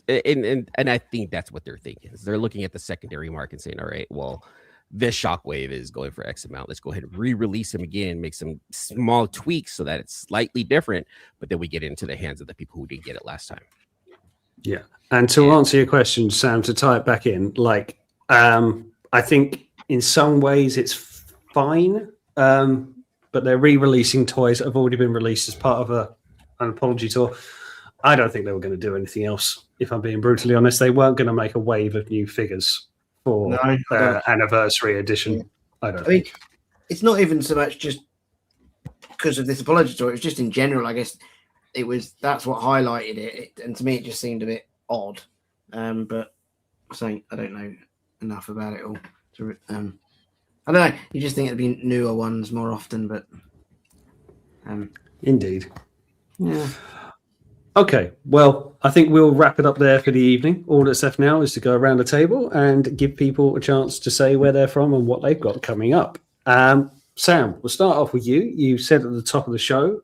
and I think that's what they're thinking. Is they're looking at the secondary market and saying, all right, well, this Shockwave is going for X amount. Let's go ahead and re-release him again, make some small tweaks so that it's slightly different, but then we get into the hands of the people who didn't get it last time. Yeah. And to answer your question, Sam, to tie it back in, like, I think in some ways it's fine, but they're re-releasing toys that have already been released as part of an apology tour. I don't think they were going to do anything else, if I'm being brutally honest. They weren't going to make a wave of new figures for anniversary edition. Yeah. I mean, it's not even so much just because of this apology tour. It was just in general, I guess. That's what highlighted it, and to me, it just seemed a bit odd. But I don't know enough about it all. I don't know. You just think it'd be newer ones more often, but indeed. Yeah. Okay, well, I think we'll wrap it up there for the evening. All that's left now is to go around the table and give people a chance to say where they're from and what they've got coming up. Sam, we'll start off with you. You said at the top of the show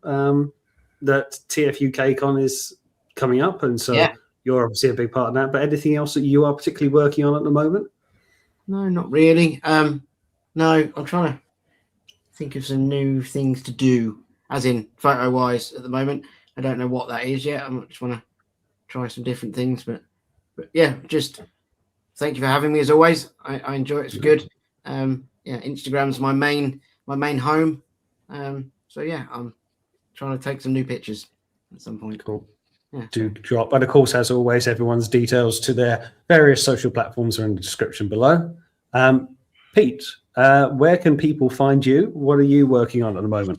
that TF UK Con is coming up, and so you're obviously a big part of that. But anything else that you are particularly working on at the moment? No, not really. No, I'm trying to think of some new things to do, as in photo-wise at the moment. I don't know what that is yet. I just want to try some different things, but yeah, just thank you for having me as always. I enjoy it. It's good. Instagram's my main home. So yeah, I'm trying to take some new pictures at some point. Cool. Yeah. Do drop. And of course, as always, everyone's details to their various social platforms are in the description below. Pete, where can people find you? What are you working on at the moment?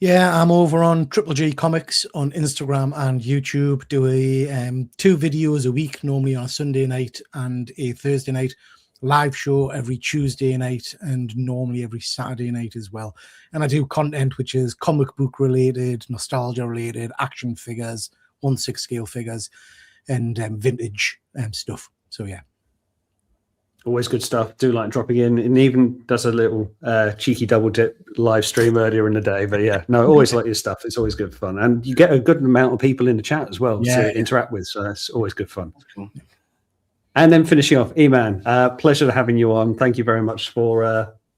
Yeah, I'm over on G Comics on Instagram and YouTube, doing 2 videos a week, normally on a Sunday night and a Thursday night, live show every Tuesday night and normally every Saturday night as well. And I do content which is comic book related, nostalgia related, action figures, 1/6 scale figures, and vintage stuff. So yeah. Always good stuff. Do like dropping in, and even does a little cheeky double dip live stream earlier in the day. But yeah, no, always like your stuff. It's always good fun, and you get a good amount of people in the chat as well to interact with. So that's always good fun. Cool. And then finishing off, Eman, pleasure having you on. Thank you very much for.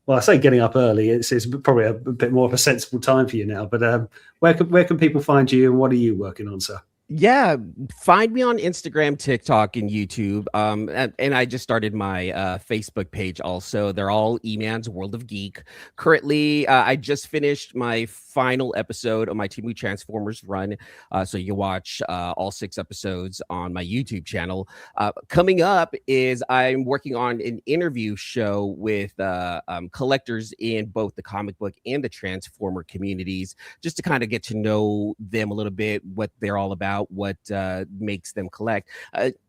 Well, I say getting up early. It's probably a bit more of a sensible time for you now. But where can people find you, and what are you working on, sir? Yeah, find me on Instagram, TikTok, and YouTube. And I just started my Facebook page also. They're all Eman's World of Geek. Currently, I just finished my final episode of my Team Transformers run. So you watch all 6 episodes on my YouTube channel. Coming up is I'm working on an interview show with collectors in both the comic book and the Transformer communities, just to kind of get to know them a little bit, what they're all about, what makes them collect,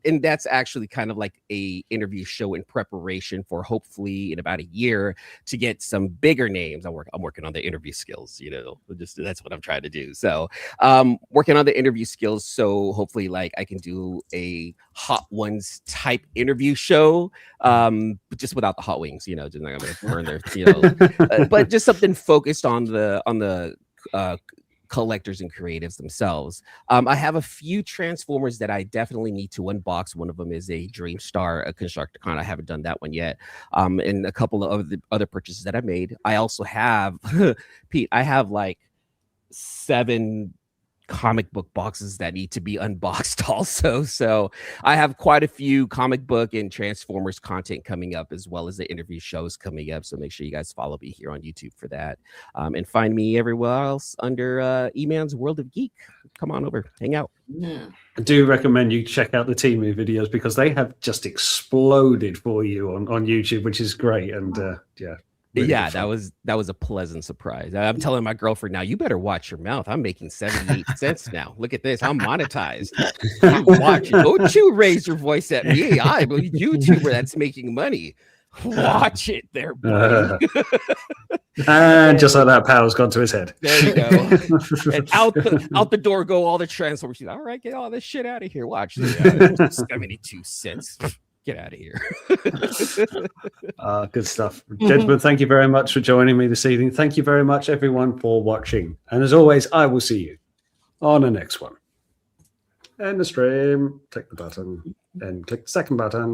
and that's actually kind of like a interview show in preparation for hopefully in about a year to get some bigger names. I'm working on the interview skills, just that's what I'm trying to do. So working on the interview skills, so hopefully like I can do a Hot Ones type interview show, but just without the hot wings, just not gonna burn their, but just something focused on the collectors and creatives themselves. I have a few Transformers that I definitely need to unbox. One of them is a Dreamstar, a Constructicon. I haven't done that one yet. And a couple of the other purchases that I made. I also have, Pete, I have like 7 comic book boxes that need to be unboxed also. So I have quite a few comic book and Transformers content coming up, as well as the interview shows coming up. So make sure you guys follow me here on YouTube for that. And find me everywhere else under Eman's World of Geek. Come on over, hang out. Yeah. I do recommend you check out the Temu videos because they have just exploded for you on YouTube, which is great. And yeah. Really yeah, that was a pleasant surprise. I'm telling my girlfriend now, you better watch your mouth. I'm making 78 cents now. Look at this. I'm monetized. You watch it. Don't you raise your voice at me. I'm a YouTuber that's making money. Watch it there, buddy. And just like that, power's gone to his head. There you go. And out the door go all the Transformers. She's all right, get all this shit out of here. Watch. 72 cents. Get out of here. Good stuff. Gentlemen, thank you very much for joining me this evening. Thank you very much, everyone, for watching. And as always, I will see you on the next one. End the stream. Click the button and click the second button.